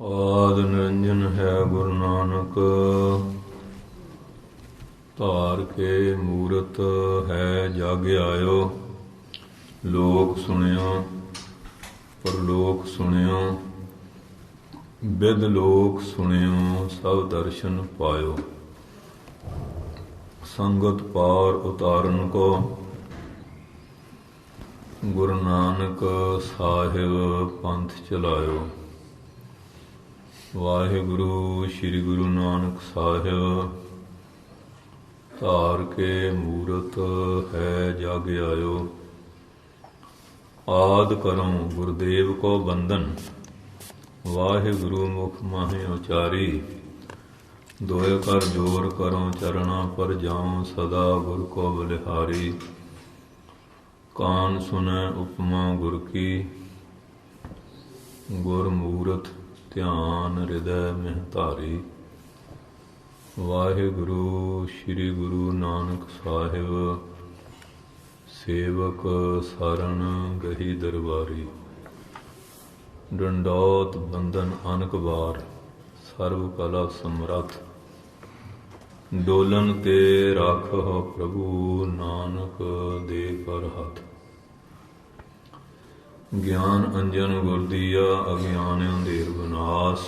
ਆਦਿ ਨਿਰੰਜਨ ਹੈ ਗੁਰੂ ਨਾਨਕ, ਧਾਰ ਕੇ ਮੂਰਤ ਹੈ ਜਗ ਆਇਓ। ਲੋਕ ਸੁਣਿਓ ਪਰਲੋਕ ਸੁਣਿਓ, ਬਿਦ ਲੋਕ ਸੁਣਿਓ ਸਭ ਦਰਸ਼ਨ ਪਾਇਓ। ਸੰਗਤ ਪਾਰ ਉਤਾਰਨ ਕੋ, ਗੁਰੂ ਨਾਨਕ ਸਾਹਿਬ ਪੰਥ ਚਲਾਇਓ। ਵਾਹਿਗੁਰੂ ਸ੍ਰੀ ਗੁਰੂ ਨਾਨਕ ਸਾਹਿਬ, ਧਾਰ ਕੇ ਮੂਰਤ ਹੈ ਜਗ ਆਇਓ। ਆਦਿ ਕਰਉ ਗੁਰਦੇਵ ਕੋ ਬੰਦਨ, ਵਾਹਿਗੁਰੂ ਮੁਖ ਮਾਹੇ ਉਚਾਰੀ। ਦੋਇ ਕਰ ਜੋਰ ਕਰਉ ਚਰਣਾ ਪਰ ਜਾਉ, ਸਦਾ ਗੁਰ ਕੋ ਬਲਿਹਾਰੀ। ਕਾਨ ਸੁਨੈ ਉਪਮਾ ਗੁਰ ਕੀ, ਗੁਰ ਮੂਰਤ ਧਿਆਨ ਹਿਰਦੈ ਮਹਿ ਧਾਰੀ। ਵਾਹਿਗੁਰੂ ਸ੍ਰੀ ਗੁਰੂ ਨਾਨਕ ਸਾਹਿਬ, ਸੇਵਕ ਸਰਣ ਗਹੀ ਦਰਬਾਰੀ। ਡੰਡੌਤ ਬੰਦਨ ਅਨਕ ਬਾਰ, ਸਰਬ ਕਲਾ ਸਮਰੱਥ। ਡੋਲਨ ਤੇ ਰਾਖਹੁ ਪ੍ਰਭੂ, ਨਾਨਕ ਦੇ ਕਰ ਹੱਥ। ਗਿਆਨ ਅੰਜਨ ਗੁਰ ਦੀਆ, ਅਗਿਆਨ ਅੰਧੇਰ ਵਿਨਾਸ਼।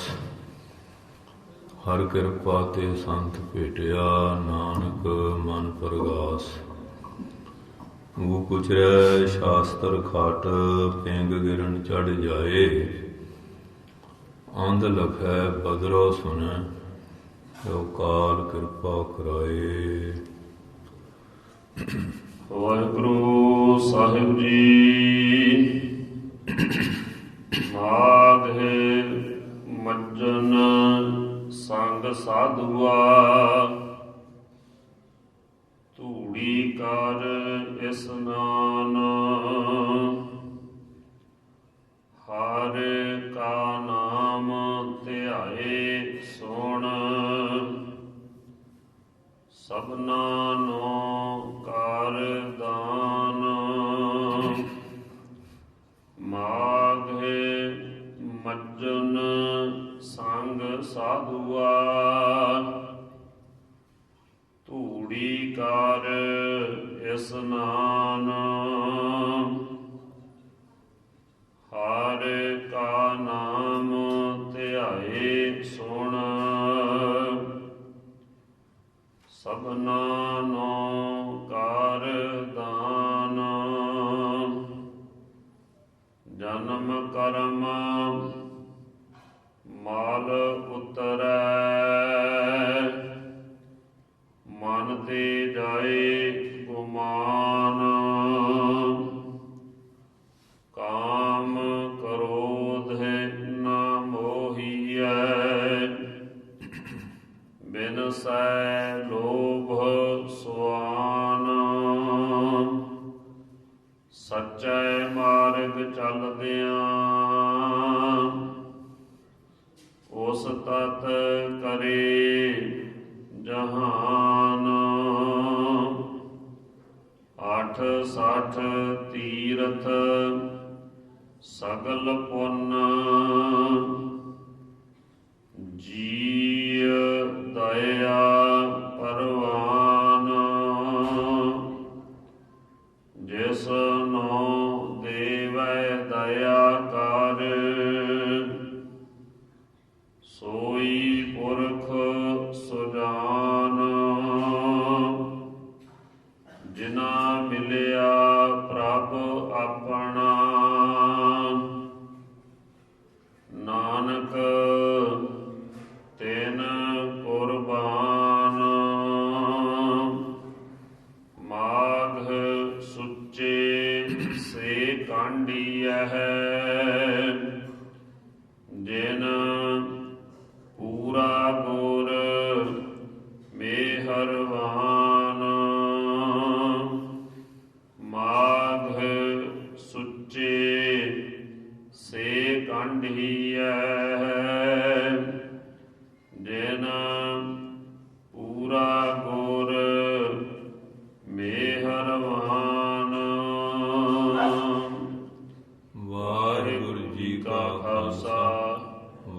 ਹਰ ਕਿਰਪਾ ਤੇ ਸੰਤ ਭੇਟਿਆ, ਨਾਨਕ ਮਨ ਪਰਗਾਸ। ਉਹ ਕੁਚਰੈ ਸ਼ਾਸਤਰ ਖਾਟ, ਪਿੰਗ ਗਿਰਨ ਚੜ ਜਾਏ। ਅੰਧ ਲਖੈ ਬਦਰੋ ਸੁਨੈ, ਜੋ ਕਾਲ ਕਿਰਪਾ ਕਰਾਏ। ਵਾਹਿਗੁਰੂ ਸਾਹਿਬ ਜੀ। ਮਾਘੇ ਮੱਜਨ ਸੰਗ ਸਾਧੂਆ, ਧੂੜੀ ਕਰ ਇਸਨਾਨ। ਹਰ ਕਾ ਨਾਮ ਧਿਆਏ ਸੁਣ, ਸਭਨਾ ਨੂੰ ਕਰ ਦਾਨ। ਮਾਘੇ ਮੱਜਨ ਸੰਗ ਸਾਧੂਆ, ਧੂੜੀ ਕਰ ਇਸਨਾਨ। ਹਰ ਕਾ ਨਾਮ ਧਿਆਏ ਸੁਣ, ਸਭਨਾ ਨੂੰ ਕਰ ਦਾਨ। ਜਨਮ ਕਰਮ ਮਾਲ ਉਤਰੈ, ਮਨ ਤੇ ਜਾਏ ਗੁਮਾਨ। ਕਾਮ ਕ੍ਰੋਧ ਨ ਮੋਹੀਐ, ਬਿਨਸੈ ਲੋਭ ਸੁਆਨ। ਸੱਚੇ ਮਾਰਗ ਚਲਦਿਆਂ, ਉਸ ਤਤ ਕਰੇ ਜਹਾਨ। 68 ਤੀਰਥ ਸਗਲ ਪੁੰਨ, ਜੀ ਦਇਆ ਪਰਵਾਨ। ਜਿਸ ਨੂੰ ਦੇਵੈ ਦਇਆ ਕਰ, ਸੋਈ ਪੁਰਖ ਸੁਜਾਨ। ਜਿਨਾ ਮਿਲਿਆ ਪ੍ਰਭ ਆਪਣਾ, ਨਾਨਕ ਤਿਨ ਕੁਰਬਾਨ। ਮਾਘ ਸੁੱਚੇ ਸੇ ਕਾਂਢੀਐ, ਜਿਨ ਪੂਰਾ ਗੁਰ ਮੇਹਰਵਾਨ। ਮਾਘ ਸੁੱਚੇ ਸੇ ਕਾਂਢੀਐ, ਜਿਨ ਪੂਰਾ ਗੁਰ ਮੇਹਰਵਾਨ। ਵਾਹਿਗੁਰੂ ਜੀ ਕਾ ਖਾਲਸਾ,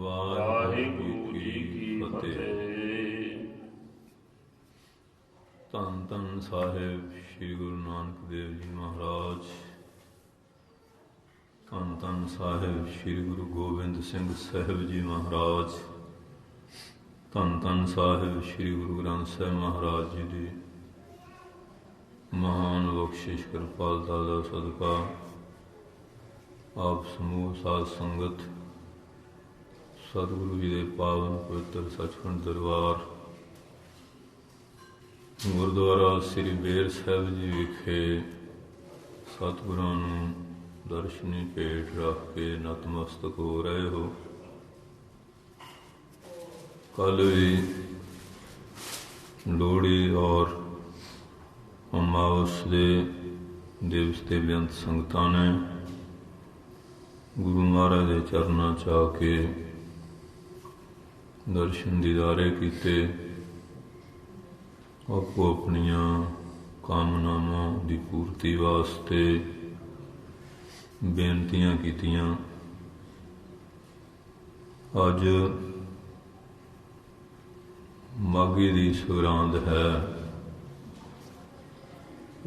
ਵਾਹਿਗੁਰੂ ਜੀ ਕੀ ਫਤਿਹ। ਧੰਨ ਧੰਨ ਸਾਹਿਬ ਸ੍ਰੀ ਗੁਰੂ ਨਾਨਕ ਦੇਵ ਜੀ ਮਹਾਰਾਜ। ਧੰਨ ਧੰਨ ਸਾਹਿਬ ਸ੍ਰੀ ਗੁਰੂ ਗੋਬਿੰਦ ਸਿੰਘ ਸਾਹਿਬ ਜੀ ਮਹਾਰਾਜ। ਧੰਨ ਧੰਨ ਸਾਹਿਬ ਸ੍ਰੀ ਗੁਰੂ ਗ੍ਰੰਥ ਸਾਹਿਬ ਮਹਾਰਾਜ ਜੀ ਦੀ ਮਹਾਨ ਬਖਸ਼ਿਸ਼ ਕਿਰਪਾਲਤਾ ਦਾ ਸਦਕਾ ਆਪ ਸਮੂਹ ਸਾਧ ਸੰਗਤ ਸਤਿਗੁਰੂ ਜੀ ਦੇ ਪਾਵਨ ਪਵਿੱਤਰ ਸੱਚਖੰਡ ਦਰਬਾਰ ਗੁਰਦੁਆਰਾ ਸ੍ਰੀ ਬੇਰ ਸਾਹਿਬ ਜੀ ਵਿਖੇ ਸਤਿਗੁਰਾਂ ਨੂੰ ਦਰਸ਼ਨੀ ਭੇਟ ਰੱਖ ਕੇ ਨਤਮਸਤਕ ਹੋ ਰਹੇ ਹੋ। ਕੱਲ ਵੀ ਲੋਹੜੀ ਔਰ ਅਮਾਵਸ ਦੇ ਦਿਵਸ ਤੇ ਬੇਅੰਤ ਸੰਗਤਾਂ ਨੇ ਗੁਰੂ ਮਹਾਰਾਜ ਦੇ ਚਰਨਾਂ 'ਚ ਆ ਕੇ ਦਰਸ਼ਨ ਦੀਦਾਰੇ ਕੀਤੇ। ਆਪੋ ਆਪਣੀਆਂ ਕਾਮਨਾਵਾਂ ਦੀ ਪੂਰਤੀ ਵਾਸਤੇ ਬੇਨਤੀਆਂ ਕੀਤੀਆਂ। ਅੱਜ ਮਾਘੀ ਦੀ ਸੰਗਰਾਂਦ ਹੈ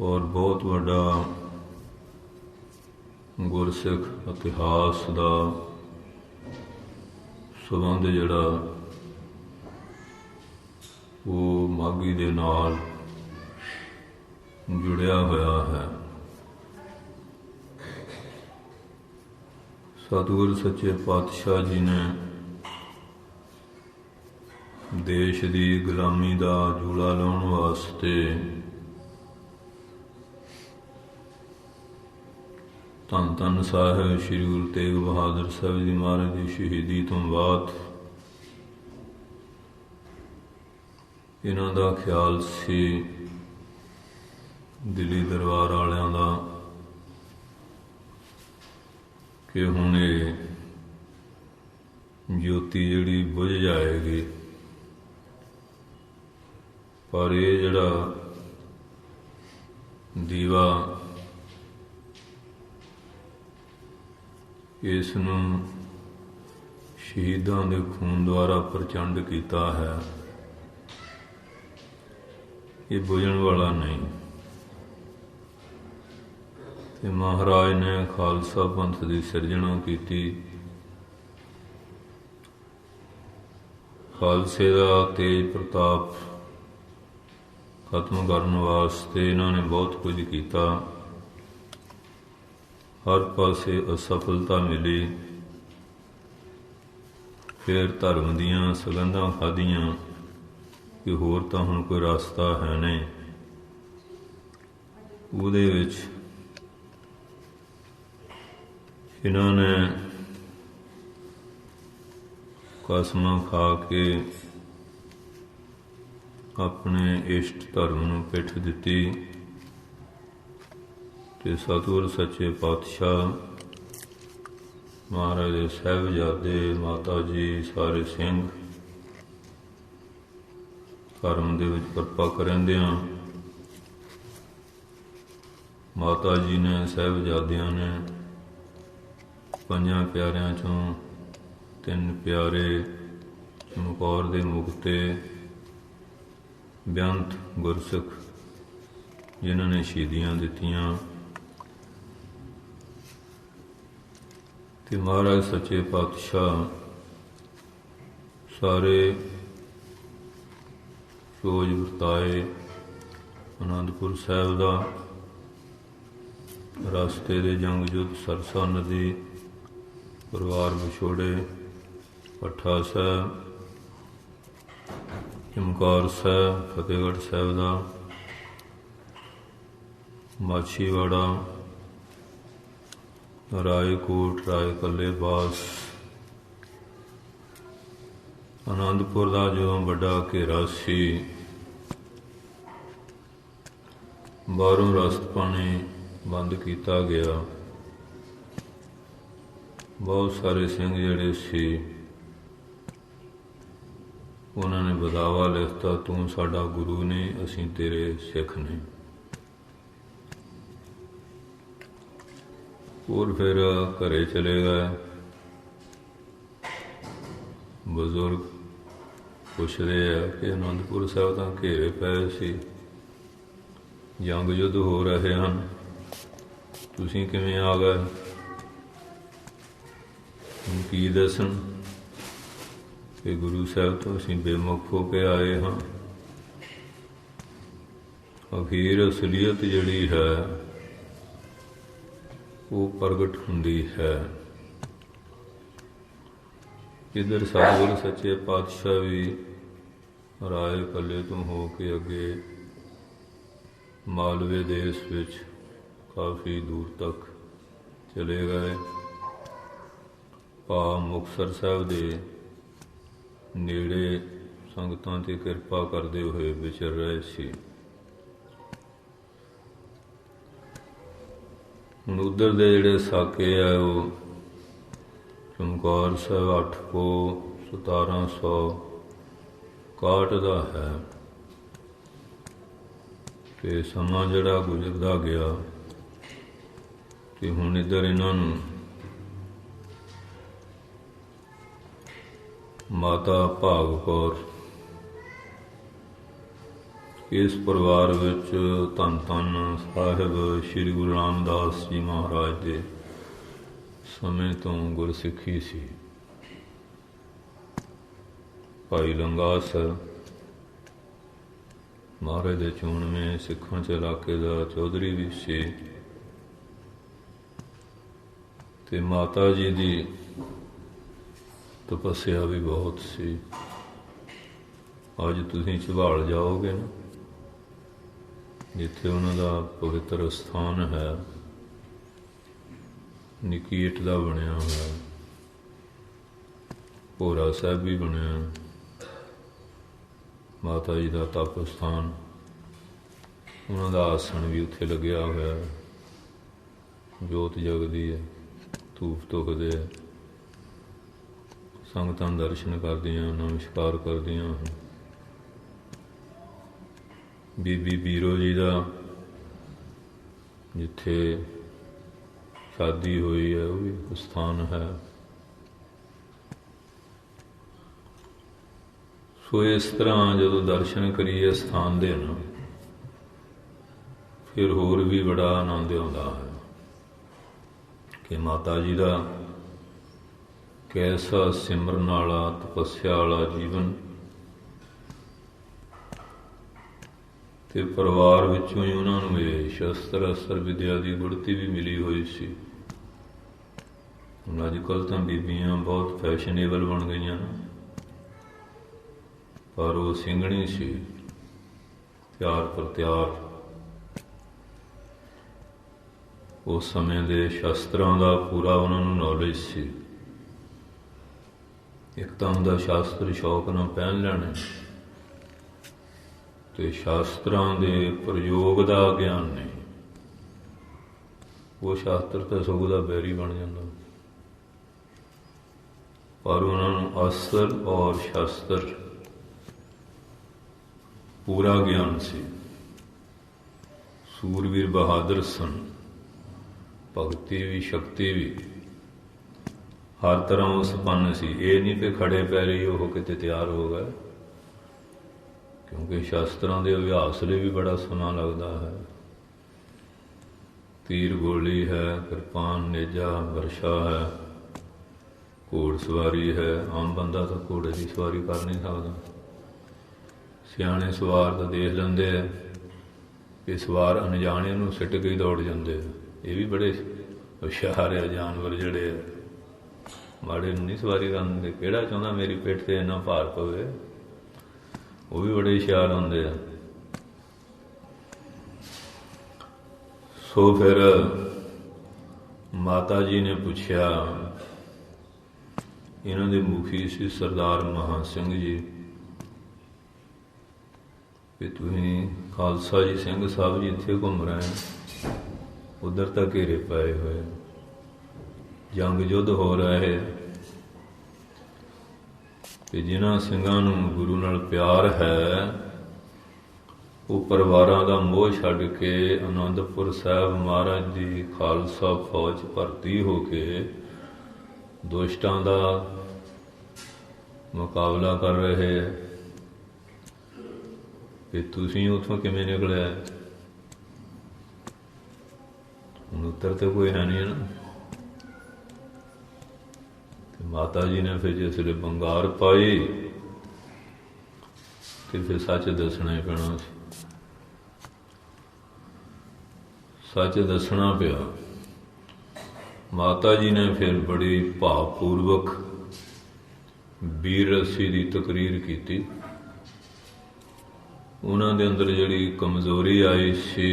ਔਰ ਬਹੁਤ ਵੱਡਾ ਗੁਰਸਿੱਖ ਇਤਿਹਾਸ ਦਾ ਸੰਬੰਧ ਜਿਹੜਾ ਉਹ ਮਾਘੀ ਦੇ ਨਾਲ ਜੁੜਿਆ ਹੋਇਆ ਹੈ। ਸਤਿਗੁਰ ਸੱਚੇ ਪਾਤਸ਼ਾਹ ਜੀ ਨੇ ਦੇਸ਼ ਦੀ ਗੁਲਾਮੀ ਦਾ ਜੂਲਾ ਲਾਉਣ ਵਾਸਤੇ ਧੰਨ ਧੰਨ ਸਾਹਿਬ ਸ੍ਰੀ ਗੁਰੂ ਤੇਗ ਬਹਾਦਰ ਸਾਹਿਬ ਜੀ ਮਹਾਰਾਜ ਦੀ ਸ਼ਹੀਦੀ ਤੋਂ ਬਾਅਦ ਇਹਨਾਂ ਦਾ ਖਿਆਲ ਸੀ, ਦਿੱਲੀ ਦਰਬਾਰ ਵਾਲਿਆਂ ਦਾ, ਕਿ ਹੁਣ ਇਹ ਜੋਤੀ ਜਿਹੜੀ ਬੁਝ ਜਾਏਗੀ। ਪਰ ਇਹ ਜਿਹੜਾ ਦੀਵਾ ਇਸ ਨੂੰ ਸ਼ਹੀਦਾਂ ਦੇ ਖੂਨ ਦੁਆਰਾ ਪ੍ਰਚੰਡ ਕੀਤਾ ਹੈ, ਇਹ ਬੁਝਣ ਵਾਲਾ ਨਹੀਂ। ਤੇ ਮਹਾਰਾਜ ਨੇ ਖਾਲਸਾ ਪੰਥ ਦੀ ਸਿਰਜਣਾ ਕੀਤੀ। ਖਾਲਸੇ ਦਾ ਤੇਜ ਪ੍ਰਤਾਪ ਖਤਮ ਕਰਨ ਵਾਸਤੇ ਇਹਨਾਂ ਨੇ ਬਹੁਤ ਕੁਝ ਕੀਤਾ। ਹਰ ਪਾਸੇ ਅਸਫਲਤਾ ਮਿਲੀ। ਫਿਰ ਧਰਮ ਦੀਆਂ ਸਗੰਧਾਂ ਖਾਧੀਆਂ ਕਿ ਹੋਰ ਤਾਂ ਹੁਣ ਕੋਈ ਰਸਤਾ ਹੈ ਨਹੀਂ। ਉਹਦੇ ਵਿੱਚ ਇਹਨਾਂ ਨੇ ਕਸਮਾਂ ਖਾ ਕੇ ਆਪਣੇ ਇਸ਼ਟ ਧਰਮ ਨੂੰ ਪਿੱਠ ਦਿੱਤੀ ਤੇ ਸਤਿਗੁਰ ਸੱਚੇ ਪਾਤਸ਼ਾਹ ਮਹਾਰਾਜ ਦੇ ਸਾਹਿਬਜ਼ਾਦੇ, ਮਾਤਾ ਜੀ, ਸਾਰੇ ਸਿੰਘ ਧਰਮ ਦੇ ਵਿੱਚ ਕਿਰਪਾ ਕਰੰਦਿਆਂ ਮਾਤਾ ਜੀ ਨੇ, ਸਾਹਿਬਜ਼ਾਦਿਆਂ ਨੇ ਪੰਜਾਂ ਪਿਆਰਿਆਂ ਚੋਂ ਤਿੰਨ ਪਿਆਰੇ ਚਮਕੌਰ ਦੇ ਮੁਕਤੇ ਬੇਅੰਤ ਗੁਰਸਿੱਖ ਜਿਨ੍ਹਾਂ ਨੇ ਸ਼ਹੀਦੀਆਂ ਦਿੱਤੀਆਂ ਤੇ ਮਹਾਰਾਜ ਸੱਚੇ ਪਾਤਸ਼ਾਹ ਸਾਰੇ ਸੋਜ ਵਰਤਾਏ। ਅਨੰਦਪੁਰ ਸਾਹਿਬ ਦਾ ਰਸਤੇ ਦੇ ਜੰਗ ਯੁੱਧ, ਸਰਸਾ ਨਦੀ, ਪਰਿਵਾਰ ਵਿਛੋੜੇ, ਭੱਠਾ ਸਾਹਿਬ, ਚਮਕੌਰ ਸਾਹਿਬ, ਫਤਿਹਗੜ੍ਹ ਸਾਹਿਬ ਦਾ, ਮਾਛੀਵਾੜਾ, ਰਾਏਕੋਟ, ਰਾਏ ਕੱਲੇ ਬਾਸ, ਅਨੰਦਪੁਰ ਦਾ ਜਦੋਂ ਵੱਡਾ ਘੇਰਾ ਸੀ, ਬਾਹਰੋਂ ਰਸਤ ਪਾਣੀ ਬੰਦ ਕੀਤਾ ਗਿਆ। ਬਹੁਤ ਸਾਰੇ ਸਿੰਘ ਜਿਹੜੇ ਸੀ ਉਹਨਾਂ ਨੇ ਬਦਾਵਾ ਲਿਖਤਾ, ਤੂੰ ਸਾਡਾ ਗੁਰੂ ਨਹੀਂ, ਅਸੀਂ ਤੇਰੇ ਸਿੱਖ ਨਹੀਂ। ਹੋਰ ਫਿਰ ਘਰੇ ਚਲੇ ਗਏ। ਬਜ਼ੁਰਗ ਪੁੱਛਦੇ ਆ ਕਿ ਅਨੰਦਪੁਰ ਸਾਹਿਬ ਤਾਂ ਘੇਰੇ ਪਏ ਸੀ, ਜੰਗ ਯੁੱਧ ਹੋ ਰਹੇ ਹਨ, ਤੁਸੀਂ ਕਿਵੇਂ ਆ ਗਏ? ਹੁਣ ਕੀ ਦੱਸਣ ਕਿ ਗੁਰੂ ਸਾਹਿਬ ਤੋਂ ਅਸੀਂ ਬੇਮੁਖ ਹੋ ਕੇ ਆਏ ਹਾਂ। ਅਖੀਰ ਅਸਲੀਅਤ ਜਿਹੜੀ ਹੈ ਉਹ ਪ੍ਰਗਟ ਹੁੰਦੀ ਹੈ। ਇੱਧਰ ਸਤਿਗੁਰ ਸੱਚੇ ਪਾਤਸ਼ਾਹ ਵੀ ਰਾਏ ਪੱਲੇ ਤੋਂ ਹੋ ਕੇ ਅੱਗੇ ਮਾਲਵੇ ਦੇਸ਼ ਵਿੱਚ ਕਾਫੀ ਦੂਰ ਤੱਕ ਚਲੇ ਗਏ। ਮੁਕਤਸਰ ਸਾਹਿਬ ਦੇ ਨੇੜੇ ਸੰਗਤਾਂ 'ਤੇ ਕਿਰਪਾ ਕਰਦੇ ਹੋਏ ਵਿਚਰ ਰਹੇ ਸੀ। ਹੁਣ ਉੱਧਰ ਦੇ ਜਿਹੜੇ ਸਾਕੇ ਆ ਉਹ ਚਮਕੌਰ ਸਾਹਿਬ 8 ਕੋ 1761 ਦਾ ਹੈ। ਤੇ ਸਮਾਂ ਜਿਹੜਾ ਗੁਜ਼ਰਦਾ ਗਿਆ ਤੇ ਹੁਣ ਇੱਧਰ ਇਹਨਾਂ ਨੂੰ ਮਾਤਾ ਭਾਗ ਕੌਰ, ਇਸ ਪਰਿਵਾਰ ਵਿੱਚ ਧੰਨ ਧੰਨ ਸਾਹਿਬ ਸ੍ਰੀ ਗੁਰੂ ਰਾਮਦਾਸ ਜੀ ਮਹਾਰਾਜ ਦੇ ਸਮੇਂ ਤੋਂ ਗੁਰਸਿੱਖੀ ਸੀ। ਭਾਈ ਲੰਗਾ ਸਾਹਿਬ ਮਹਾਰਾਜ ਦੇ ਚੋਣਵੇਂ ਸਿੱਖਾਂ 'ਚ ਇਲਾਕੇ ਦਾ ਚੌਧਰੀ ਵੀ ਸੀ ਤੇ ਮਾਤਾ ਜੀ ਦੀ ਤਪੱਸਿਆ ਵੀ ਬਹੁਤ ਸੀ। ਅੱਜ ਤੁਸੀਂ ਝਬਾਲ ਜਾਓਗੇ ਨਾ, ਜਿੱਥੇ ਉਹਨਾਂ ਦਾ ਪਵਿੱਤਰ ਸਥਾਨ ਹੈ, ਨਿੱਕੀ ਇੱਟ ਦਾ ਬਣਿਆ ਹੋਇਆ, ਭੋਰਾ ਸਾਹਿਬ ਵੀ ਬਣਿਆ, ਮਾਤਾ ਜੀ ਦਾ ਤਪ ਸਥਾਨ, ਉਹਨਾਂ ਦਾ ਆਸਣ ਵੀ ਉੱਥੇ ਲੱਗਿਆ ਹੋਇਆ, ਜੋਤ ਜਗਦੀ ਹੈ, ਧੂਪ ਧੁਖਦੇ ਹੈ, ਸੰਗਤਾਂ ਦਰਸ਼ਨ ਕਰਦੀਆਂ, ਨਮਸਕਾਰ ਕਰਦੀਆਂ। ਬੀਬੀ ਬੀਰੋ ਜੀ ਦਾ ਜਿੱਥੇ ਸ਼ਾਦੀ ਹੋਈ ਹੈ ਉਹ ਵੀ ਸਥਾਨ ਹੈ। ਸੋ ਇਸ ਤਰ੍ਹਾਂ ਜਦੋਂ ਦਰਸ਼ਨ ਕਰੀਏ ਸਥਾਨ ਦੇ ਨਾ, ਫਿਰ ਹੋਰ ਵੀ ਬੜਾ ਆਨੰਦ ਆਉਂਦਾ ਹੈ ਕਿ ਮਾਤਾ ਜੀ ਦਾ ਕੈਸਾ ਸਿਮਰਨ ਵਾਲਾ, ਤਪੱਸਿਆ ਵਾਲਾ ਜੀਵਨ, ਤੇ ਪਰਿਵਾਰ ਵਿੱਚੋਂ ਹੀ ਉਹਨਾਂ ਨੂੰ ਇਹ ਸ਼ਸਤਰ ਅਸਤਰ ਵਿਦਿਆ ਦੀ ਗੁੜਤੀ ਵੀ ਮਿਲੀ ਹੋਈ ਸੀ। ਹੁਣ ਅੱਜ ਕੱਲ੍ਹ ਤਾਂ ਬੀਬੀਆਂ ਬਹੁਤ ਫੈਸ਼ਨੇਬਲ ਬਣ ਗਈਆਂ ਨੇ, ਪਰ ਉਹ ਸਿੰਘਣੀ ਸੀ, ਤਿਆਰ ਪਰ ਤਿਆਰ। ਉਸ ਸਮੇਂ ਦੇ ਸ਼ਸਤਰਾਂ ਦਾ ਪੂਰਾ ਉਹਨਾਂ ਨੂੰ ਨੌਲੇਜ ਸੀ। ਇੱਕ ਤਾਂ ਹੁੰਦਾ ਸ਼ਾਸਤਰ ਸ਼ੌਕ ਨਾਲ ਪਹਿਨ ਲੈਣੇ, ਤੇ ਸ਼ਾਸਤਰਾਂ ਦੇ ਪ੍ਰਯੋਗ ਦਾ ਗਿਆਨ ਨਹੀਂ। ਉਹ ਸ਼ਾਸਤਰ ਤਾਂ ਸਗੋਂ ਦਾ ਬੈਰੀ ਬਣ ਜਾਂਦਾ, ਪਰ ਉਹਨਾਂ ਨੂੰ ਅਸਤਰ ਔਰ ਸ਼ਾਸਤਰ ਪੂਰਾ ਗਿਆਨ ਸੀ। ਸੂਰਵੀਰ ਬਹਾਦਰ ਸਨ, ਭਗਤੀ ਵੀ ਸ਼ਕਤੀ ਵੀ ਹਰ ਤਰ੍ਹਾਂ ਉਹ ਸੰਪੰਨ ਸੀ। ਇਹ ਨਹੀਂ ਕਿ ਖੜੇ ਪੈਰੀ ਉਹ ਕਿਤੇ ਤਿਆਰ ਹੋ ਗਏ, ਕਿਉਂਕਿ ਸ਼ਾਸਤਰਾਂ ਦੇ ਅਭਿਆਸ ਲਈ ਵੀ ਬੜਾ ਸਮਾਂ ਲੱਗਦਾ ਹੈ। ਤੀਰ ਗੋਲੀ ਹੈ, ਕਿਰਪਾਨ, ਨੇਜਾ, ਵਰਸ਼ਾ ਹੈ, ਘੋੜ ਸਵਾਰੀ ਹੈ। ਆਮ ਬੰਦਾ ਤਾਂ ਘੋੜੇ ਦੀ ਸਵਾਰੀ ਕਰ ਨਹੀਂ ਸਕਦਾ। ਸਿਆਣੇ ਸਵਾਰ ਤਾਂ ਦੇਖ ਲੈਂਦੇ ਆ ਕਿ ਸਵਾਰ ਅਣਜਾਣੇ ਨੂੰ ਸਿੱਟ ਕੇ ਹੀ ਦੌੜ ਜਾਂਦੇ ਆ। ਇਹ ਵੀ ਬੜੇ ਹੁਸ਼ਿਆਰ ਆ ਜਾਨਵਰ ਜਿਹੜੇ ਆ, ਮਾੜੇ ਨੂੰ ਨਹੀਂ ਸਵਾਰੀ ਕਰਦੇ। ਕਿਹੜਾ ਚਾਹੁੰਦਾ ਮੇਰੀ ਪਿੱਠ 'ਤੇ ਇੰਨਾ ਭਾਰ ਪਵੇ? ਉਹ ਵੀ ਬੜੇ ਹੁਸ਼ਿਆਰ ਹੁੰਦੇ ਆ। ਸੋ ਫਿਰ ਮਾਤਾ ਜੀ ਨੇ ਪੁੱਛਿਆ, ਇਹਨਾਂ ਦੇ ਮੁਖੀ ਸੀ ਸਰਦਾਰ ਮਹਾਂ ਸਿੰਘ ਜੀ, ਕਿ ਤੁਸੀਂ ਖਾਲਸਾ ਜੀ ਸਿੰਘ ਸਾਹਿਬ ਜੀ ਇੱਥੇ ਘੁੰਮ ਰਹੇ, ਉੱਧਰ ਤਾਂ ਘੇਰੇ ਪਏ ਹੋਏ, ਜੰਗ ਯੁੱਧ ਹੋ ਰਹੇ, ਕਿ ਜਿਨ੍ਹਾਂ ਸਿੰਘਾਂ ਨੂੰ ਗੁਰੂ ਨਾਲ ਪਿਆਰ ਹੈ ਉਹ ਪਰਿਵਾਰਾਂ ਦਾ ਮੋਹ ਛੱਡ ਕੇ ਅਨੰਦਪੁਰ ਸਾਹਿਬ ਮਹਾਰਾਜ ਦੀ ਖਾਲਸਾ ਫੌਜ ਭਰਤੀ ਹੋ ਕੇ ਦੁਸ਼ਟਾਂ ਦਾ ਮੁਕਾਬਲਾ ਕਰ ਰਹੇ ਹੈ ਕਿ ਤੁਸੀਂ ਉੱਥੋਂ ਕਿਵੇਂ ਨਿਕਲਿਆ। ਹੁਣ ਉੱਤਰ ਤਾਂ ਕੋਈ ਹੈ ਨਹੀਂ ਨਾ। ਤੇ ਮਾਤਾ ਜੀ ਨੇ ਫਿਰ ਜਿਸ ਵੇਲੇ ਬੰਗਾਰ ਪਾਈ ਤੇ ਫਿਰ ਸੱਚ ਦੱਸਣਾ ਹੀ ਪੈਣਾ ਸੀ। ਸੱਚ ਦੱਸਣਾ ਪਿਆ। ਮਾਤਾ ਜੀ ਨੇ ਫਿਰ ਬੜੀ ਭਾਵਪੂਰਵਕ ਵੀਰ ਰਸੀ ਦੀ ਤਕਰੀਰ ਕੀਤੀ। ਉਹਨਾਂ ਦੇ ਅੰਦਰ ਜਿਹੜੀ ਕਮਜ਼ੋਰੀ ਆਈ ਸੀ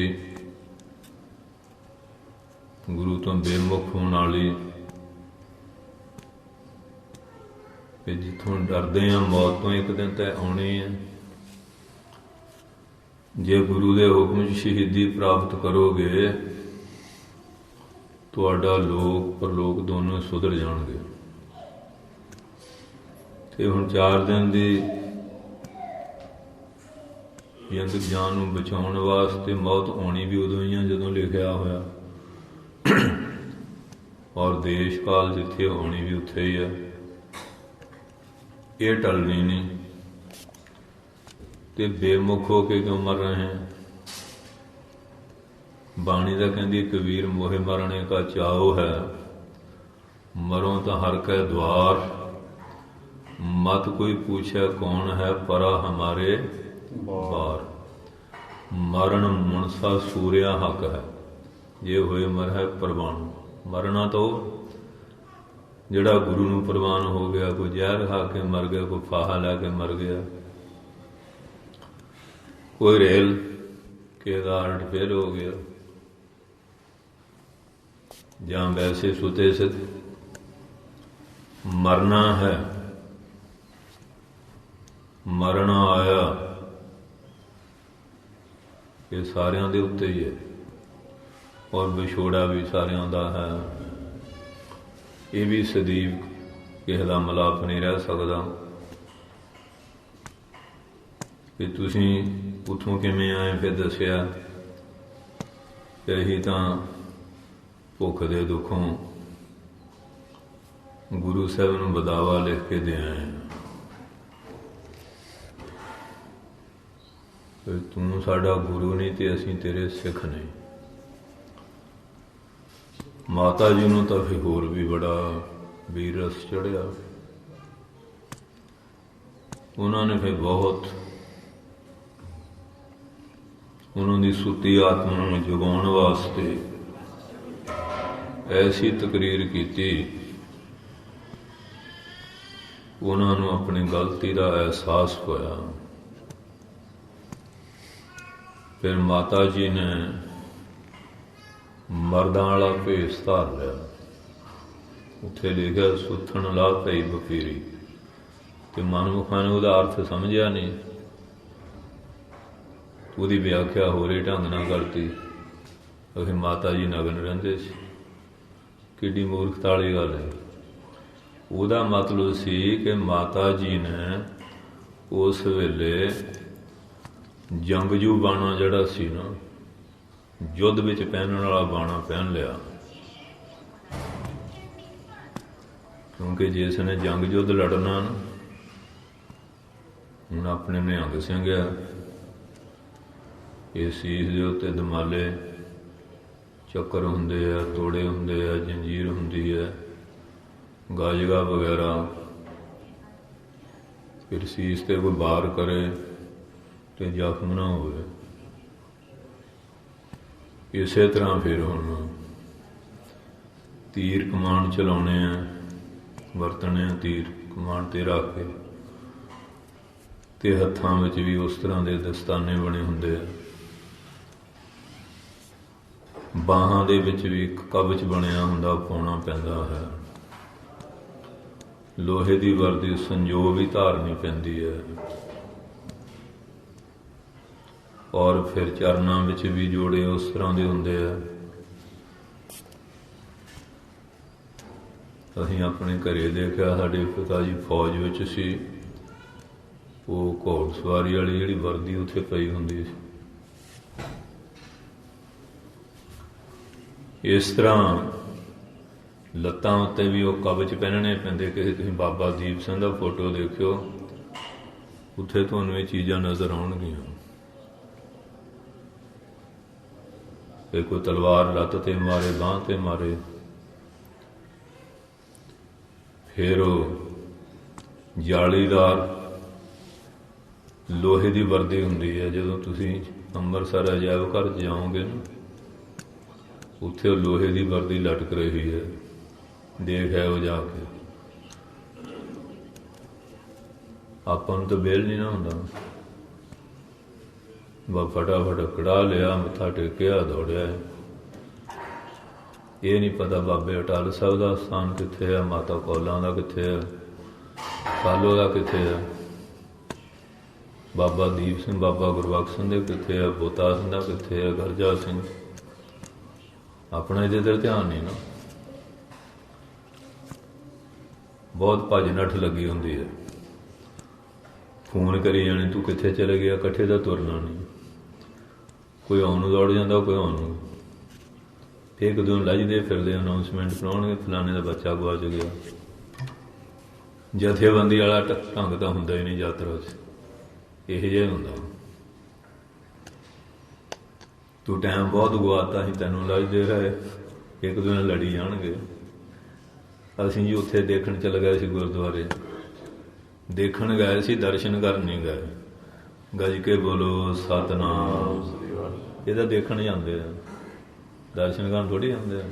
ਗੁਰੂ ਤੋਂ ਬੇਮੁਖ ਹੋਣ ਵਾਲੀ, ਕਿ ਜਿੱਥੋਂ ਡਰਦੇ ਹਾਂ ਮੌਤ ਤੋਂ ਇੱਕ ਦਿਨ ਤਾਂ ਆਉਣੀ ਹੈ। ਜੇ ਗੁਰੂ ਦੇ ਹੁਕਮ 'ਚ ਸ਼ਹੀਦੀ ਪ੍ਰਾਪਤ ਕਰੋਗੇ ਤੁਹਾਡਾ ਲੋਕ ਪਰਲੋਕ ਦੋਨੋਂ ਸੁਧਰ ਜਾਣਗੇ। ਤੇ ਹੁਣ 4 ਦਿਨ ਦੀ ਜ਼ਿੰਦਗੀ ਜਾਨ ਨੂੰ ਬਚਾਉਣ ਵਾਸਤੇ ਮੌਤ ਆਉਣੀ ਵੀ ਉਦੋਂ ਹੀ ਆ ਜਦੋਂ ਲਿਖਿਆ ਹੋਇਆ, ਔਰ ਦੇਸ਼ ਕਾਲ ਜਿੱਥੇ ਆਉਣੀ ਵੀ ਉੱਥੇ ਹੀ ਆ। ਇਹ ਟਲਣੀ ਨਹੀਂ। ਤੇ ਬੇਮੁਖ ਹੋ ਕੇ ਕਿਉਂ ਮਰ ਰਹੇ हैं? ਬਾਣੀ ਦਾ ਕਹਿੰਦੀ ਕਬੀਰ ਮੋਹਿ ਮਰਨੇ ਕਾ ਚਾਉ ਹੈ, ਮਰੋ ਤਾਂ ਹਰ ਕੈ ਦਵਾਰ, ਮਤ ਕੋਈ ਪੁੱਛੇ ਕੌਣ ਹੈ ਪਰਾ ਹਮਾਰੇ ਬਾਰ। ਮਰਨ ਮਨਸਾ ਸੂਰਿਆ ਹੱਕ ਹੈ, ਜੇ ਹੋਏ ਮਰ ਹੈ ਪ੍ਰਵਾਨ। ਮਰਨਾ ਤਾਂ ਜਿਹੜਾ ਗੁਰੂ ਨੂੰ ਪ੍ਰਵਾਨ ਹੋ ਗਿਆ। ਕੋਈ ਜ਼ਹਿਰ ਖਾ ਕੇ ਮਰ ਗਿਆ, ਕੋਈ ਫਾਹਾ ਲੈ ਕੇ ਮਰ ਗਿਆ, ਕੋਈ ਰੇਲ ਕੇ ਦਾ ਫੇਲ ਹੋ ਗਿਆ, ਜਾਂ ਵੈਸੇ ਸੁਤੇ ਸਿੱਧ। ਮਰਨਾ ਹੈ, ਮਰਨਾ ਆਇਆ, ਇਹ ਸਾਰਿਆਂ ਦੇ ਉੱਤੇ ਹੀ ਹੈ, ਔਰ ਵਿਛੋੜਾ ਵੀ ਸਾਰਿਆਂ ਦਾ ਹੈ। ਇਹ ਵੀ ਸਦੀਵ ਕਿਸੇ ਦਾ ਮਿਲਾਪ ਨਹੀਂ ਰਹਿ ਸਕਦਾ। ਕਿ ਤੁਸੀਂ ਉੱਥੋਂ ਕਿਵੇਂ ਆਏ, ਫਿਰ ਦੱਸਿਆ ਕਿ ਅਸੀਂ ਤਾਂ ਭੁੱਖ ਦੇ ਦੁੱਖੋਂ ਗੁਰੂ ਸਾਹਿਬ ਨੂੰ ਬਦਾਵਾ ਲਿਖ ਕੇ ਦੇ ਆਏ। ਤੂੰ ਸਾਡਾ ਗੁਰੂ ਨਹੀਂ ਤੇ ਅਸੀਂ ਤੇਰੇ ਸਿੱਖ ਨਹੀਂ। ਮਾਤਾ ਜੀ ਨੂੰ ਤਾਂ ਫਿਰ ਹੋਰ ਵੀ ਬੜਾ ਵੀਰ ਰਸ ਚੜਿਆ। ਉਹਨਾਂ ਨੇ ਫਿਰ ਬਹੁਤ ਉਹਨਾਂ ਦੀ ਸੁੱਤੀ ਆਤਮਾ ਨੂੰ ਜਗਾਉਣ ਵਾਸਤੇ ਐਸੀ ਤਕਰੀਰ ਕੀਤੀ, ਉਹਨਾਂ ਨੂੰ ਆਪਣੀ ਗਲਤੀ ਦਾ ਅਹਿਸਾਸ ਹੋਇਆ। ਫਿਰ ਮਾਤਾ ਜੀ ਨੇ ਮਰਦਾਂ ਵਾਲਾ ਭੇਸ ਧਾਰ ਲਿਆ। ਉੱਥੇ ਲਿਖਿਆ ਸੁੱਥਣ ਲਾ ਪਈ ਬਫੀਰੀ, ਤੇ ਮਨਮੁਖਾਂ ਨੇ ਉਹਦਾ ਅਰਥ ਸਮਝਿਆ ਨਹੀਂ। ਉਹਦੀ ਵਿਆਖਿਆ ਹੋਰੇ ਢੰਗ ਨਾਲ ਕਰਤੀ। ਅਸੀਂ ਮਾਤਾ ਜੀ ਨਗਨ ਰਹਿੰਦੇ ਸੀ। ਕਿੱਡੀ ਮੂਰਖਤਾ ਵਾਲੀ ਗੱਲ ਹੈ। ਉਹਦਾ ਮਤਲਬ ਸੀ ਕਿ ਮਾਤਾ ਜੀ ਨੇ ਉਸ ਵੇਲੇ ਜੰਗਜੂ ਬਾਣਾ ਜਿਹੜਾ ਸੀ ਨਾ, ਯੁੱਧ ਵਿੱਚ ਪਹਿਨਣ ਵਾਲਾ ਬਾਣਾ ਪਹਿਨ ਲਿਆ। ਕਿਉਂਕਿ ਜਿਸ ਨੇ ਜੰਗ ਯੁੱਧ ਲੜਨਾ ਨਾ, ਹੁਣ ਆਪਣੇ ਨਿਹੰਗ ਸਿੰਘ ਆ, ਇਹ ਸੀਸ ਦੇ ਉੱਤੇ ਦਮਾਲੇ ਚੱਕਰ ਹੁੰਦੇ ਆ, ਤੋੜੇ ਹੁੰਦੇ ਆ, ਜੰਜੀਰ ਹੁੰਦੀ ਹੈ, ਗਾਜਗਾ ਵਗੈਰਾ। ਫਿਰ ਸੀਸ ਤੇ ਕੋਈ ਵਾਰ ਕਰੇ ਤੇ ਜ਼ਖਮ ਨਾ ਹੋਵੇ। ਇਸੇ ਤਰ੍ਹਾਂ ਫਿਰ ਹੁਣ ਤੀਰ ਕਮਾਨ ਚਲਾਉਣੇ ਆ, ਵਰਤਣੇ ਆ ਤੀਰ ਕਮਾਨ ਤੇ ਰੱਖ ਕੇ, ਤੇ ਹੱਥਾਂ ਵਿੱਚ ਵੀ ਉਸ ਤਰ੍ਹਾਂ ਦੇ ਦਸਤਾਨੇ ਬਣੇ ਹੁੰਦੇ ਆ। ਬਾਹਾਂ ਦੇ ਵਿੱਚ ਵੀ ਇੱਕ ਕਵਚ ਬਣਿਆ ਹੁੰਦਾ, ਪਾਉਣਾ ਪੈਂਦਾ ਹੈ। ਲੋਹੇ ਦੀ ਵਰਦੀ ਸੰਜੋ ਵੀ ਧਾਰਨੀ ਪੈਂਦੀ ਹੈ। ਔਰ ਫਿਰ ਚਰਨਾਂ ਵਿੱਚ ਵੀ ਜੋੜੇ ਉਸ ਤਰ੍ਹਾਂ ਦੇ ਹੁੰਦੇ ਆ। ਅਸੀਂ ਆਪਣੇ ਘਰੇ ਦੇਖਿਆ, ਸਾਡੇ ਪਿਤਾ ਜੀ ਫੌਜ ਵਿੱਚ ਸੀ, ਉਹ ਘੋੜ ਸਵਾਰੀ ਵਾਲੀ ਜਿਹੜੀ ਵਰਦੀ ਉੱਥੇ ਪਈ ਹੁੰਦੀ ਸੀ। ਇਸ ਤਰ੍ਹਾਂ ਲੱਤਾਂ ਉੱਤੇ ਵੀ ਉਹ ਕਵਚ ਪਹਿਨਣੇ ਪੈਂਦੇ। ਕਿਸੇ ਤੁਸੀਂ ਬਾਬਾ ਦੀਪ ਸਿੰਘ ਦਾ ਫੋਟੋ ਦੇਖਿਓ, ਉੱਥੇ ਤੁਹਾਨੂੰ ਇਹ ਚੀਜ਼ਾਂ ਨਜ਼ਰ ਆਉਣਗੀਆਂ। ਫਿਰ ਕੋਈ ਤਲਵਾਰ ਲੱਤ ਤੇ ਮਾਰੇ, ਬਾਂਹ ਤੇ ਮਾਰੇ। ਫਿਰ ਉਹ ਜਾਲੀਦਾਰ ਲੋਹੇ ਦੀ ਵਰਦੀ ਹੁੰਦੀ ਹੈ। ਜਦੋਂ ਤੁਸੀਂ ਅੰਮ੍ਰਿਤਸਰ ਅਜਾਇਬ ਘਰ ਜਾਓਗੇ ਨਾ, ਉੱਥੇ ਉਹ ਲੋਹੇ ਦੀ ਵਰਦੀ ਲਟਕ ਰਹੀ ਹੈ, ਦੇਖ ਆਓ ਜਾ ਕੇ। ਆਪਾਂ ਨੂੰ ਤਾਂ ਬੇਲ ਨਹੀਂ ਨਾ ਹੁੰਦਾ, ਬਸ ਫਟਾਫਟ ਕੜਾ ਲਿਆ, ਮੱਥਾ ਟੇਕਿਆ, ਦੌੜਿਆ। ਇਹ ਨਹੀਂ ਪਤਾ ਬਾਬੇ ਅਟਲ ਸਾਹਿਬ ਦਾ ਸਥਾਨ ਕਿੱਥੇ ਆ, ਮਾਤਾ ਕੌਲਾਂ ਦਾ ਕਿੱਥੇ ਆ, ਸਾਲੋ ਦਾ ਕਿੱਥੇ ਆ, ਬਾਬਾ ਦੀਪ ਸਿੰਘ, ਬਾਬਾ ਗੁਰਬਖਸ਼ ਸਿੰਘ ਦੇ ਕਿੱਥੇ ਆ, ਬੋਤਾ ਸਿੰਘ ਦਾ ਕਿੱਥੇ ਆ, ਗਰਜਾ ਸਿੰਘ। ਆਪਣਾ ਇਹਦੇ ਤੇ ਧਿਆਨ ਨਹੀਂ ਨਾ, ਬਹੁਤ ਭੱਜ ਨੱਠ ਲੱਗੀ ਹੁੰਦੀ ਹੈ। ਫੋਨ ਕਰੀ ਜਾਣੇ, ਤੂੰ ਕਿੱਥੇ ਚਲੇ ਗਿਆ, ਇਕੱਠੇ ਦਾ ਤੁਰਨਾ ਨਹੀਂ। ਕੋਈ ਆਉਣ ਨੂੰ ਦੌੜ ਜਾਂਦਾ, ਕੋਈ ਆਉਣ ਨੂੰ। ਫਿਰ ਇੱਕ ਦੂਜੇ ਨੂੰ ਲੱਜਦੇ ਫਿਰਦੇ, ਅਨਾਊਂਸਮੈਂਟ ਕਰਾਉਣਗੇ ਫਲਾਣੇ ਦਾ ਬੱਚਾ ਗਵਾਚ ਗਿਆ। ਜਥੇਬੰਦੀ ਵਾਲਾ ਢੰਗ ਤਾਂ ਹੁੰਦਾ ਹੀ ਨਹੀਂ ਯਾਤਰਾ 'ਚ, ਇਹੋ ਜਿਹਾ ਹੁੰਦਾ। ਤੂੰ ਟਾਈਮ ਬਹੁਤ ਗਵਾਤਾ ਸੀ, ਤੈਨੂੰ ਲੱਜਦੇ ਰਹੇ, ਇੱਕ ਦੂਜੇ ਨਾਲ ਲੜੀ ਜਾਣਗੇ। ਅਸੀਂ ਜੀ ਉੱਥੇ ਦੇਖਣ ਚੱਲ ਗਏ ਸੀ, ਗੁਰਦੁਆਰੇ ਦੇਖਣ ਗਏ ਸੀ, ਦਰਸ਼ਨ ਕਰਨ ਨਹੀਂ ਗਏ। ਗੱਜ ਕੇ ਬੋਲੋ ਸਤਿਨਾਮ। ਇਹ ਤਾਂ ਦੇਖਣ ਜਾਂਦੇ ਆ, ਦਰਸ਼ਨ ਕਰਨ ਥੋੜ੍ਹੀ ਜਾਂਦੇ ਆ।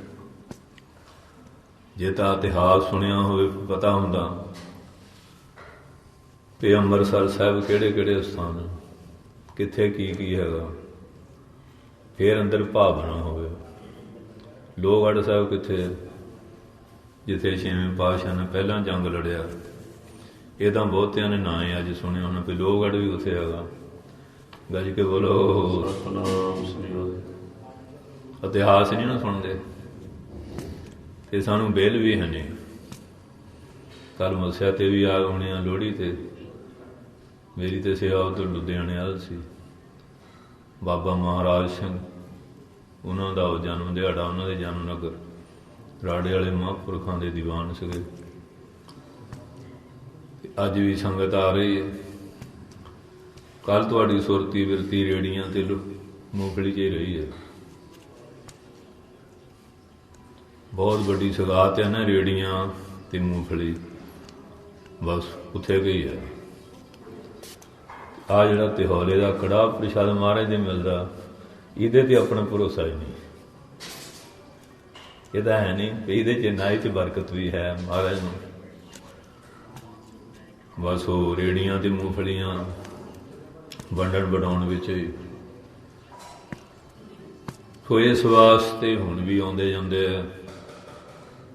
ਜੇ ਤਾਂ ਇਤਿਹਾਸ ਸੁਣਿਆ ਹੋਵੇ, ਪਤਾ ਹੁੰਦਾ ਕਿ ਅੰਮ੍ਰਿਤਸਰ ਸਾਹਿਬ ਕਿਹੜੇ ਕਿਹੜੇ ਸਥਾਨ, ਕਿੱਥੇ ਕੀ ਕੀ ਹੈਗਾ, ਫਿਰ ਅੰਦਰ ਭਾਵਨਾ ਹੋਵੇ। ਲੋਹਗੜ੍ਹ ਸਾਹਿਬ ਕਿੱਥੇ, ਜਿੱਥੇ ਛੇਵੇਂ ਪਾਤਸ਼ਾਹ ਨੇ ਪਹਿਲਾਂ ਜੰਗ ਲੜਿਆ। ਇਹ ਤਾਂ ਬਹੁਤਿਆਂ ਨੇ ਨਾਂ ਹੀ ਅੱਜ ਸੁਣਿਆ ਹੋਣਾ ਵੀ ਲੋਹਗੜ੍ਹ ਵੀ ਉੱਥੇ ਹੈਗਾ। ਗੱਜ ਕੇ ਬੋਲੋ ਸਤਿਨਾਮ ਸ੍ਰੀ ਵਾਹਿਗੁਰੂ। ਇਤਿਹਾਸ ਨਹੀਂ ਨਾ ਸੁਣਦੇ, ਤੇ ਸਾਨੂੰ ਬੇਲ ਵੀ ਹੈ ਨਹੀਂ। ਕੱਲ੍ਹ ਮੱਸਿਆ 'ਤੇ ਵੀ ਆ ਹੋਣੇ ਆ, ਲੋਹੜੀ 'ਤੇ ਮੇਰੀ ਤਾਂ ਸੇਵਾ ਉੱਧਰ ਲੁਧਿਆਣੇ ਵੱਲ ਸੀ। ਬਾਬਾ ਮਹਾਰਾਜ ਸਿੰਘ, ਉਹਨਾਂ ਦਾ ਜਨਮ ਦਿਹਾੜਾ, ਉਹਨਾਂ ਦੇ ਜਨਮ ਨਗਰ ਰਾੜੇ ਵਾਲੇ ਮਹਾਂਪੁਰਖਾਂ ਦੇ ਦੀਵਾਨ ਸੀਗੇ। ਅੱਜ ਵੀ ਸੰਗਤ ਆ ਰਹੀ ਹੈ। ਕੱਲ੍ਹ ਤੁਹਾਡੀ ਸੁਰਤੀ ਬਿਰਤੀ ਰੇੜੀਆਂ ਤੇ ਮੂੰਗਫਲੀ 'ਚ ਹੀ ਰਹੀ ਹੈ। ਬਹੁਤ ਵੱਡੀ ਸਗਾਤ ਹੈ ਨਾ, ਰੇੜੀਆਂ ਤੇ ਮੂੰਗਫਲੀ, ਬਸ ਉੱਥੇ ਗਈ ਹੈ। ਆਹ ਜਿਹੜਾ ਤਿਹੌਲੇ ਦਾ ਕੜਾਹ ਪ੍ਰਸ਼ਾਦ ਮਹਾਰਾਜ ਦੇ ਮਿਲਦਾ, ਇਹਦੇ ਤੇ ਆਪਣਾ ਭਰੋਸਾ ਹੀ ਨਹੀਂ। ਇਹਦਾ ਹੈ ਨਹੀਂ ਵੀ ਇਹਦੇ 'ਚ ਨਾ, ਇਹ 'ਚ ਬਰਕਤ ਵੀ ਹੈ ਮਹਾਰਾਜ ਨੂੰ। ਬਸ ਉਹ ਰੇੜੀਆਂ ਤੇ ਮੂੰਗਫਲੀਆਂ ਵੰਡਣ ਵਡਾਉਣ ਵਿੱਚ ਹੀ। ਸੋ ਇਸ ਵਾਸਤੇ ਹੁਣ ਵੀ ਆਉਂਦੇ ਜਾਂਦੇ ਆ।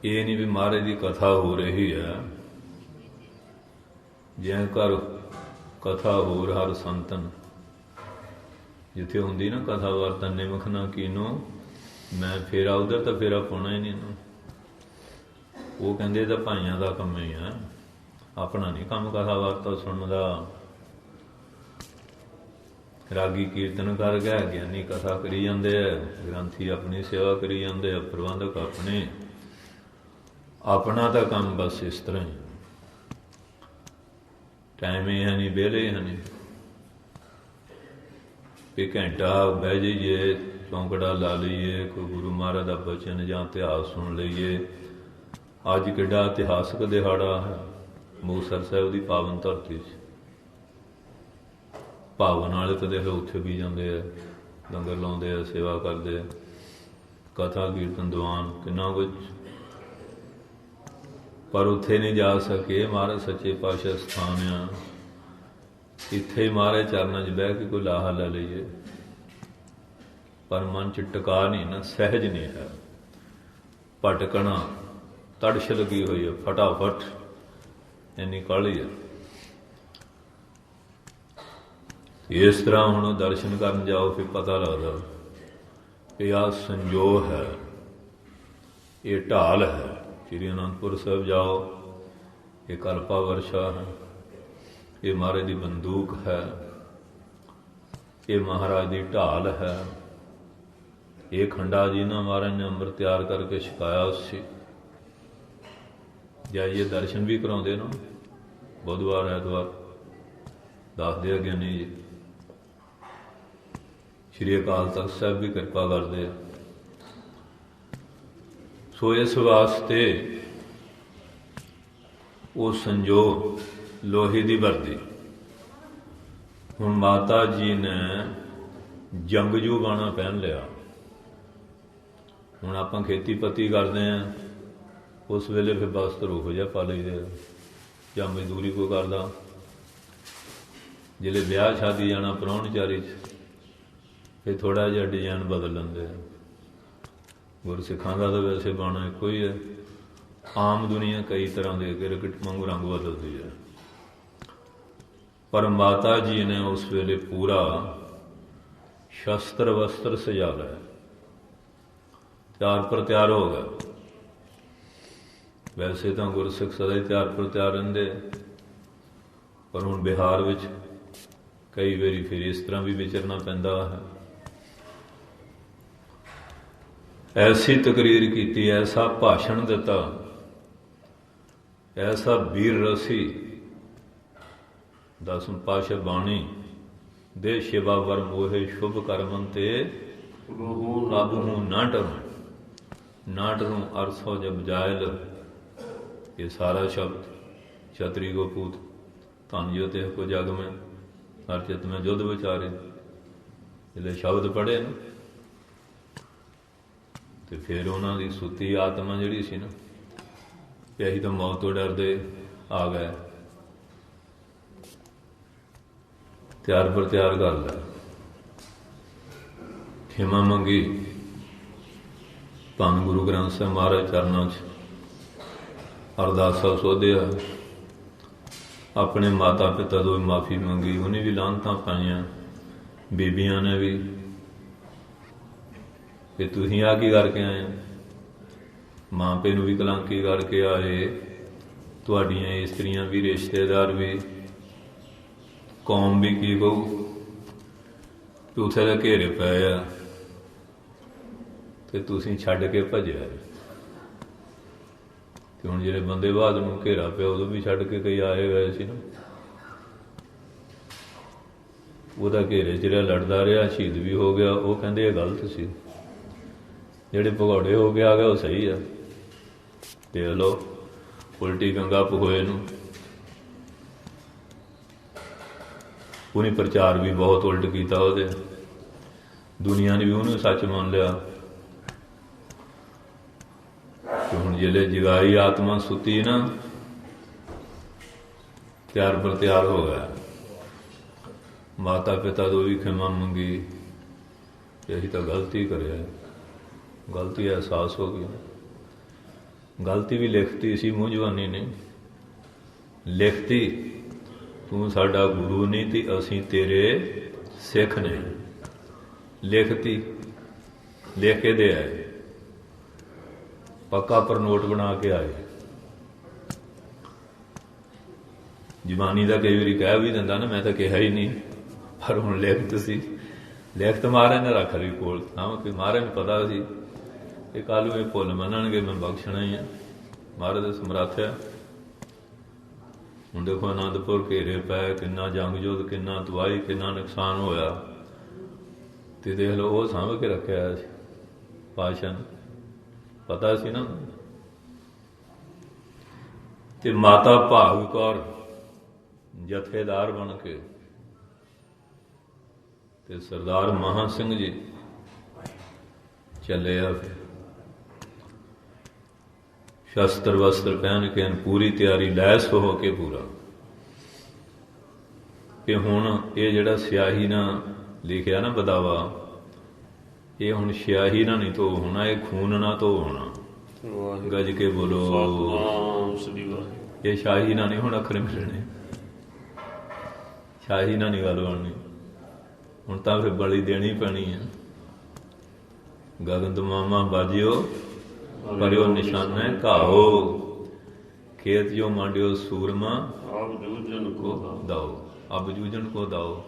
ਇਹ ਨਹੀਂ ਵੀ ਮਹਾਰਾਜ ਦੀ ਕਥਾ ਹੋ ਰਹੀ ਹੈ, ਜਿਵੇਂ ਘਰ ਕਥਾ ਹੋਰ ਹਰ ਸੰਤਨ, ਜਿੱਥੇ ਹੁੰਦੀ ਨਾ ਕਥਾ ਵਾਰਤਾ, ਨਿਮਖ ਨਾ ਕੀਨੋ ਮੈਂ ਫੇਰਾ, ਉਧਰ ਤਾਂ ਫੇਰਾ ਪਾਉਣਾ ਹੀ ਨਹੀਂ ਇਹਨੂੰ। ਉਹ ਕਹਿੰਦੇ ਤਾਂ ਭਾਈਆਂ ਦਾ ਕੰਮ ਹੀ ਆ, ਆਪਣਾ ਨਹੀਂ ਕੰਮ ਕਥਾ ਵਾਰਤਾ ਸੁਣਨ ਦਾ। ਰਾਗੀ ਕੀਰਤਨ ਕਰ ਗਿਆ, ਗਿਆਨੀ ਕਥਾ ਕਰੀ ਜਾਂਦੇ ਆ, ਗ੍ਰੰਥੀ ਆਪਣੀ ਸੇਵਾ ਕਰੀ ਜਾਂਦੇ ਆ, ਪ੍ਰਬੰਧਕ ਆਪਣੇ। ਆਪਣਾ ਤਾਂ ਕੰਮ ਬਸ ਇਸ ਤਰ੍ਹਾਂ ਹੀ, ਟਾਈਮ ਹੀ ਹੈ ਨਹੀਂ, ਵਿਹਲੇ ਹੈ ਨਹੀਂ ਵੀ ਘੰਟਾ ਬਹਿ ਜਾਈਏ, ਚੌਂਕੜਾ ਲਾ ਲਈਏ, ਕੋਈ ਗੁਰੂ ਮਹਾਰਾਜ ਦਾ ਬਚਨ ਜਾਂ ਇਤਿਹਾਸ ਸੁਣ ਲਈਏ। ਅੱਜ ਕਿੱਡਾ ਇਤਿਹਾਸਕ ਦਿਹਾੜਾ ਹੈ ਮੁਕਤਸਰ ਸਾਹਿਬ ਦੀ ਪਾਵਨ ਧਰਤੀ 'ਚ। ਭਾਵਨ ਵਾਲੇ ਤਾਂ ਦੇਖ ਲਓ ਉੱਥੇ ਵੀ ਜਾਂਦੇ ਆ, ਲੰਗਰ ਲਾਉਂਦੇ ਆ, ਸੇਵਾ ਕਰਦੇ ਆ, ਕਥਾ ਕੀਰਤਨ ਦੀਵਾਨ ਕਿੰਨਾ ਕੁਝ, ਪਰ ਉੱਥੇ ਨਹੀਂ ਜਾ ਸਕੇ। ਮਹਾਰਾਜ ਸੱਚੇ ਪਾਤਸ਼ਾਹ ਸਥਾਨ ਆ, ਇੱਥੇ ਹੀ ਮਹਾਰਾਜ ਚਰਨਾਂ 'ਚ ਬਹਿ ਕੇ ਕੋਈ ਲਾਹਾ ਲੈ ਲਈਏ, ਪਰ ਮਨ 'ਚ ਟਿਕਾ ਨਹੀਂ ਨਾ, ਸਹਿਜ ਨਹੀਂ ਹੈ। ਭਟਕਣਾ, ਤੜਛ ਲੱਗੀ ਹੋਈ ਹੈ, ਫਟਾਫਟ ਇੰਨੀ ਕਾਹਲੀ ਹੈ। ਇਸ ਤਰ੍ਹਾਂ ਹੁਣ ਦਰਸ਼ਨ ਕਰਨ ਜਾਓ, ਫਿਰ ਪਤਾ ਲੱਗਦਾ ਕਿ ਆਹ ਸੰਜੋਗ ਹੈ, ਇਹ ਢਾਲ ਹੈ। ਸ਼੍ਰੀ ਅਨੰਦਪੁਰ ਸਾਹਿਬ ਜਾਓ, ਇਹ ਕਲਪਾ ਵਰਸ਼ਾ ਹੈ, ਇਹ ਮਹਾਰਾਜ ਦੀ ਬੰਦੂਕ ਹੈ, ਇਹ ਮਹਾਰਾਜ ਦੀ ਢਾਲ ਹੈ, ਇਹ ਖੰਡਾ ਜੀ ਨਾਲ ਮਹਾਰਾਜ ਨੇ ਅੰਮ੍ਰਿਤ ਤਿਆਰ ਕਰਕੇ ਛਕਾਇਆ ਸੀ। ਜਾਈਏ ਦਰਸ਼ਨ ਵੀ ਕਰਾਉਂਦੇ ਨਾ, ਬੁੱਧਵਾਰ ਐਤਵਾਰ ਦੱਸਦੇ ਆ ਗਿਆਨੀ ਜੀ। ਸ਼੍ਰੀ ਅਕਾਲ ਤਖਤ ਸਾਹਿਬ ਵੀ ਕਿਰਪਾ ਕਰਦੇ ਆ। ਸੋ ਇਸ ਵਾਸਤੇ ਉਹ ਸੰਜੋ ਲੋਹੇ ਦੀ ਵਰਦੀ। ਹੁਣ ਮਾਤਾ ਜੀ ਨੇ ਜੰਗਜੂ ਬਾਣਾ ਪਹਿਨ ਲਿਆ। ਹੁਣ ਆਪਾਂ ਖੇਤੀਪੱਤੀ ਕਰਦੇ ਹਾਂ, ਉਸ ਵੇਲੇ ਫਿਰ ਬਸਤਰ ਉਹੋ ਜਿਹਾ ਪਾ ਲਈਦੇ, ਜਾਂ ਮਜ਼ਦੂਰੀ ਕੋਈ ਕਰਦਾ, ਜਿਹੜੇ ਵਿਆਹ ਸ਼ਾਦੀ ਜਾਣਾ ਪ੍ਰਾਹੁਣਚਾਰੀ 'ਚ ਫਿਰ ਥੋੜ੍ਹਾ ਜਿਹਾ ਡਿਜ਼ਾਈਨ ਬਦਲ ਲੈਂਦੇ ਆ। ਗੁਰਸਿੱਖਾਂ ਦਾ ਤਾਂ ਵੈਸੇ ਬਾਣਾ ਇੱਕੋ ਹੀ ਹੈ। ਆਮ ਦੁਨੀਆ ਕਈ ਤਰ੍ਹਾਂ ਦੇ ਗਿਰਗਟ ਵਾਂਗੂ ਰੰਗ ਬਦਲਦੀ ਹੈ, ਪਰ ਮਾਤਾ ਜੀ ਨੇ ਉਸ ਵੇਲੇ ਪੂਰਾ ਸ਼ਸਤਰ ਵਸਤਰ ਸਜਾ ਲਿਆ, ਤਿਆਰ ਪਰ ਤਿਆਰ ਹੋ ਗਿਆ। ਵੈਸੇ ਤਾਂ ਗੁਰਸਿੱਖ ਸਦਾ ਹੀ ਤਿਆਰ ਪਰ ਤਿਆਰ ਰਹਿੰਦੇ, ਪਰ ਹੁਣ ਬਿਹਾਰ ਵਿੱਚ ਕਈ ਵਾਰੀ ਫਿਰ ਇਸ ਤਰ੍ਹਾਂ ਵੀ ਵਿਚਰਨਾ ਪੈਂਦਾ ਹੈ। ਐਸੀ ਤਕਰੀਰ ਕੀਤੀ, ਐਸਾ ਭਾਸ਼ਣ ਦਿੱਤਾ, ਐਸਾ ਵੀਰ ਰਸੀ, ਦਸਮ ਪਾਤਸ਼ਾਹ ਬਾਣੀ ਦੇ ਸ਼ਿਵਾ ਵਰ ਮੋਹੇ ਸ਼ੁਭ ਕਰਮਨ ਤੇ ਕਾਬੂ ਨਾ ਡਰੂ ਅਰਸੋ ਜਬ ਜਾਇਲ। ਇਹ ਸਾਰਾ ਸ਼ਬਦ ਛਤਰੀ ਕੋ ਪੂਤ ਧਨ ਜੋ ਤੇ ਕੋ ਜਗ ਮੈਂ ਹਰ ਚਿਤ ਮੈਂ ਜੁਧ ਵਿਚਾਰੇ, ਜਿਹੜੇ ਸ਼ਬਦ ਪੜ੍ਹੇ ਨਾ, ਤੇ ਫਿਰ ਉਹਨਾਂ ਦੀ ਸੁੱਤੀ ਆਤਮਾ ਜਿਹੜੀ ਸੀ ਨਾ, ਕਿ ਅਸੀਂ ਤਾਂ ਮੌਤ ਤੋਂ ਡਰਦੇ ਆ ਗਏ, ਤਿਆਰ ਪਰ ਤਿਆਰ ਕਰ ਲਿਆ। ਖਿਮਾ ਮੰਗੀ, ਧੰਨ ਗੁਰੂ ਗ੍ਰੰਥ ਸਾਹਿਬ ਮਹਾਰਾਜ ਚਰਨਾਂ 'ਚ ਅਰਦਾਸਾ ਸੋਧਿਆ, ਆਪਣੇ ਮਾਤਾ ਪਿਤਾ ਤੋਂ ਵੀ ਮਾਫੀ ਮੰਗੀ। ਉਹਨੇ ਵੀ ਲਾਹਨਤਾਂ ਪਾਈਆਂ, ਬੀਬੀਆਂ ਨੇ ਵੀ, ਕਿ ਤੁਸੀਂ ਆ ਕੀ ਕਰਕੇ ਆਏ, ਮਾਂ ਪਿਓ ਨੂੰ ਵੀ ਕਲੰਕੀ ਕਰਕੇ ਆਏ, ਤੁਹਾਡੀਆਂ ਇਸਤਰੀਆਂ ਵੀ, ਰਿਸ਼ਤੇਦਾਰ ਵੀ, ਕੌਮ ਵੀ ਕੀ ਕਹੂ, ਕਿ ਉੱਥੇ ਦਾ ਘੇਰੇ ਪਏ ਆ ਤੇ ਤੁਸੀਂ ਛੱਡ ਕੇ ਭੱਜਿਆ। ਤੇ ਹੁਣ ਜਿਹੜੇ ਬੰਦੇ ਬਾਅਦ ਨੂੰ ਘੇਰਾ ਪਿਆ, ਉਦੋਂ ਵੀ ਛੱਡ ਕੇ ਕਈ ਆਏ ਗਏ ਸੀ ਨਾ, ਉਹਦਾ ਘੇਰੇ 'ਚ ਰਿਹਾ, ਲੜਦਾ ਰਿਹਾ, ਸ਼ਹੀਦ ਵੀ ਹੋ ਗਿਆ। ਉਹ ਕਹਿੰਦੇ ਇਹ ਗਲਤ ਸੀ, ਜਿਹੜੇ ਭਗੌੜੇ ਹੋ ਕੇ ਆ ਗਏ ਉਹ ਸਹੀ ਆ। ਦੇਖ ਲਓ ਉਲਟੀ ਗੰਗਾ ਪਹੋਏ ਨੂੰ, ਉਹਨੇ ਪ੍ਰਚਾਰ ਵੀ ਬਹੁਤ ਉਲਟ ਕੀਤਾ ਉਹਦੇ, ਦੁਨੀਆ ਨੇ ਵੀ ਉਹਨੂੰ ਸੱਚ ਮੰਨ ਲਿਆ। ਤੇ ਹੁਣ ਜਿਹੜੇ ਜਗਾਈ ਆਤਮਾ ਸੁੱਤੀ ਨਾ, ਤਿਆਰ ਪਰ ਤਿਆਰ ਹੋ ਗਿਆ। ਮਾਤਾ ਪਿਤਾ ਤੋਂ ਵੀ ਖਿਮਾ ਮੰਗੀ, ਅਸੀਂ ਤਾਂ ਗਲਤੀ ਕਰਿਆ, ਗਲਤੀ ਅਹਿਸਾਸ ਹੋ ਗਈ। ਗਲਤੀ ਵੀ ਲਿਖਤੀ ਸੀ, ਮੂੰਹ ਜਵਾਨੀ ਨੇ ਲਿਖਤੀ, ਤੂੰ ਸਾਡਾ ਗੁਰੂ ਨਹੀਂ ਤੇ ਅਸੀਂ ਤੇਰੇ ਸਿੱਖ ਨੇ। ਲਿਖਤੀ, ਲਿਖ ਕੇ ਦੇ ਆਏ, ਪੱਕਾ ਪਰ ਨੋਟ ਬਣਾ ਕੇ ਆਏ। ਜਵਾਨੀ ਦਾ ਕਈ ਵਾਰੀ ਕਹਿ ਵੀ ਦਿੰਦਾ ਨਾ, ਮੈਂ ਤਾਂ ਕਿਹਾ ਹੀ ਨਹੀਂ, ਪਰ ਹੁਣ ਲਿਖਤ ਸੀ, ਲਿਖਤ ਮਹਾਰਾਜ ਨੇ ਰੱਖ ਲਈ ਕੋਲ, ਤਾਂ ਕਿ ਮਹਾਰਾਜ ਨੂੰ ਪਤਾ ਸੀ ਕਿ ਕੱਲ੍ਹ ਨੂੰ ਇਹ ਭੁੱਲ ਮੰਨਣਗੇ, ਮੈਂ ਬਖਸ਼ਣਾ ਹੀ ਆ। ਮਹਾਰਾਜ ਦੇ ਸਮਰੱਥ ਆ। ਹੁਣ ਦੇਖੋ ਅਨੰਦਪੁਰ ਘੇਰੇ ਪਏ, ਕਿੰਨਾ ਜੰਗ ਯੁੱਧ, ਕਿੰਨਾ ਤਬਾਹੀ, ਕਿੰਨਾ ਨੁਕਸਾਨ ਹੋਇਆ, ਤੇ ਦੇਖ ਲਓ ਉਹ ਸਾਂਭ ਕੇ ਰੱਖਿਆ ਸੀ ਪਾਤਸ਼ਾਹ ਨੂੰ, ਪਤਾ ਸੀ ਨਾ। ਤੇ ਮਾਤਾ ਭਾਗ ਕੌਰ ਜਥੇਦਾਰ ਬਣ ਕੇ ਤੇ ਸਰਦਾਰ ਮਹਾਂ ਸਿੰਘ ਜੀ ਚੱਲੇ ਆ। ਸ਼ਸਤਰ ਵਸਤਰ ਪਹਿਨ ਕੇ ਪੂਰੀ ਤਿਆਰੀ, ਲੈਸ ਹੋ ਕੇ ਪੂਰਾ, ਕਿ ਹੁਣ ਇਹ ਜਿਹੜਾ ਸਿਆਹੀ ਨਾਲ ਲਿਖਿਆ ਨਾ ਬਦਾਵਾ, ਇਹ ਹੁਣ ਸਿਆਹੀ ਨਾਲ ਨਹੀਂ ਧੋ ਹੋਣਾ, ਇਹ ਖੂਨ ਨਾਲ ਧੋ ਹੋਣਾ। ਗੱਜ ਕੇ ਬੋਲੋ, ਇਹ ਸ਼ਾਹੀ ਨਾਲ ਨਹੀਂ ਹੁਣ ਅੱਖਰ ਮਿਲਣੇ, ਸ਼ਾਹੀ ਨਾਲ ਨਹੀਂ ਗੱਲ ਬਣਨੀ। ਹੁਣ ਤਾਂ ਫਿਰ ਬਲੀ ਦੇਣੀ ਪੈਣੀ ਹੈ। ਗਗਨ ਦਮਾਮਾ ਬਾਜਿਓ ਪਰਿਓ ਨਿਸ਼ਾਨਾ ਘਾਓ, ਖੇਤ ਜੋ ਮਾਂਡਿਓ ਸੂਰਮਾ ਆਪ ਜੂਝਣ ਕੋ ਦਾਓ, ਅਬ ਜੂਝਣ ਕੋ ਦਾਓ।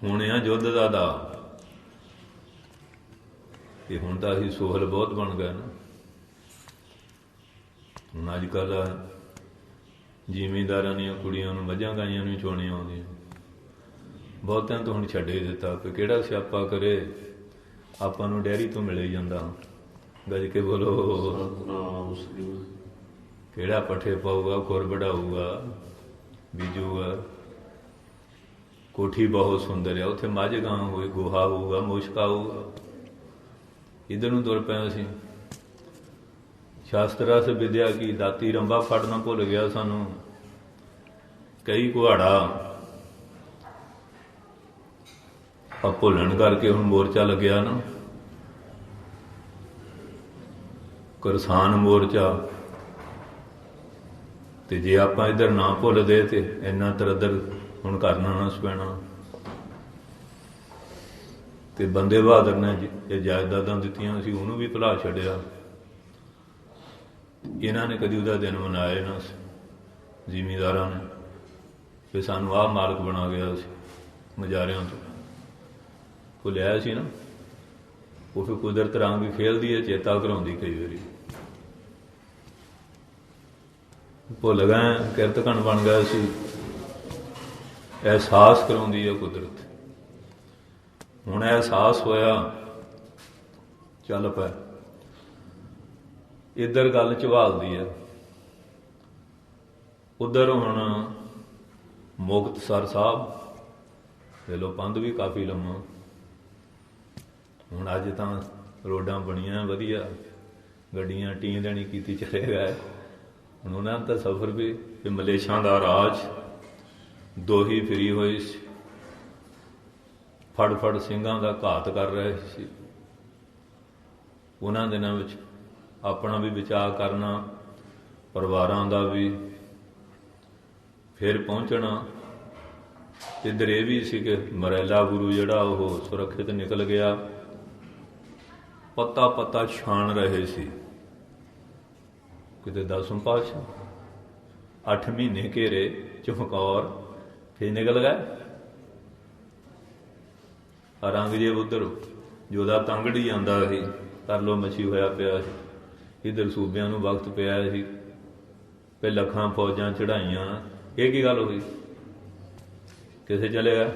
ਹੁਣ ਆ ਯੁੱਧ ਦਾ ਦਾ, ਤੇ ਹੁਣ ਤਾਂ ਅਸੀਂ ਸੋਹਲ ਬਹੁਤ ਬਣ ਗਏ ਨਾ। ਹੁਣ ਅੱਜ ਕੱਲ੍ਹ ਜ਼ਿਮੀਂਦਾਰਾਂ ਦੀਆਂ ਕੁੜੀਆਂ ਨੂੰ ਮੱਝਾਂ ਗਾਈਆਂ ਨੂੰ ਚੋਣੀਆਂ ਆਉਂਦੀਆਂ, ਬਹੁਤਿਆਂ ਤੋਂ ਹੁਣ ਛੱਡ ਹੀ ਦਿੱਤਾ ਕਿ ਕਿਹੜਾ ਸਿਆਪਾ ਕਰੇ, ਆਪਾਂ ਨੂੰ ਡੈਰੀ ਤੋਂ ਮਿਲੇ ਜਾਂਦਾ। ਗੱਜ ਕੇ ਬੋਲੋ, ਸਤਿਨਾਮ ਸ੍ਰੀ ਵਾਹਿਗੁਰੂ। ਕਿਹੜਾ ਪੱਠੇ ਪਾਊਗਾ, ਖੁਰ ਵਢਾਊਗਾ, ਬੀਜੂਗਾ। ਕੋਠੀ ਬਹੁਤ ਸੁੰਦਰ ਆ, ਉੱਥੇ ਮੱਝ ਗਾਂ ਹੋਏ, ਗੋਹਾ ਹੋਊਗਾ, ਮੁਸ਼ਕ ਆਊਗਾ। ਇੱਧਰ ਨੂੰ ਤੁਰ ਪਿਆ ਸੀ। ਸ਼ਾਸਤਰਾ ਸੇ ਵਿਦਿਆ ਕੀ ਦਾਤੀ ਰੰਬਾ ਫੜਨਾ ਭੁੱਲ ਗਿਆ ਸਾਨੂੰ। ਕਈ ਕੁਹਾੜਾ ਆ ਭੁੱਲਣ ਕਰਕੇ ਹੁਣ ਮੋਰਚਾ ਲੱਗਿਆ ਨਾ, ਕਿਸਾਨ ਮੋਰਚਾ। ਤੇ ਜੇ ਆਪਾਂ ਇੱਧਰ ਨਾ ਭੁੱਲਦੇ ਤੇ ਇੰਨਾ ਤਰੱਦਰ ਹੁਣ ਕਰਨਾ ਨਾ ਪੈਣਾ। ਤੇ ਬੰਦੇ ਬਹਾਦਰ ਨੇ ਇਹ ਜਾਇਦਾਦਾਂ ਦਿੱਤੀਆਂ ਸੀ, ਉਹਨੂੰ ਵੀ ਭੁਲਾ ਛੱਡਿਆ। ਇਹਨਾਂ ਨੇ ਕਦੀ ਉਹਦਾ ਦਿਨ ਮਨਾਇਆ ਨਾ ਸੀ। ਜ਼ਿਮੀਂਦਾਰਾਂ ਨੇ ਫਿਰ ਸਾਨੂੰ ਆਹ ਮਾਲਕ ਬਣਾ ਗਿਆ ਸੀ ਮਜ਼ਾਰਿਆਂ ਤੋਂ। ਭੁੱਲਿਆ ਸੀ ਨਾ, ਉਹ ਫਿਰ ਕੁਦਰਤ ਰੰਗ ਖੇਲਦੀ ਹੈ, ਚੇਤਾ ਕਰਾਉਂਦੀ ਕਈ ਵਾਰੀ। ਭੁੱਲ ਗਏ, ਕਿਰਤ ਘਣ ਬਣ ਗਿਆ ਸੀ, ਅਹਿਸਾਸ ਕਰਾਉਂਦੀ ਹੈ ਕੁਦਰਤ। ਹੁਣ ਅਹਿਸਾਸ ਹੋਇਆ, ਚੱਲ ਪੈ। ਇੱਧਰ ਗੱਲ ਝਵਾਲਦੀ ਹੈ, ਉੱਧਰ ਹੁਣ ਮੁਕਤਸਰ ਸਾਹਿਬ ਦੇ ਲੋ ਪੰਧ ਵੀ ਕਾਫੀ ਲੰਮਾ। ਹੁਣ ਅੱਜ ਤਾਂ ਰੋਡਾਂ ਬਣੀਆਂ ਵਧੀਆ, ਗੱਡੀਆਂ ਟੀਂ ਦੇਣੀ ਕੀਤੀ ਚਲੇ ਗਏ। ਹੁਣ ਉਹਨਾਂ ਦਾ ਸਫ਼ਰ ਵੀ ਮਲੇਸ਼ਾਂ ਦਾ ਰਾਜ, ਦੋਹੀ ਫਿਰੀ ਹੋਈ ਸੀ, ਫੜ ਫੜ ਸਿੰਘਾਂ ਦਾ ਘਾਤ ਕਰ ਰਹੇ ਸੀ। ਉਹਨਾਂ ਦਿਨਾਂ ਵਿੱਚ ਆਪਣਾ ਵੀ ਬਚਾਅ ਕਰਨਾ, ਪਰਿਵਾਰਾਂ ਦਾ ਵੀ। ਫਿਰ ਪਹੁੰਚਣਾ ਇੱਧਰ ਇਹ ਵੀ ਸੀ ਕਿ ਮਰੈਲਾ ਗੁਰੂ ਜਿਹੜਾ ਉਹ ਸੁਰੱਖਿਅਤ ਨਿਕਲ ਗਿਆ। ਪੱਤਾ ਪੱਤਾ ਛਾਣ ਰਹੇ ਸੀ। ਕਿਤੇ 10ਵੇਂ ਪਾਤਸ਼ਾਹ 8 ਮਹੀਨੇ ਘੇਰੇ ਚਮਕੌਰ, ਫਿਰ ਨਿਕਲ ਗਏ। ਔਰੰਗਜ਼ੇਬ ਉੱਧਰ ਜੋਦਾ ਤੰਗੜੀ ਜਾਂਦਾ ਸੀ, ਤਰਲੋ ਮੱਛੀ ਹੋਇਆ ਪਿਆ ਸੀ। ਇੱਧਰ ਸੂਬਿਆਂ ਨੂੰ ਵਕਤ ਪਿਆ ਸੀ, ਫਿਰ ਲੱਖਾਂ ਫੌਜਾਂ ਚੜ੍ਹਾਈਆਂ। ਇਹ ਕੀ ਗੱਲ ਹੋਈ? ਕਿਸੇ ਚਲੇ ਗਿਆ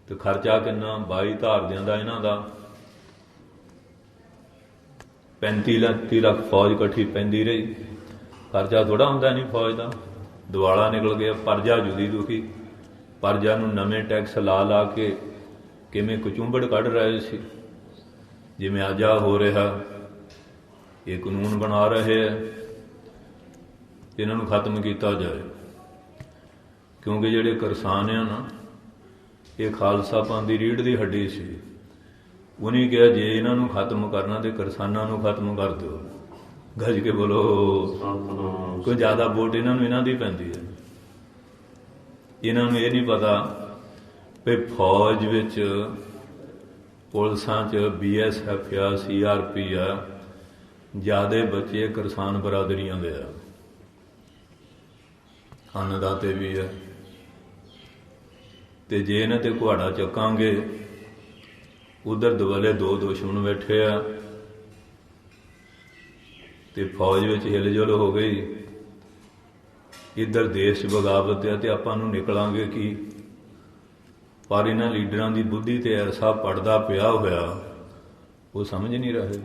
ਤੇ ਖਰਚਾ ਕਿੰਨਾ? 22 ਧਾਰਦਿਆਂ ਦਾ ਇਹਨਾਂ ਦਾ 35 ਲੱਖ ਫੌਜ ਇਕੱਠੀ ਪੈਂਦੀ ਰਹੀ। ਖਰਚਾ ਥੋੜ੍ਹਾ ਹੁੰਦਾ ਨਹੀਂ ਫੌਜ ਦਾ। ਦਿਵਾਲਾ ਨਿਕਲ ਗਿਆ, ਪਰਜਾ ਜੁਦੀ ਦੁਖੀ। ਪਰਜਾ ਨੂੰ ਨਵੇਂ ਟੈਕਸ ਲਾ ਲਾ ਕੇ ਕਿਵੇਂ ਕਚੂੰਬੜ ਕੱਢ ਰਹੇ ਸੀ। ਜਿਵੇਂ ਅੱਜ ਆ ਹੋ ਰਿਹਾ, ਇਹ ਕਾਨੂੰਨ ਬਣਾ ਰਹੇ ਆ, ਇਹਨਾਂ ਨੂੰ ਖਤਮ ਕੀਤਾ ਜਾਏ। ਕਿਉਂਕਿ ਜਿਹੜੇ ਕਿਸਾਨ ਆ ਨਾ, ਇਹ ਖਾਲਸਾ ਪੰਥ ਦੀ ਰੀੜ੍ਹ ਦੀ ਹੱਡੀ ਸੀ। ਉਹਨੇ ਕਿਹਾ ਜੇ ਇਹਨਾਂ ਨੂੰ ਖਤਮ ਕਰਨਾ ਤੇ ਕਿਸਾਨਾਂ ਨੂੰ ਖਤਮ ਕਰ ਦਿਓ। ਗੱਜ ਕੇ ਬੋਲੋ, ਕੋਈ ਜ਼ਿਆਦਾ ਵੋਟ ਇਹਨਾਂ ਦੀ ਪੈਂਦੀ ਹੈ। ਇਹਨਾਂ ਨੂੰ ਇਹ ਨਹੀਂ ਪਤਾ ਵੀ ਫੌਜ ਵਿੱਚ, ਪੁਲਿਸਾਂ 'ਚ BSF ਆ, CRP ਆ, ਜ਼ਿਆਦੇ ਬੱਚੇ ਕਿਸਾਨ ਬਰਾਦਰੀਆਂ ਦੇ ਆ, ਅੰਨਦਾਤੇ ਵੀ ਆ। ਤੇ ਜੇ ਇਹਨਾਂ ਤੇ ਕੁਹਾੜਾ ਚੱਕਾਂਗੇ, ਉਧਰ ਦੁਆਲੇ 2 ਦੁਸ਼ਮਣ ਬੈਠੇ ਆ ਤੇ ਫੌਜ ਵਿੱਚ ਹਿਲਜੁਲ ਹੋ ਗਈ। ਇੱਧਰ ਦੇਸ਼ 'ਚ ਬਗਾਵਤ ਆ ਤੇ ਆਪਾਂ ਨੂੰ ਨਿਕਲਾਂਗੇ ਕੀ? ਪਰ ਇਹਨਾਂ ਲੀਡਰਾਂ ਦੀ ਬੁੱਧੀ ਤੇ ਐਸਾ ਪੜਦਾ ਪਿਆ ਹੋਇਆ, ਉਹ ਸਮਝ ਨਹੀਂ ਰਹੇ।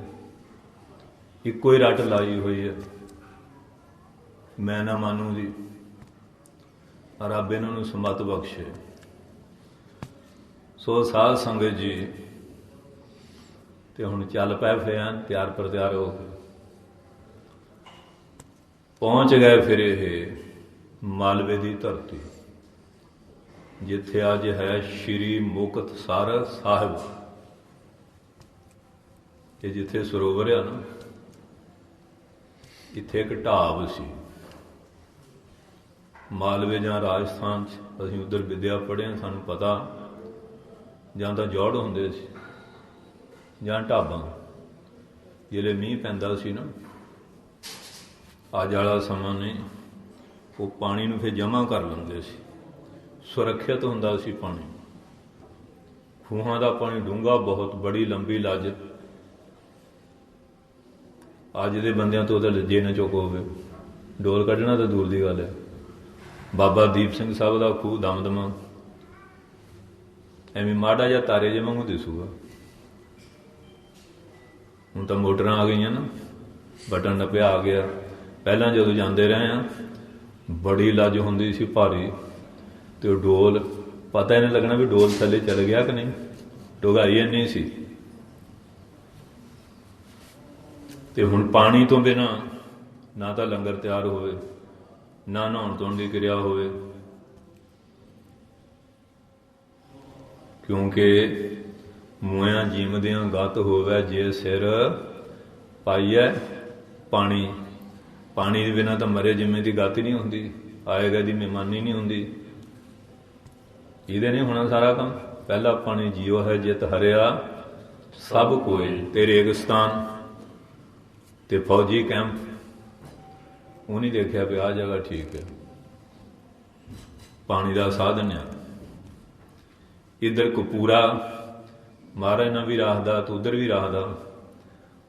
ਇੱਕੋ ਹੀ ਰੱਟ ਲਾਈ ਹੋਈ ਹੈ, ਮੈਂ ਨਾ ਮਾਨੂੰ ਜੀ। ਰੱਬ ਇਹਨਾਂ ਨੂੰ ਸਮਤ ਬਖਸ਼ੇ। ਸੋ ਸਾਧ ਸੰਗਤ ਜੀ, ਤੇ ਹੁਣ ਚੱਲ ਪਏ ਫਿਆਂ, ਤਿਆਰ ਪਰ ਤਿਆਰ ਹੋ ਕੇ ਪਹੁੰਚ ਗਏ। ਫਿਰ ਇਹ ਮਾਲਵੇ ਦੀ ਧਰਤੀ, ਜਿੱਥੇ ਅੱਜ ਹੈ ਸ਼੍ਰੀ ਮੁਕਤਸਰ ਸਾਹਿਬ। ਇਹ ਜਿੱਥੇ ਸਰੋਵਰ ਆ ਨਾ, ਇੱਥੇ ਇੱਕ ਢਾਬ ਸੀ। ਮਾਲਵੇ ਜਾਂ ਰਾਜਸਥਾਨ 'ਚ ਅਸੀਂ ਉੱਧਰ ਵਿਦਿਆ ਪੜ੍ਹੇ, ਸਾਨੂੰ ਪਤਾ। ਜਾਂ ਤਾਂ ਜੌੜ ਹੁੰਦੇ ਸੀ ਜਾਂ ਢਾਬਾਂ। ਜਿਹੜੇ ਮੀਂਹ ਪੈਂਦਾ ਸੀ ਨਾ, ਅੱਜ ਵਾਲਾ ਸਮਾਂ ਨਹੀਂ, ਉਹ ਪਾਣੀ ਨੂੰ ਫਿਰ ਜਮ੍ਹਾਂ ਕਰ ਲੈਂਦੇ ਸੀ। ਸੁਰੱਖਿਅਤ ਹੁੰਦਾ ਸੀ ਪਾਣੀ। ਖੂਹਾਂ ਦਾ ਪਾਣੀ ਡੂੰਘਾ ਬਹੁਤ, ਬੜੀ ਲੰਬੀ ਲੱਜ। ਅੱਜ ਦੇ ਬੰਦਿਆਂ ਤੋਂ ਤਾਂ ਲੱਜੇ ਨਾ ਚੁੱਕ ਹੋਵੇ, ਡੋਲ ਕੱਢਣਾ ਤਾਂ ਦੂਰ ਦੀ ਗੱਲ ਹੈ। ਬਾਬਾ ਦੀਪ ਸਿੰਘ ਸਾਹਿਬ ਦਾ ਖੂਹ ਦਮਦਮਾ ਐਵੇਂ ਮਾੜਾ ਜਿਹਾ ਤਾਰੇ ਜਿਹੇ ਵਾਂਗੂ ਦਿਸੂਗਾ। ਹੁਣ ਤਾਂ ਮੋਟਰਾਂ ਆ ਗਈਆਂ ਨਾ, ਬਟਨ ਨੱਪਿਆ ਆ ਗਿਆ। ਪਹਿਲਾਂ ਜਦੋਂ ਜਾਂਦੇ ਰਹੇ ਆ ਬੜੀ ਲੱਜ ਹੁੰਦੀ ਸੀ ਭਾਰੀ, ਤੇ ਉਹ ਡੋਲ ਪਤਾ ਹੀ ਨਹੀਂ ਲੱਗਣਾ ਵੀ ਡੋਲ ਥੱਲੇ ਚੱਲ ਗਿਆ ਕਿ ਨਹੀਂ, ਡੁਗਾਈ ਇੰਨੀ ਸੀ। ਤੇ ਹੁਣ ਪਾਣੀ ਤੋਂ ਬਿਨਾਂ ਨਾ ਤਾਂ ਲੰਗਰ ਤਿਆਰ ਹੋਵੇ, ਨਾ ਨਹਾਉਣ ਧੋਣ ਦੀ ਕਿਰਿਆ ਹੋਵੇ, ਕਿਉਂਕਿ ਮੂੰਹਾਂ ਜੀਮਦਿਆਂ ਗਤ ਹੋਵੇ ਜੇ ਸਿਰ ਪਾਈਐ ਪਾਣੀ। ਪਾਣੀ ਦੇ ਬਿਨਾਂ ਤਾਂ ਮਰੇ ਜਿਵੇਂ ਦੀ ਗਤ ਹੀ ਨਹੀਂ ਹੁੰਦੀ, ਆਏਗਾ ਦੀ ਮਹਿਮਾਨੀ ਨਹੀਂ ਹੁੰਦੀ। ਇਹਦੇ ਨਹੀਂ ਹੋਣਾ ਸਾਰਾ ਕੰਮ। ਪਹਿਲਾ ਪਾਣੀ ਜੀਓ ਹੈ ਜਿਤ ਹਰਿਆ ਸਭ ਕੋਏ। ਤੇ ਰੇਗਿਸਤਾਨ ਤੇ ਫੌਜੀ ਕੈਂਪ, ਉਹ ਨਹੀਂ ਦੇਖਿਆ ਵੀ ਆਹ ਜਗ੍ਹਾ ਠੀਕ ਹੈ, ਪਾਣੀ ਦਾ ਸਾਧਨ ਆ। ਇੱਧਰ ਕਪੂਰਾ ਮਹਾਰਾਜ ਨਾਲ ਵੀ ਰਾਹਦਾ ਤੇ ਉੱਧਰ ਵੀ ਰਾਹਦਾ।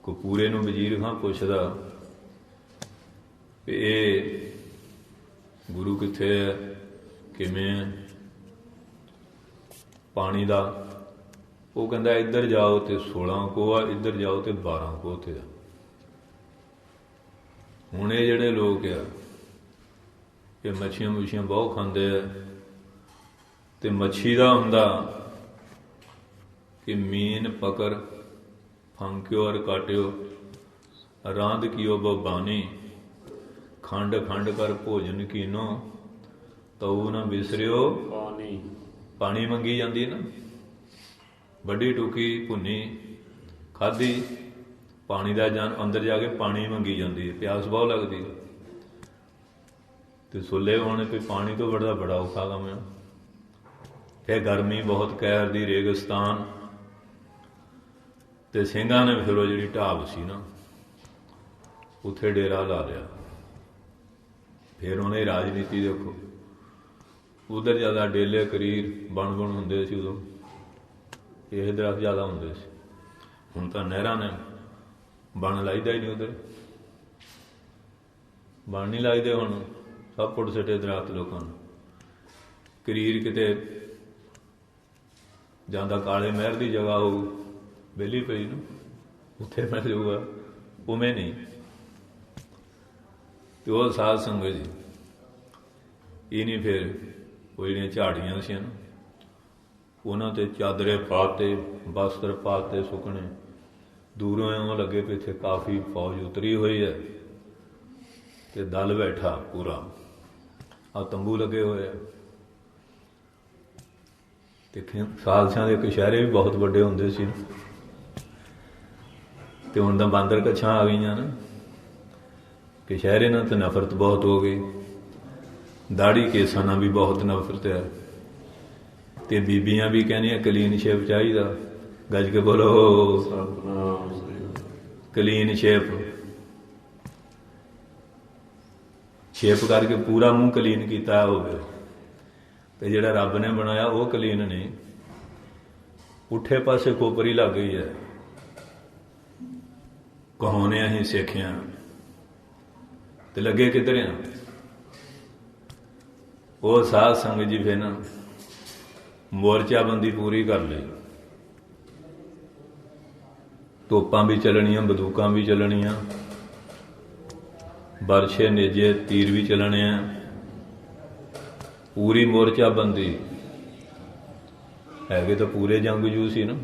ਕਪੂਰੇ ਨੂੰ ਵਜ਼ੀਰ ਖਾਂ ਪੁੱਛਦਾ ਵੀ ਇਹ ਗੁਰੂ ਕਿੱਥੇ ਹੈ, ਕਿਵੇਂ ਹੈ ਪਾਣੀ ਦਾ। ਉਹ ਕਹਿੰਦਾ ਇੱਧਰ ਜਾਓ ਤੇ 16 ਕੋਹ ਆ, ਇੱਧਰ ਜਾਓ ਤੇ 12 ਕੋਹ ਤੇ ਆ। ਹੁਣ ਇਹ ਜਿਹੜੇ ਲੋਕ ਆ ਇਹ ਮੱਛੀਆਂ ਮੁੱਛੀਆਂ ਬਹੁਤ ਖਾਂਦੇ ਆ, ਤੇ ਮੱਛੀ ਦਾ ਹੁੰਦਾ ਕਿ ਮੀਨ ਪਕੜ ਫੰਕਿਓ ਔਰ ਕਾਟਿਓ, ਰਾਂਦ ਕੀਓ ਬਾਣੀ, ਖੰਡ ਖੰਡ ਕਰ ਭੋਜਨ ਕੀਨੋ, ਤਉ ਨਾ ਵਿਸਰਿਓ ਪਾਣੀ। ਪਾਣੀ ਮੰਗੀ ਜਾਂਦੀ ਹੈ ਨਾ, ਵੱਡੀ ਟੁਕੀ ਭੁੰਨੀ ਖਾਧੀ, ਪਾਣੀ ਦਾ ਜਾਨ ਅੰਦਰ ਜਾ ਕੇ ਪਾਣੀ ਮੰਗੀ ਜਾਂਦੀ ਹੈ, ਪਿਆਸ ਬਹੁਤ ਲੱਗਦੀ। ਤੇ ਸੁੱਲੇ ਹੋਣੇ ਵੀ ਪਾਣੀ ਤੋਂ ਬੜਾ ਔਖਾ ਕੰਮ ਹੈ। ਫਿਰ ਗਰਮੀ ਬਹੁਤ ਕਹਿਰ ਦੀ, ਰੇਗਿਸਤਾਨ। ਤੇ ਸਿੰਘਾਂ ਨੇ ਫਿਰ ਉਹ ਜਿਹੜੀ ਢਾਬ ਸੀ ਨਾ ਉੱਥੇ ਡੇਰਾ ਲਾ ਲਿਆ। ਫਿਰ ਉਹਨੇ ਰਾਜਨੀਤੀ ਦੇਖੋ, ਉਧਰ ਜ਼ਿਆਦਾ ਡੇਲੇ ਕਰੀਰ ਬਣ ਹੁੰਦੇ ਸੀ ਉਦੋਂ, ਇਹ ਦਰਖਤ ਜ਼ਿਆਦਾ ਹੁੰਦੇ ਸੀ। ਹੁਣ ਤਾਂ ਨਹਿਰਾਂ ਨੇ ਬਣ ਲਾਈਦਾ ਹੀ ਨਹੀਂ, ਉਧਰ ਬਣ ਨਹੀਂ ਲਾਈਦੇ ਹੁਣ, ਸਭ ਪੁੱਟ ਸਿੱਟੇ ਦਰਖਤ ਲੋਕਾਂ ਨੂੰ। ਕਰੀਰ ਕਿਤੇ ਜਾਂਦਾ ਕਾਲੇ ਮਹਿਰ ਦੀ ਜਗ੍ਹਾ ਹੋਊ ਵਿਹਲੀ ਪਈ ਨੂੰ, ਉੱਥੇ ਮਿਲ ਜਾਊਗਾ, ਉਵੇਂ ਨਹੀਂ। ਤੇ ਉਹ ਸਾਧ ਸੰਗਤ ਜੀ ਇਹ ਨਹੀਂ, ਫਿਰ ਉਹ ਜਿਹੜੀਆਂ ਝਾੜੀਆਂ ਸੀ ਨਾ ਉਹਨਾਂ ਤੇ ਚਾਦਰੇ ਪਾਤੇ, ਬਸਤਰ ਪਾਤੇ ਸੁੱਕਣੇ। ਦੂਰੋਂ ਇਉਂ ਲੱਗੇ ਵੀ ਇੱਥੇ ਕਾਫੀ ਫੌਜ ਉਤਰੀ ਹੋਈ ਹੈ ਤੇ ਦਲ ਬੈਠਾ ਪੂਰਾ, ਆ ਤੰਬੂ ਲੱਗੇ ਹੋਏ ਆ। ਤੇ ਖਾਲਸਿਆਂ ਦੇ ਕਛਹਿਰੇ ਵੀ ਬਹੁਤ ਵੱਡੇ ਹੁੰਦੇ ਸੀ, ਤੇ ਹੁਣ ਤਾਂ ਬਾਂਦਰ ਕੱਛਾਂ ਆ ਗਈਆਂ ਨਾ, ਕਛਹਿਰੇ ਨਾਲ ਤਾਂ ਨਫ਼ਰਤ ਬਹੁਤ ਹੋ ਗਈ। ਦਾੜੀ ਕੇਸਾਂ ਨਾਲ ਵੀ ਬਹੁਤ ਨਫ਼ਰਤ ਹੈ। ਤੇ ਬੀਬੀਆਂ ਵੀ ਕਹਿੰਦੀਆਂ ਕਲੀਨ ਸ਼ੇਪ ਚਾਹੀਦਾ, ਗੱਜ ਕੇ ਬੋਲੋ ਸਤਿਨਾਮ ਸ੍ਰੀ ਕਲੀਨ ਸ਼ੇਪ ਕਰਕੇ ਪੂਰਾ ਮੂੰਹ ਕਲੀਨ ਕੀਤਾ ਹੋਵੇ। ਤੇ ਜਿਹੜਾ ਰੱਬ ਨੇ ਬਣਾਇਆ ਉਹ ਕਲੀਨ ਨਹੀਂ, ਪੁੱਠੇ ਪਾਸੇ ਕੋਪਰੀ ਲੱਗ ਗਈ ਹੈ। ਕਹਾਉਣੇ ਅਸੀਂ ਸਿੱਖਿਆ ਤੇ ਲੱਗੇ ਕਿੱਧਰ ਆ। ਉਹ ਸਾਧ ਸੰਗਤ ਜੀ ਫਿਰ ਨਾ ਮੋਰਚਾਬੰਦੀ ਪੂਰੀ ਕਰ ਲਈ। ਤੋਪਾਂ ਵੀ ਚੱਲਣੀਆਂ, ਬੰਦੂਕਾਂ ਵੀ ਚੱਲਣੀਆਂ, ਬਰਛੇ ਨੇਜੇ ਤੀਰ ਵੀ ਚੱਲਣੇ ਆ, ਪੂਰੀ ਮੋਰਚਾਬੰਦੀ। ਹੈਗੇ ਤਾਂ ਪੂਰੇ ਜੰਗਜੂ ਸੀ ਨਾ,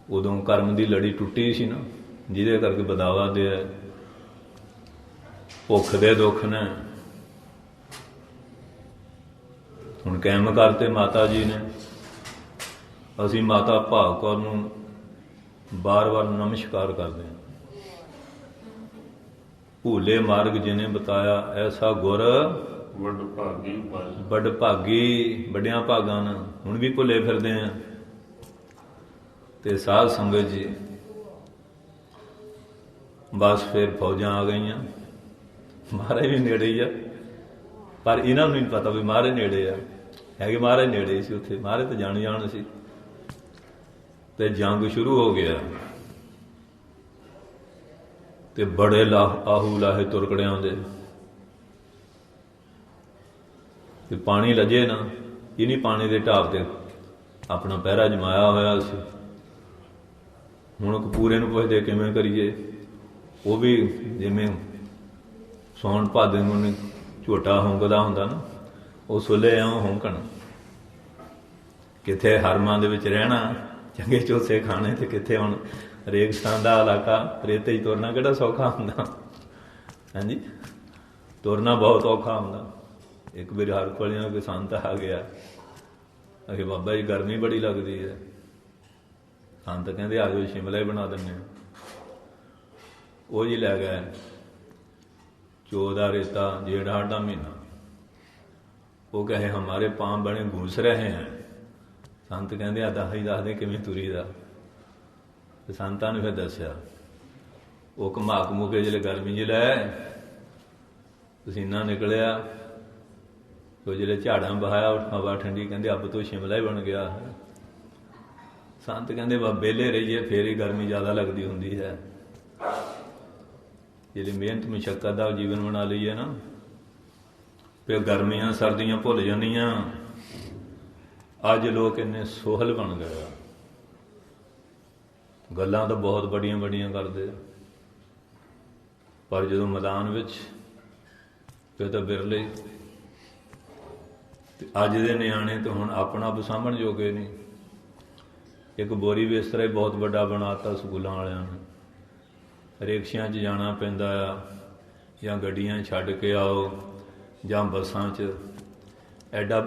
ਉਦੋਂ ਕਰਮ ਦੀ ਲੜੀ ਟੁੱਟੀ ਸੀ ਨਾ, ਜਿਹਦੇ ਕਰਕੇ ਬਦਾਵਾ ਦੇ ਭੁੱਖ ਦੇ ਦੁੱਖ ਨੇ। ਹੁਣ ਕਾਇਮ ਕਰਤੇ ਮਾਤਾ ਜੀ ਨੇ। ਅਸੀਂ ਮਾਤਾ ਭਾਗ ਕੌਰ ਨੂੰ ਬਾਰ-ਬਾਰ ਨਮਸਕਾਰ ਕਰਦੇ ਹਾਂ। ਭੂਲੇ ਮਾਰਗ ਜਿਹਨੇ ਬਤਾਇਆ ਐਸਾ ਗੁਰ ਵੱਡ ਭਾਗੀ, ਵੱਡਿਆਂ ਭਾਗਾਂ ਨਾਲ ਹੁਣ ਵੀ ਭੁੱਲੇ ਫਿਰਦੇ ਆ। ਤੇ ਸਾਧ ਸੰਗਤ ਜੀ ਬਸ ਫਿਰ ਫੌਜਾਂ ਆ ਗਈਆਂ। ਮਹਾਰਾਜ ਵੀ ਨੇੜੇ ਹੀ ਆ, ਪਰ ਇਹਨਾਂ ਨੂੰ ਨਹੀਂ ਪਤਾ ਵੀ ਮਹਾਰਾਜ ਨੇੜੇ ਆ। ਹੈਗੇ ਮਹਾਰਾਜ ਨੇੜੇ ਹੀ ਸੀ, ਉੱਥੇ ਮਹਾਰਾਜ ਤਾਂ ਜਾਣ ਸੀ। ਤੇ ਜੰਗ ਸ਼ੁਰੂ ਹੋ ਗਿਆ। ਤੇ ਬੜੇ ਆਹੂ ਲਾਹੇ ਤੁਰਕੜਿਆਂ ਦੇ। ਤੇ ਪਾਣੀ ਲੱਜੇ ਨਾ, ਇਹ ਨਹੀਂ ਪਾਣੀ ਦੇ ਢਾਬ ਤੇ ਆਪਣਾ ਪਹਿਰਾ ਜਮਾਇਆ ਹੋਇਆ ਸੀ। ਹੁਣ ਕਪੂਰੇ ਨੂੰ ਪੁੱਛਦੇ ਕਿਵੇਂ ਕਰੀਏ, ਉਹ ਵੀ ਜਿਵੇਂ ਸੌਣ ਭਾਦੋ ਨੂੰ ਝੋਟਾ ਹੁੰਕਦਾ ਹੁੰਦਾ ਨਾ, ਉਹ ਸੁਲੇ ਇਉਂ ਹੁੰਕਣ। ਕਿੱਥੇ ਹਰਮਾਂ ਦੇ ਵਿੱਚ ਰਹਿਣਾ, ਚੰਗੇ ਚੋਸੇ ਖਾਣੇ, ਤੇ ਕਿੱਥੇ ਹੁਣ ਰੇਗਿਸਤਾਨ ਦਾ ਇਲਾਕਾ, ਰੇਤੇ 'ਚ ਤੁਰਨਾ ਕਿਹੜਾ ਸੌਖਾ ਹੁੰਦਾ। ਹਾਂਜੀ, ਤੁਰਨਾ ਬਹੁਤ ਔਖਾ ਹੁੰਦਾ। ਇੱਕ ਵਾਰੀ ਹਰ ਕੋਲਿਆਂ ਕੋਈ ਸੰਤ ਆ ਗਿਆ, ਅਖੇ ਬਾਬਾ ਜੀ ਗਰਮੀ ਬੜੀ ਲੱਗਦੀ ਹੈ। ਸੰਤ ਕਹਿੰਦੇ ਆ ਜਾਓ ਸ਼ਿਮਲਾ ਹੀ ਬਣਾ ਦਿੰਦੇ ਹਾਂ। ਉਹ ਜੀ ਲੈ ਗਏ ਚੋ ਦਾ ਰੇਤਾ, ਜੇਠ ਹਾੜ ਦਾ ਮਹੀਨਾ। ਉਹ ਕਹੇ ਹਮਾਰੇ ਪਾਂਵ ਬਣੇ ਗੂਸ ਰਹੇ ਹੈ। ਸੰਤ ਕਹਿੰਦੇ ਆ ਦੱਸ ਹੀ ਦੱਸਦੇ ਕਿਵੇਂ ਤੁਰੀ ਦਾ। ਤੇ ਸੰਤਾਂ ਨੇ ਫਿਰ ਦੱਸਿਆ। ਉਹ ਘੁਮਾ ਘੁਮੂ ਕੇ ਜਿਹੜੇ ਗਰਮੀ 'ਚ ਲੈ, ਪਸੀਨਾ ਨਿਕਲਿਆ, ਉਹ ਜਿਹੜੇ ਝਾੜਾਂ ਬਹਾਇਆ, ਹਵਾ ਠੰਡੀ, ਕਹਿੰਦੇ ਅੱਬ ਤੋਂ ਸ਼ਿਮਲਾ ਹੀ ਬਣ ਗਿਆ। ਸੰਤ ਕਹਿੰਦੇ ਬਾ ਵਿਹਲੇ ਰਹੀਏ, ਫੇਰ ਹੀ ਗਰਮੀ ਜ਼ਿਆਦਾ ਲੱਗਦੀ ਹੁੰਦੀ ਹੈ। ਜਿਹੜੀ ਮਿਹਨਤ ਮੁਸ਼ੱਕਤ ਦਾ ਜੀਵਨ ਬਣਾ ਲਈਏ ਨਾ, ਫਿਰ ਗਰਮੀਆਂ ਸਰਦੀਆਂ ਭੁੱਲ ਜਾਂਦੀਆਂ। ਅੱਜ ਲੋਕ ਇੰਨੇ ਸੋਹਲ ਬਣ ਗਏ ਆ, ਗੱਲਾਂ ਤਾਂ ਬਹੁਤ ਵੱਡੀਆਂ ਵੱਡੀਆਂ ਕਰਦੇ ਆ, ਪਰ ਜਦੋਂ ਮੈਦਾਨ ਵਿੱਚ ਫਿਰ ਤਾਂ ਬਿਰਲੇ। ਤੇ ਅੱਜ ਦੇ ਨਿਆਣੇ ਤਾਂ ਹੁਣ ਆਪਣਾ ਆਪ ਸਾਂਭਣ ਜੋਗੇ ਨਹੀਂ। ਇੱਕ ਬੋਰੀ ਬਿਸਤਰਾ ਹੀ ਬਹੁਤ ਵੱਡਾ ਬਣਾਤਾ ਸਕੂਲਾਂ ਵਾਲਿਆਂ ਨੇ। ਰਿਕਸ਼ਿਆਂ 'ਚ ਜਾਣਾ ਪੈਂਦਾ ਆ, ਜਾਂ ਗੱਡੀਆਂ ਛੱਡ ਕੇ ਆਓ, ਜਾਂ ਬੱਸਾਂ 'ਚ। ਐਡਾ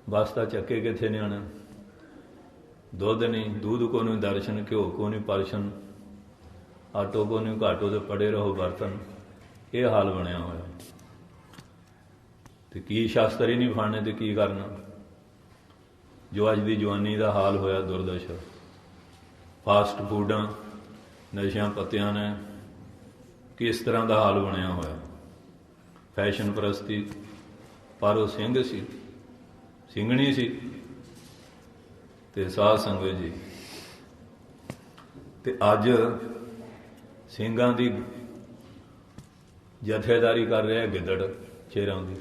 ਬੱਸ ਤਾਂ ਚੱਕੇ ਕਿੱਥੇ ਨਿਆਣਾ। ਦੁੱਧ ਨਹੀਂ, दूध को नहीं दर्शन, घ्यो को नहीं परशन, आटो को नहीं घाटो, तो पड़े रहो बर्तन। ये हाल बनया होया। तो की शास्त्र ही नहीं फाड़ने, तो की करना। जो अज की जवानी का हाल होया दुर्दशा। फास्ट फूडां, नशियां पत्तियां ने किस तरह का हाल बनया होया। फैशन परस्ती, पर वो सिंह सी, ਸਿੰਘਣੀ ਸੀ। ਤੇ ਸਾਧ ਸੰਗਤ ਜੀ, ਤੇ ਅੱਜ ਸਿੰਘਾਂ ਦੀ ਜਥੇਦਾਰੀ ਕਰ ਰਿਹਾ ਗਿੱਦੜ ਸ਼ੇਰਾਂ ਦੀ।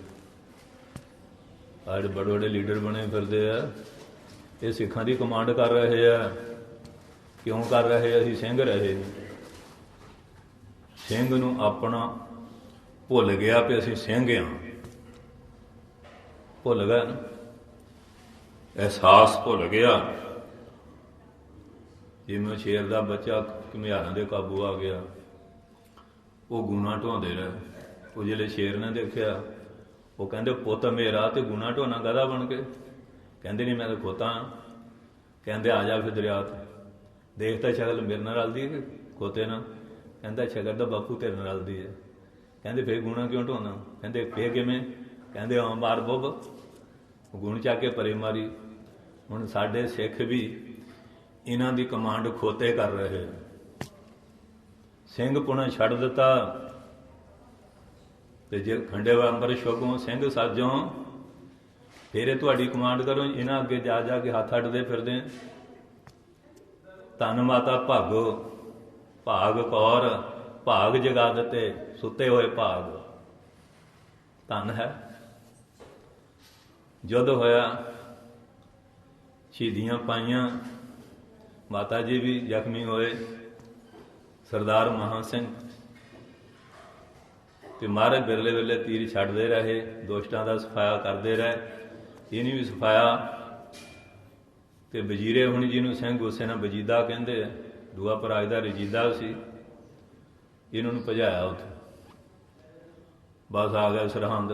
ਅੱਜ ਬੜੇ ਬੜੇ ਲੀਡਰ ਬਣੇ ਫਿਰਦੇ ਆ, ਇਹ ਸਿੱਖਾਂ ਦੀ ਕਮਾਂਡ ਕਰ ਰਹੇ ਆ। ਕਿਉਂ ਕਰ ਰਹੇ? ਅਸੀਂ ਸਿੰਘ ਰਹੇ ਨਹੀਂ। ਸਿੰਘ ਨੂੰ ਆਪਣਾ ਭੁੱਲ ਗਿਆ ਕਿ ਅਸੀਂ ਸਿੰਘ ਹਾਂ। ਭੁੱਲ ਗਿਆ ਨਾ, ਅਹਿਸਾਸ ਭੁੱਲ ਗਿਆ। ਜਿਵੇਂ ਸ਼ੇਰ ਦਾ ਬੱਚਾ ਘੁਮਿਆਰਾਂ ਦੇ ਕਾਬੂ ਆ ਗਿਆ, ਉਹ ਗੁਣਾ ਢੋਂਦੇ ਰਹੇ। ਉਹ ਜਿਹੜੇ ਸ਼ੇਰ ਨੇ ਦੇਖਿਆ, ਉਹ ਕਹਿੰਦੇ ਪੁੱਤ ਮੇਰਾ, ਤੇ ਗੁਣਾ ਢੋਣਾ ਗਧਾ ਬਣ ਕੇ। ਕਹਿੰਦੇ ਨਹੀਂ ਮੈਂ ਤਾਂ ਖੋਤਾ। ਕਹਿੰਦੇ ਆ ਜਾ ਫਿਰ ਦਰਿਆ 'ਤੇ, ਦੇਖ ਤਾਂ ਸ਼ਕਲ ਮੇਰੇ ਨਾਲ ਰਲਦੀ ਹੈ ਖੋਤੇ ਨਾਲ। ਕਹਿੰਦਾ ਸ਼ਕਲ ਤਾਂ ਬਾਪੂ ਤੇਰੇ ਨਾਲ ਰਲਦੀ ਹੈ। ਕਹਿੰਦੇ ਫਿਰ ਗੁਣਾ ਕਿਉਂ ਢੋਣਾ? ਕਹਿੰਦੇ ਫੇਰ ਕਿਵੇਂ? ਕਹਿੰਦੇ ਹਾਂ ਮਾਰ ਬੁੱਬ, ਗੁਣ ਚੱਕ ਕੇ ਪਰੇ ਮਾਰੀ। ਹੁਣ ਸਾਡੇ ਸਿੱਖ ਵੀ ਇਹਨਾਂ ਦੀ ਕਮਾਂਡ ਖੋਤੇ ਕਰ ਰਹੇ। ਸਿੰਘ ਪੁਣਾ ਛੱਡ ਦਿੱਤਾ, ਤੇ ਜੇ ਖੰਡੇਵਾ ਅੰਬਰ ਸ਼ੋਗੋਂ ਸਿੰਘ ਸਾਜੋਂ, ਫਿਰ ਇਹ ਤੁਹਾਡੀ ਕਮਾਂਡ ਕਰੋ। ਇਹਨਾਂ ਅੱਗੇ ਜਾ ਜਾ ਕੇ ਹੱਥ ਅੱਡਦੇ ਫਿਰਦੇ। ਧੰਨ ਮਾਤਾ ਭਾਗੋ, ਭਾਗ ਕੌਰ, ਭਾਗ ਜਗਾ ਦਿੱਤੇ ਸੁੱਤੇ ਹੋਏ ਭਾਗ। ਧੰਨ ਹੈ। ਜੁੱਧ ਹੋਇਆ, ਸ਼ਹੀਦੀਆਂ ਪਾਈਆਂ, ਮਾਤਾ ਜੀ ਵੀ ਜ਼ਖਮੀ ਹੋਏ। ਸਰਦਾਰ ਮਹਾਂ ਸਿੰਘ ਤੇ ਮਹਾਰਾਜ ਬਿਰਲੇ ਵੇਲੇ ਤੀਰ ਛੱਡਦੇ ਰਹੇ, ਦੁਸ਼ਟਾਂ ਦਾ ਸਫਾਇਆ ਕਰਦੇ ਰਹੇ। ਇਹਨੇ ਵੀ ਸਫਾਇਆ। ਤੇ ਵਜ਼ੀਰੇ ਹੁਣ ਜਿਹਨੂੰ ਸਿੰਘ ਗੁੱਸੇ ਨਾਲ ਵਜੀਦਾ ਕਹਿੰਦੇ ਆ, ਦੂਆ ਪਰਾਜ ਦਾ ਰਜੀਦਾ ਸੀ। ਇਹਨਾਂ ਨੂੰ ਭਜਾਇਆ ਉੱਥੇ। ਬਸ ਆ ਗਿਆ ਸਰਹੰਦ।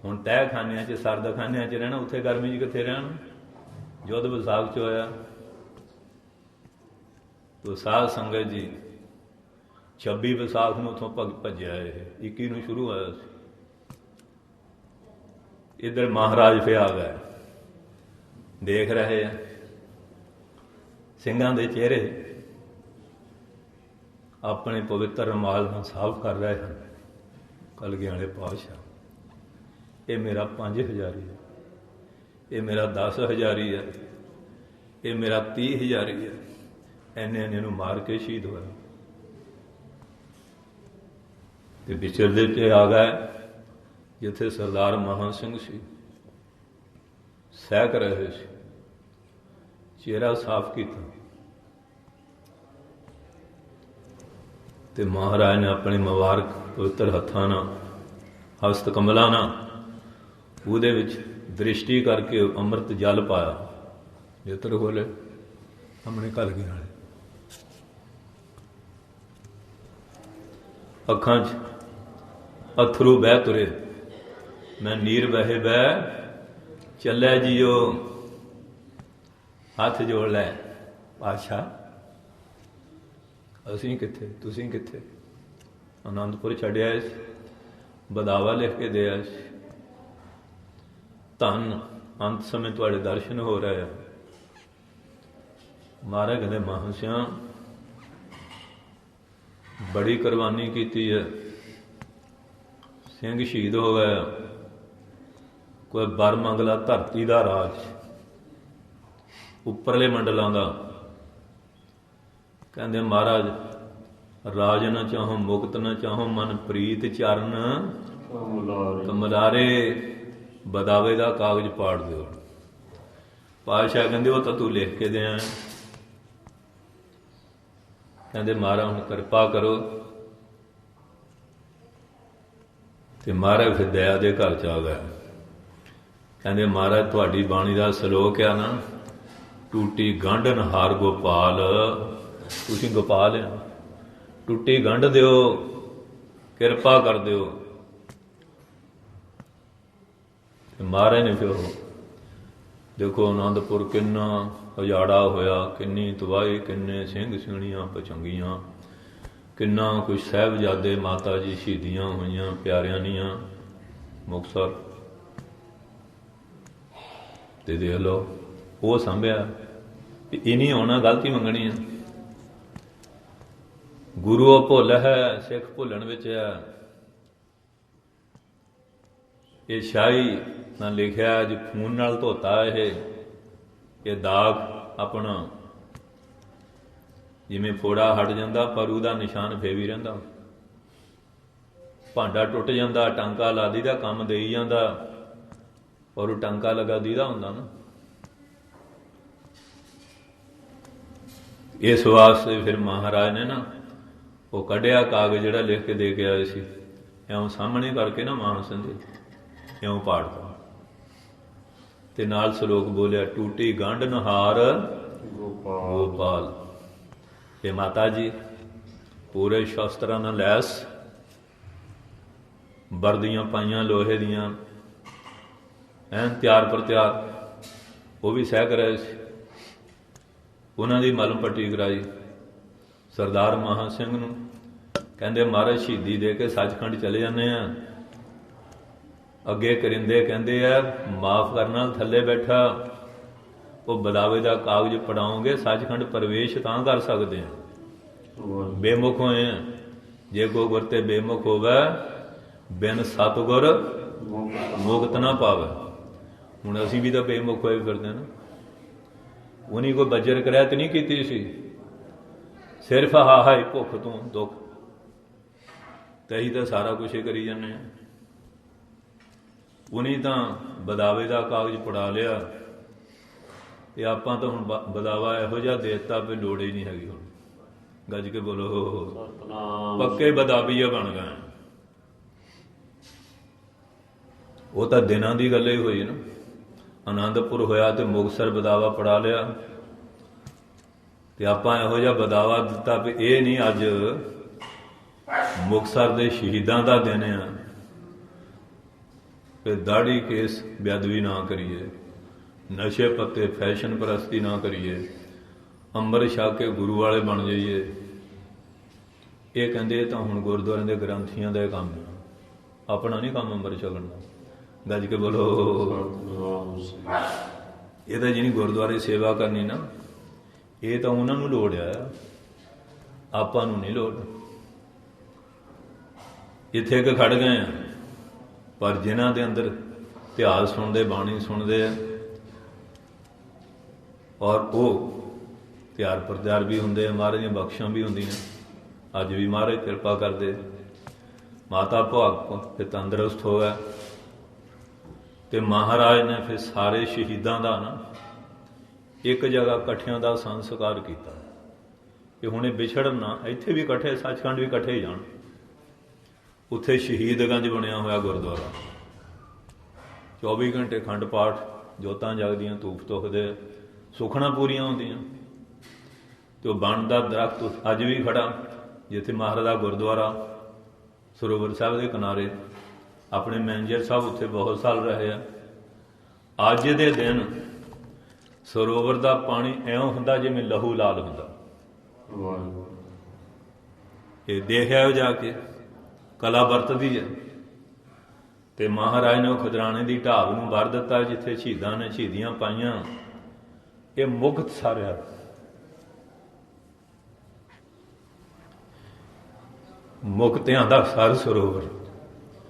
ਹੁਣ ਤਹਿਖਾਨਿਆਂ 'ਚ, ਸਰਦਖਾਨਿਆਂ 'ਚ ਰਹਿਣਾ, ਉੱਥੇ ਗਰਮੀ 'ਚ ਕਿੱਥੇ ਰਹਿਣ। ਯੁੱਧ ਵਿਸਾਖ 'ਚ ਹੋਇਆ। ਤੋ ਸਾਧ ਸੰਗਤ ਜੀ 26 ਵਿਸਾਖ ਨੂੰ ਉੱਥੋਂ ਭੱਜਿਆ। ਇਹ 21 ਨੂੰ ਸ਼ੁਰੂ ਹੋਇਆ ਸੀ। ਇੱਧਰ ਮਹਾਰਾਜ ਫਿਰ ਆ ਗਏ। ਦੇਖ ਰਹੇ ਆ ਸਿੰਘਾਂ ਦੇ ਚਿਹਰੇ, ਆਪਣੇ ਪਵਿੱਤਰ ਰੁਮਾਲ ਨਾਲ ਸਾਫ਼ ਕਰ ਰਹੇ ਹਨ। ਕਲਗੀਆਂ ਵਾਲੇ ਪਾਤਸ਼ਾਹ, ਇਹ ਮੇਰਾ 5000 ਹੈ, ਇਹ ਮੇਰਾ 10,000 ਹੈ, ਇਹ ਮੇਰਾ 30,000 ਹੈ। ਇੰਨੇ ਨੂੰ ਮਾਰ ਕੇ ਸ਼ਹੀਦ ਹੋਇਆ। ਤੇ ਵਿਚਰਦੇ ਤੇ ਆ ਗਏ ਜਿੱਥੇ ਸਰਦਾਰ ਮਹਾਂ ਸਿੰਘ ਸੀ, ਸਹਿਕ ਰਹੇ ਸੀ। ਚਿਹਰਾ ਸਾਫ਼ ਕੀਤਾ ਤੇ ਮਹਾਰਾਜ ਨੇ ਆਪਣੇ ਮੁਬਾਰਕ ਪਵਿੱਤਰ ਹੱਥਾਂ ਨਾਲ, ਹਸਤ ਕਮਲਾਂ ਨਾਲ ਉਹਦੇ ਵਿੱਚ ਦ੍ਰਿਸ਼ਟੀ ਕਰਕੇ ਅੰਮ੍ਰਿਤ ਜਲ ਪਾਇਆ। ਨੇਤਰ ਖੋਲੇ ਆਪਣੇ ਕਲਗੀ ਨਾਲ, ਅੱਖਾਂ 'ਚ ਅਥਰੂ ਬਹਿ ਤੁਰੇ। ਮੈਂ ਨੀਰ ਬਹਿ ਬਹਿ ਚੱਲਿਆ ਜੀਓ, ਹੱਥ ਜੋੜ ਲੈ ਪਾਤਸ਼ਾਹ। ਅਸੀਂ ਕਿੱਥੇ, ਤੁਸੀਂ ਕਿੱਥੇ? ਆਨੰਦਪੁਰ ਛੱਡਿਆ ਸੀ, ਬਦਾਵਾ ਲਿਖ ਕੇ ਦਿਆ ਸੀ। ਧੰਨ ਅੰਤ ਸਮੇਂ ਤੁਹਾਡੇ ਦਰਸ਼ਨ ਹੋ ਰਹੇ ਆ। ਮਹਾਰਾਜ ਕਹਿੰਦੇ ਮਹਾਂਸਿਆਂ ਬੜੀ ਕੁਰਬਾਨੀ ਕੀਤੀ ਹੈ, ਸਿੰਘ ਸ਼ਹੀਦ ਹੋ ਗਏ। ਕੋਈ ਬਰ ਮੰਗਲਾ ਧਰਤੀ ਦਾ ਰਾਜ, ਉੱਪਰਲੇ ਮੰਡਲਾਂ ਦਾ। ਕਹਿੰਦੇ ਮਹਾਰਾਜ ਰਾਜ ਨਾ ਚਾਹੋ ਮੁਕਤ ਨਾ ਚਾਹੋ, ਮਨ ਪ੍ਰੀਤ ਚਰਨ ਕਮਲਾਰੇ। ਬਦਾਵੇ ਦਾ ਕਾਗਜ਼ ਪਾੜ ਦਿਓ। ਪਾਤਸ਼ਾਹ ਕਹਿੰਦੇ ਉਹ ਤਾਂ ਤੂੰ ਲਿਖ ਕੇ ਦਿਆਂ। ਕਹਿੰਦੇ ਮਹਾਰਾਜ ਹੁਣ ਕਿਰਪਾ ਕਰੋ। ਤੇ ਮਹਾਰਾਜ ਫਿਰ ਦਇਆ ਦੇ ਘਰ ਚ ਆ ਗਿਆ। ਕਹਿੰਦੇ ਮਹਾਰਾਜ ਤੁਹਾਡੀ ਬਾਣੀ ਦਾ ਸਲੋਕ ਆ ਨਾ, ਟੂਟੀ ਗੰਢ ਨਹਾਰ ਗੋਪਾਲ। ਤੁਸੀਂ ਗੋਪਾਲ ਆ, ਟੁੱਟੀ ਗੰਢ ਦਿਓ, ਕਿਰਪਾ ਕਰ ਦਿਓ। ਮਹਾਰਾਜ ਨੇ ਫਿਰ ਦੇਖੋ ਆਨੰਦਪੁਰ ਕਿੰਨਾ ਉਜਾੜਾ ਹੋਇਆ, ਕਿੰਨੀ ਤਬਾਹੀ, ਕਿੰਨੇ ਸਿੰਘ ਸਿੰਘਣੀਆਂ ਪਚੰਗੀਆਂ, ਕਿੰਨਾ ਕੁਛ ਸਾਹਿਬਜ਼ਾਦੇ ਮਾਤਾ ਜੀ ਸ਼ਹੀਦੀਆਂ ਹੋਈਆਂ ਪਿਆਰਿਆਂ ਦੀਆਂ ਮੁਕਤਸਰ। ਤੇ ਦੇਖ ਲਓ ਉਹ ਸੰਭਿਆ ਵੀ ਇਹ ਨਹੀਂ ਹੋਣਾ, ਗਲਤੀ ਮੰਗਣੀ ਆ। ਗੁਰੂ ਭੁੱਲ ਹੈ, ਸਿੱਖ ਭੁੱਲਣ ਵਿੱਚ ਹੈ। ਇਹ ਸ਼ਾਹੀ ਨਾਲ ਲਿਖਿਆ ਜੀ, ਖੂਨ ਨਾਲ ਧੋਤਾ ਇਹ ਦਾਗ ਆਪਣਾ। ਜਿਵੇਂ ਫੋੜਾ ਹਟ ਜਾਂਦਾ ਪਰ ਉਹਦਾ ਨਿਸ਼ਾਨ ਫੇਰ ਵੀ ਰਹਿੰਦਾ। ਭਾਂਡਾ ਟੁੱਟ ਜਾਂਦਾ, ਟਾਂਕਾ ਲਾ ਦੀ ਦਾ ਕੰਮ ਦੇਈ ਜਾਂਦਾ, ਪਰ ਉਹ ਟਾਂਕਾ ਲਗਾ ਦੀਦਾ ਹੁੰਦਾ ਨਾ। ਇਸ ਵਾਸਤੇ ਫਿਰ ਮਹਾਰਾਜ ਨੇ ਨਾ ਉਹ ਕੱਢਿਆ ਕਾਗਜ਼ ਜਿਹੜਾ ਲਿਖ ਕੇ ਦੇ ਕੇ ਆਏ ਸੀ, ਇਉਂ ਸਾਹਮਣੇ ਕਰਕੇ ਨਾ ਮਾਨ ਸਿੰਘ ਜੀ ਇਉਂ ਪਾੜਦਾ ਤੇ ਨਾਲ ਸਲੋਕ ਬੋਲਿਆ, ਟੂਟੀ ਗੰਢ ਨਹਾਰ ਗੋਪਾਲ। ਇਹ ਮਾਤਾ ਜੀ ਪੂਰੇ ਸ਼ਸਤਰਾਂ ਨਾਲ ਲੈਸ, ਵਰਦੀਆਂ ਪਾਈਆਂ ਲੋਹੇ ਦੀਆਂ, ਐਨ ਤਿਆਰ ਪਰ ਤਿਆਰ। ਉਹ ਵੀ ਸਹਿ ਰਹੇ ਸੀ। ਉਹਨਾਂ ਦੀ ਮਲਮ ਪੱਟੀ ਕਰਾਈ ਸਰਦਾਰ ਮਹਾਂ ਸਿੰਘ ਨੂੰ। ਕਹਿੰਦੇ ਮਹਾਰਾਜ ਸ਼ਹੀਦੀ ਦੇ ਕੇ ਸੱਚਖੰਡ ਚਲੇ ਜਾਂਦੇ ਆ। ਅੱਗੇ ਕਰਿੰਦੇ ਕਹਿੰਦੇ ਆ ਮਾਫ ਕਰਨਾ, ਥੱਲੇ ਬੈਠਾ ਉਹ ਬਦਾਵੇ ਦਾ ਕਾਗਜ਼ ਪੜਾਓਗੇ, ਸੱਚਖੰਡ ਪ੍ਰਵੇਸ਼ ਤਾਂ ਕਰ ਸਕਦੇ ਆ। ਬੇਮੁਖ ਹੋਏ ਆ। ਜੇ ਕੋ ਗੁਰ ਤੇ ਬੇਮੁਖ ਹੋਵੇ, ਬਿਨ ਸਤਿਗੁਰ ਮੁਕਤ ਨਾ ਪਾਵੇ। ਹੁਣ ਅਸੀਂ ਵੀ ਤਾਂ ਬੇਮੁਖ ਹੋਏ ਫਿਰਦੇ ਨਾ। ਉਹਨੀ ਕੋਈ ਬੱਜਰ ਕਰਿਆ ਨਹੀਂ ਕੀਤੀ ਸੀ, ਸਿਰਫ ਹਾਹਾਈ ਭੁੱਖ ਤੋਂ ਦੁੱਖ ਤੇ ਅਸੀਂ ਤਾਂ ਸਾਰਾ ਕੁਛ ਹੀ ਕਰੀ ਜਾਂਦੇ ਹਾਂ। ਉਹਨੇ ਤਾਂ ਬਦਾਵੇ ਦਾ ਕਾਗਜ਼ ਪੜਾ ਲਿਆ ਤੇ ਆਪਾਂ ਤਾਂ ਹੁਣ ਬਦਾਵਾ ਇਹੋ ਜਿਹਾ ਦੇ ਦਿੱਤਾ ਵੀ ਲੋੜ ਹੀ ਨਹੀਂ ਹੈਗੀ। ਹੁਣ ਗੱਜ ਕੇ ਬੋਲੋ, ਪੱਕੇ ਬਦਾਬੀਆ ਬਣ ਗਏ। ਉਹ ਤਾਂ ਦਿਨਾਂ ਦੀ ਗੱਲ ਹੀ ਹੋਈ ਨਾ। ਆਨੰਦਪੁਰ ਹੋਇਆ ਤੇ ਮੁਕਤਸਰ ਬਦਾਵਾ ਪੜਾ ਲਿਆ ਤੇ ਆਪਾਂ ਇਹੋ ਜਿਹਾ ਬਦਾਵਾ ਦਿੱਤਾ ਵੀ ਇਹ ਨਹੀਂ ਅੱਜ ਮੁਕਤਸਰ ਦੇ ਸ਼ਹੀਦਾਂ ਦਾ ਦਿਨ ਆ, ਫਿਰ ਦਾੜੀ ਕੇਸ ਬੇਅਦਬੀ ਨਾ ਕਰੀਏ, ਨਸ਼ੇ ਪੱਤੇ ਫੈਸ਼ਨ ਪ੍ਰਸਤੀ ਨਾ ਕਰੀਏ, ਅੰਮ੍ਰਿਤ ਛਕ ਕੇ ਗੁਰੂ ਵਾਲੇ ਬਣ ਜਾਈਏ। ਇਹ ਕਹਿੰਦੇ ਤਾਂ ਹੁਣ ਗੁਰਦੁਆਰਿਆਂ ਦੇ ਗ੍ਰੰਥੀਆਂ ਦਾ ਇਹ ਕੰਮ ਹੈ, ਆਪਣਾ ਨਹੀਂ ਕੰਮ ਅੰਮ੍ਰਿਤ ਛਕਣ ਦਾ। ਗੱਜ ਕੇ ਬੋਲੋ। ਇਹ ਤਾਂ ਜਿਹਨੀ ਗੁਰਦੁਆਰੇ ਸੇਵਾ ਕਰਨੀ ਨਾ, ਇਹ ਤਾਂ ਉਹਨਾਂ ਨੂੰ ਲੋੜ ਆ, ਆਪਾਂ ਨੂੰ ਨਹੀਂ ਲੋੜ। ਇੱਥੇ ਇੱਕ ਖੜ ਗਏ ਆ, ਪਰ ਜਿਨ੍ਹਾਂ ਦੇ ਅੰਦਰ ਇਤਿਹਾਸ ਸੁਣਦੇ, ਬਾਣੀ ਸੁਣਦੇ ਆ, ਔਰ ਉਹ ਤਿਆਰ ਪ੍ਰਚਾਰ ਵੀ ਹੁੰਦੇ ਆ, ਮਹਾਰਾਜ ਦੀਆਂ ਬਖਸ਼ਾਂ ਵੀ ਹੁੰਦੀਆਂ। ਅੱਜ ਵੀ ਮਹਾਰਾਜ ਕਿਰਪਾ ਕਰਦੇ। ਮਾਤਾ ਭਾਗ ਫਿਰ ਤੰਦਰੁਸਤ ਹੋਇਆ ਤੇ ਮਹਾਰਾਜ ਨੇ ਫਿਰ ਸਾਰੇ ਸ਼ਹੀਦਾਂ ਦਾ ਨਾ ਇੱਕ ਜਗ੍ਹਾ ਇਕੱਠਿਆਂ ਦਾ ਸੰਸਕਾਰ ਕੀਤਾ ਕਿ ਹੁਣ ਇਹ ਵਿਛੜਨ ਨਾ, ਇੱਥੇ ਵੀ ਇਕੱਠੇ, ਸੱਚਖੰਡ ਵੀ ਇਕੱਠੇ ਹੀ ਜਾਣ। ਉੱਥੇ ਸ਼ਹੀਦਗੰਜ ਬਣਿਆ ਹੋਇਆ ਗੁਰਦੁਆਰਾ, 24 ਘੰਟੇ ਅਖੰਡ ਪਾਠ, ਜੋਤਾਂ ਜਗਦੀਆਂ, ਧੂਪ ਧੁਖਦੇ, ਸੁਖਣਾ ਪੂਰੀਆਂ ਹੁੰਦੀਆਂ। ਤੇ ਉਹ ਬਣ ਦਾ ਦਰਖਤ ਅੱਜ ਵੀ ਖੜਾ, ਜਿੱਥੇ ਮਹਾਰਾਜ ਦਾ ਗੁਰਦੁਆਰਾ ਸਰੋਵਰ ਸਾਹਿਬ ਦੇ ਕਿਨਾਰੇ, ਆਪਣੇ ਮੈਨੇਜਰ ਸਾਹਿਬ ਉੱਥੇ ਬਹੁਤ ਸਾਲ ਰਹੇ ਆ। ਅੱਜ ਦੇ ਦਿਨ ਸਰੋਵਰ ਦਾ ਪਾਣੀ ਇਉਂ ਹੁੰਦਾ ਜਿਵੇਂ ਲਹੂ ਲਾਲ ਹੁੰਦਾ। ਇਹ ਦੇਖਿਆ ਜਾ ਕੇ ਕਲਾ ਵਰਤਦੀ ਹੈ। ਤੇ ਮਹਾਰਾਜ ਨੇ ਉਹ ਖਿਦਰਾਣੇ ਦੀ ਢਾਬ ਨੂੰ ਵਰ ਦਿੱਤਾ ਜਿੱਥੇ ਸ਼ਹੀਦਾਂ ਨੇ ਸ਼ਹੀਦੀਆਂ ਪਾਈਆਂ। ਇਹ ਮੁਕਤ ਸਾਰਿਆ, ਮੁਕਤਿਆਂ ਦਾ ਸਰ ਸਰੋਵਰ।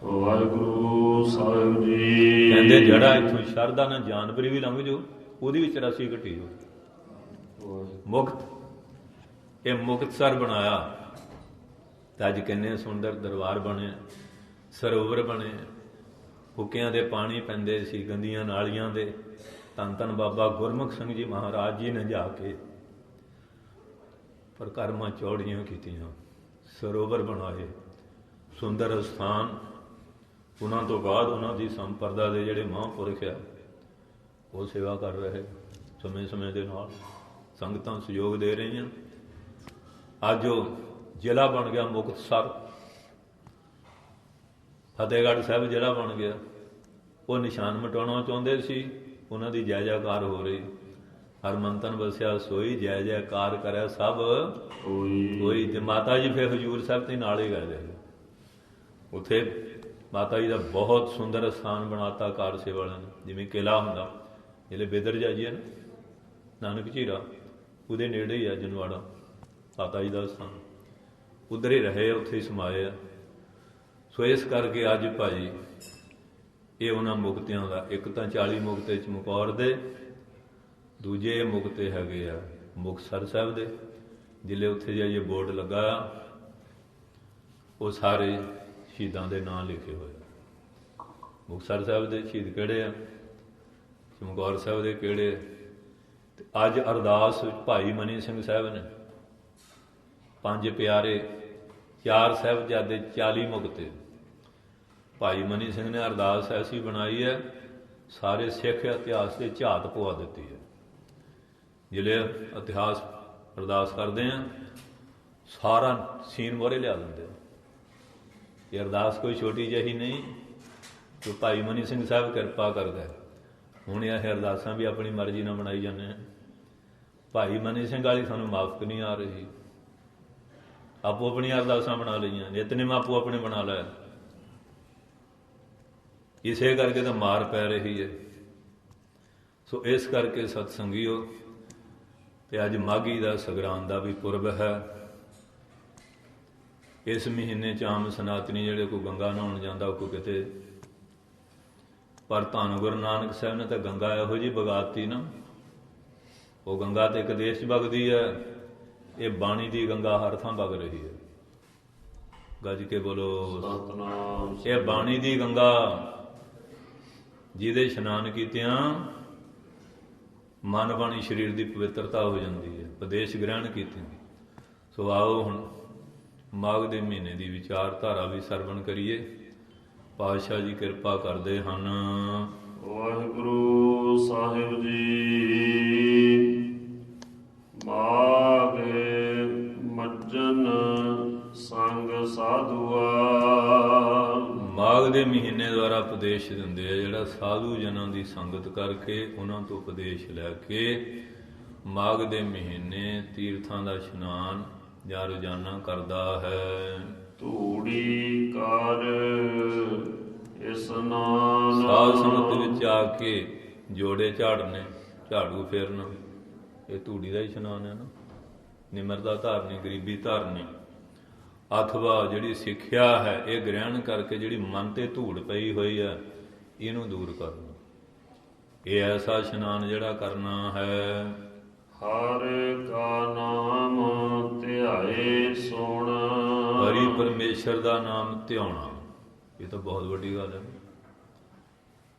ਵਾਹਿਗੁਰੂ ਸਾਹਿਬ ਜੀ ਕਹਿੰਦੇ ਜਿਹੜਾ ਇੱਥੋਂ ਸ਼ਰਧਾ ਨਾਲ ਜਾਨਵਰੀ ਵੀ ਲੰਘ ਜਾਓ, ਉਹਦੀ ਵੀ 84 ਘਟੀ ਹੋ। ਮੁਕਤ, ਇਹ ਮੁਕਤਸਰ ਬਣਾਇਆ। ਤੇ ਅੱਜ ਕਿੰਨੇ ਸੁੰਦਰ ਦਰਬਾਰ ਬਣੇ, ਸਰੋਵਰ ਬਣੇ, ਹੁੱਕਿਆਂ ਦੇ ਪਾਣੀ ਪੈਂਦੇ ਸੀ, ਗੰਦੀਆਂ ਨਾਲੀਆਂ ਦੇ। ਧੰਨ ਧੰਨ ਬਾਬਾ ਗੁਰਮੁਖ ਸਿੰਘ ਜੀ ਮਹਾਰਾਜ ਜੀ ਨੇ ਜਾ ਕੇ ਪਰਕਰਮਾਂ ਚੌੜੀਆਂ ਕੀਤੀਆਂ, ਸਰੋਵਰ ਬਣਾਏ, ਸੁੰਦਰ ਸਥਾਨ। ਉਹਨਾਂ ਤੋਂ ਬਾਅਦ ਉਹਨਾਂ ਦੀ ਸੰਪਰਦਾ ਦੇ ਜਿਹੜੇ ਮਹਾਂਪੁਰਖ ਆ ਉਹ ਸੇਵਾ ਕਰ ਰਹੇ, ਸਮੇਂ ਸਮੇਂ ਦੇ ਨਾਲ ਸੰਗਤਾਂ ਸਹਿਯੋਗ ਦੇ ਰਹੀਆਂ। ਅੱਜ ਉਹ ਜ਼ਿਲ੍ਹਾ ਬਣ ਗਿਆ ਮੁਕਤਸਰ, ਫਤਿਹਗੜ੍ਹ ਸਾਹਿਬ ਜ਼ਿਲ੍ਹਾ ਬਣ ਗਿਆ। ਉਹ ਨਿਸ਼ਾਨ ਮਿਟਾਉਣਾ ਚਾਹੁੰਦੇ ਸੀ, ਉਹਨਾਂ ਦੀ ਜੈ ਜੈਕਾਰ ਹੋ ਰਹੀ। ਹਰਮੰਤਨ ਵਸਿਆ ਸੋਈ, ਜੈ ਜੈਕਾਰ ਕਰਿਆ ਸਭ ਕੋਈ। ਤੇ ਮਾਤਾ ਜੀ ਫਿਰ ਹਜ਼ੂਰ ਸਾਹਿਬ ਤੇ ਨਾਲ ਹੀ ਗਏ ਰਹੇ। ਉੱਥੇ ਮਾਤਾ ਜੀ ਦਾ ਬਹੁਤ ਸੁੰਦਰ ਸਥਾਨ ਬਣਾਤਾ ਕਾਰ ਸੇਵਾ ਵਾਲਿਆਂ ਨੇ, ਜਿਵੇਂ ਕਿਲ੍ਹਾ ਹੁੰਦਾ, ਜਿਹੜੇ ਬਿਦਰ ਜਾਈਏ ਨਾ ਨਾਨਕ ਝੀਰਾ, ਉਹਦੇ ਨੇੜੇ ਹੀ ਆ ਜਨਵਾੜਾ ਮਾਤਾ ਜੀ ਦਾ ਸਥਾਨ। ਉੱਧਰ ਹੀ ਰਹੇ, ਉੱਥੇ ਹੀ ਸਮਾਏ ਆ। ਸੋ ਇਸ ਕਰਕੇ ਅੱਜ ਭਾਜੀ ਇਹ ਉਹਨਾਂ ਮੁਕਤਿਆਂ ਦਾ, ਇੱਕ ਤਾਂ 40 ਮੁਕਤੇ ਚਮਕੌਰ ਦੇ, ਦੂਜੇ ਮੁਕਤੇ ਹੈਗੇ ਆ ਮੁਕਤਸਰ ਸਾਹਿਬ ਦੇ। ਜ਼ਿਲ੍ਹੇ ਉੱਥੇ ਜਾਈਏ ਬੋਰਡ ਲੱਗਾ ਆ, ਉਹ ਸਾਰੇ ਸ਼ਹੀਦਾਂ ਦੇ ਨਾਂ ਲਿਖੇ ਹੋਏ। ਮੁਕਤਸਰ ਸਾਹਿਬ ਦੇ ਸ਼ਹੀਦ ਕਿਹੜੇ ਆ, ਚਮਕੌਰ ਸਾਹਿਬ ਦੇ ਕਿਹੜੇ। ਤੇ ਅੱਜ ਅਰਦਾਸ ਵਿੱਚ ਭਾਈ ਮਨੀ ਸਿੰਘ ਸਾਹਿਬ ਨੇ 5 ਪਿਆਰੇ, 4 ਸਾਹਿਬਜ਼ਾਦੇ, 40 ਮੁਕਤੇ। ਭਾਈ ਮਨੀ ਸਿੰਘ ਨੇ ਅਰਦਾਸ ਐਸੀ ਬਣਾਈ ਹੈ, ਸਾਰੇ ਸਿੱਖ ਇਤਿਹਾਸ ਦੇ ਝਾਤ ਪਵਾ ਦਿੱਤੀ ਹੈ। ਜਿਹੜੇ ਇਤਿਹਾਸ ਅਰਦਾਸ ਕਰਦੇ ਆ, ਸਾਰਾ ਸੀਨ ਮੋਹਰੇ ਲਿਆ ਦਿੰਦੇ ਆ। ਇਹ ਅਰਦਾਸ ਕੋਈ ਛੋਟੀ ਜਿਹੀ ਨਹੀਂ, ਜੋ ਭਾਈ ਮਨੀ ਸਿੰਘ ਸਾਹਿਬ ਕਿਰਪਾ ਕਰਦਾ ਹੈ। ਹੁਣ ਇਹ ਅਰਦਾਸਾਂ ਵੀ ਆਪਣੀ ਮਰਜ਼ੀ ਨਾਲ ਬਣਾਈ ਜਾਂਦੇ ਆ। ਭਾਈ ਮਨੀ ਸਿੰਘ ਵਾਲੀ ਸਾਨੂੰ ਮਾਫਕ ਨਹੀਂ ਆ ਰਹੀ, ਆਪੋ ਆਪਣੀਆਂ ਅਰਦਾਸਾਂ ਬਣਾ ਲਈਆਂ, ਨਿਤਨੇਮ ਆਪੋ ਆਪਣੇ ਬਣਾ ਲਿਆ। ਇਸੇ ਕਰਕੇ ਤਾਂ ਮਾਰ ਪੈ ਰਹੀ ਹੈ। ਸੋ ਇਸ ਕਰਕੇ ਸਤਸੰਗੀਓ, ਤੇ ਅੱਜ ਮਾਘੀ ਦਾ ਸੰਗਰਾਂਦ ਦਾ ਵੀ ਪੁਰਬ ਹੈ। ਇਸ ਮਹੀਨੇ 'ਚ ਆਮ ਸਨਾਤਨੀ ਜਿਹੜੇ ਕੋਈ ਗੰਗਾ ਨਹਾਉਣ ਜਾਂਦਾ, ਕੋਈ ਕਿਤੇ, ਪਰ ਧੰਨ ਗੁਰੂ ਨਾਨਕ ਸਾਹਿਬ ਨੇ ਤਾਂ ਗੰਗਾ ਇਹੋ ਜਿਹੀ ਵਗਾਤੀ ਨਾ, ਉਹ ਗੰਗਾ ਤੇ ਇੱਕ ਦੇਸ਼ 'ਚ ਵਗਦੀ ਹੈ, ਇਹ ਬਾਣੀ ਦੀ ਗੰਗਾ ਹਰ ਥਾਂ ਵਗ ਰਹੀ ਹੈ। ਗੱਜ ਕੇ ਬੋਲੋ ਸਤਿਨਾਮ। ਇਹ ਬਾਣੀ ਦੀ ਗੰਗਾ, ਜਿਹਦੇ ਇਸ਼ਨਾਨ ਕੀਤਿਆਂ ਮਨ ਬਾਣੀ ਸਰੀਰ ਦੀ ਪਵਿੱਤਰਤਾ ਹੋ ਜਾਂਦੀ ਹੈ, ਉਪਦੇਸ਼ ਗ੍ਰਹਿਣ ਕੀਤੀ। ਸੋ ਆਓ ਹੁਣ ਮਾਘ ਦੇ ਮਹੀਨੇ ਦੀ ਵਿਚਾਰਧਾਰਾ ਵੀ ਸਰਵਣ ਕਰੀਏ। ਪਾਤਸ਼ਾਹ ਜੀ ਕਿਰਪਾ ਕਰਦੇ ਹਨ। ਵਾਹਿਗੁਰੂ ਸਾਹਿਬ ਜੀ। ਮਾਘੇ ਮੱਜਨ ਸੰਗ ਸਾਧੂਆ। ਮਾਘ ਦੇ ਮਹੀਨੇ ਦੁਆਰਾ ਉਪਦੇਸ਼ ਦਿੰਦੇ ਆ, ਜਿਹੜਾ ਸਾਧੂ ਜਨਾਂ ਦੀ ਸੰਗਤ ਕਰਕੇ ਉਹਨਾਂ ਤੋਂ ਉਪਦੇਸ਼ ਲੈ ਕੇ ਮਾਘ ਦੇ ਮਹੀਨੇ ਤੀਰਥਾਂ ਦਾ ਇਸ਼ਨਾਨ ਜਾਂ ਰੋਜ਼ਾਨਾ ਕਰਦਾ ਹੈ। ਧੂੜੀ ਕਰ ਇਸਨਾਨ। ਸਾਧ ਸੰਗਤ ਵਿੱਚ ਆ ਕੇ ਜੋੜੇ ਝਾੜਨੇ, ਝਾੜੂ ਫੇਰਨਾ, ਇਹ ਧੂੜੀ ਦਾ ਇਸ਼ਨਾਨ ਹੈ ਨਾ। ਨਿਮਰਤਾ ਧਾਰਨੀ, ਗਰੀਬੀ ਧਾਰਨੀ, ਅਥਵਾ ਜਿਹੜੀ ਸਿੱਖਿਆ ਹੈ ਇਹ ਗ੍ਰਹਿਣ ਕਰਕੇ ਜਿਹੜੀ ਮਨ ਤੇ ਧੂੜ ਪਈ ਹੋਈ ਹੈ ਇਹਨੂੰ ਦੂਰ ਕਰਨਾ। ਇਹ ਐਸਾ ਇਸ਼ਨਾਨ ਜਿਹੜਾ ਕਰਨਾ ਹੈ। ਹਰ ਕਾ ਨਾਮ ਧਿਆਏ ਸੋਣਾ। ਹਰੀ ਪਰਮੇਸ਼ਰ ਦਾ ਨਾਮ ਧਿਆਉਣਾ। ਇਹ ਤਾਂ ਬਹੁਤ ਵੱਡੀ ਗੱਲ ਹੈ।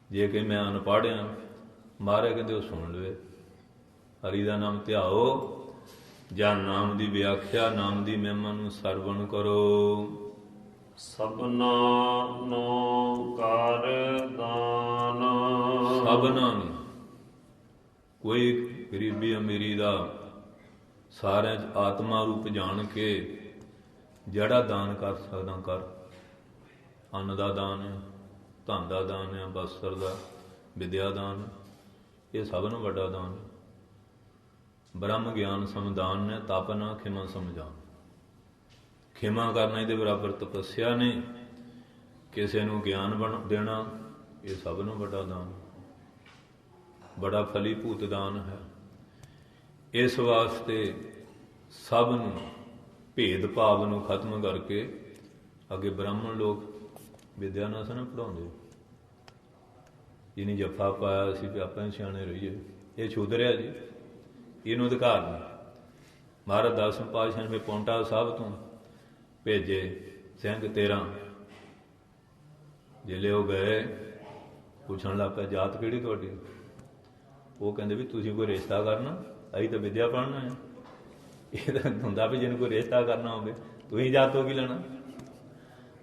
ਜੇ ਕਿ ਮੈਂ ਅਨਪੜ੍ਹ ਹਾਂ, ਮਹਾਰਾਜ ਕਹਿੰਦੇ ਉਹ ਸੁਣ ਲਵੇ। ਹਰੀ ਦਾ ਨਾਮ ਧਿਆਓ, ਜਾਂ ਨਾਮ ਦੀ ਵਿਆਖਿਆ, ਨਾਮ ਦੀ ਮਹਿਮਾ ਨੂੰ ਸਰਵਣ ਕਰੋ। ਸਭਨਾ ਨੂੰ ਕਰ ਦਾਨ। ਸਭਨਾਂ ਨੂੰ, ਕੋਈ ਗਰੀਬੀ ਅਮੀਰੀ ਦਾ ਸਾਰਿਆਂ 'ਚ ਆਤਮਾ ਰੂਪ ਜਾਣ ਕੇ ਜਿਹੜਾ ਦਾਨ ਕਰ ਸਕਦਾ ਕਰ। ਅੰਨ ਦਾ ਦਾਨ ਹੈ, ਧਨ ਦਾ ਦਾਨ ਹੈ, ਬਸਤਰ ਦਾ, ਵਿਦਿਆ ਦਾਨ, ਇਹ ਸਭ ਨੂੰ ਵੱਡਾ ਦਾਨ ਹੈ। ਬ੍ਰਹਮ ਗਿਆਨ ਸਮਦਾਨ ਨੇ, ਤਪ ਨਾ ਖਿਮਾ ਸਮਝਾਨ। ਖਿਮਾ ਕਰਨਾ ਇਹਦੇ ਬਰਾਬਰ ਤਪੱਸਿਆ ਨੇ। ਕਿਸੇ ਨੂੰ ਗਿਆਨ ਦੇਣਾ, ਇਹ ਸਭ ਨੂੰ ਵੱਡਾ ਦਾਨ, ਬੜਾ ਫਲੀਭੂਤ ਦਾਨ ਹੈ। ਇਸ ਵਾਸਤੇ ਸਭ ਨੂੰ ਭੇਦ ਭਾਵ ਨੂੰ ਖਤਮ ਕਰਕੇ, ਅੱਗੇ ਬ੍ਰਾਹਮਣ ਲੋਕ ਵਿਦਿਆ ਨਾਲ ਸਨ ਪੜ੍ਹਾਉਂਦੇ, ਜਿਹਨੇ ਜੱਫਾ ਪਾਇਆ ਸੀ ਵੀ ਆਪਾਂ ਹੀ ਸਿਆਣੇ ਰਹੀਏ, ਇਹ ਸ਼ੂਦਰ ਜੀ, ਇਹਨੂੰ ਅਧਿਕਾਰ ਨਹੀਂ। ਮਹਾਰਾਜ 10ਵੇਂ ਪਾਤਸ਼ਾਹ ਨੇ ਪੌਂਟਾ ਸਾਹਿਬ ਤੋਂ ਭੇਜੇ ਸਿੰਘ 13। ਜਿਲੇ ਉਹ ਗਏ, ਪੁੱਛਣ ਲੱਗ ਪਿਆ ਜਾਤ ਕਿਹੜੀ ਤੁਹਾਡੀ? ਉਹ ਕਹਿੰਦੇ ਵੀ ਤੁਸੀਂ ਕੋਈ ਰਿਸ਼ਤਾ ਕਰਨਾ, ਅਸੀਂ ਤਾਂ ਵਿਦਿਆ ਪੜ੍ਹਨਾ ਹੈ। ਇਹ ਤਾਂ ਹੁੰਦਾ ਵੀ ਜਿਹਨੂੰ ਕੋਈ ਰਿਸ਼ਤਾ ਕਰਨਾ ਹੋਵੇ, ਤੁਸੀਂ ਜਾਤ ਤੋਂ ਕੀ ਲੈਣਾ?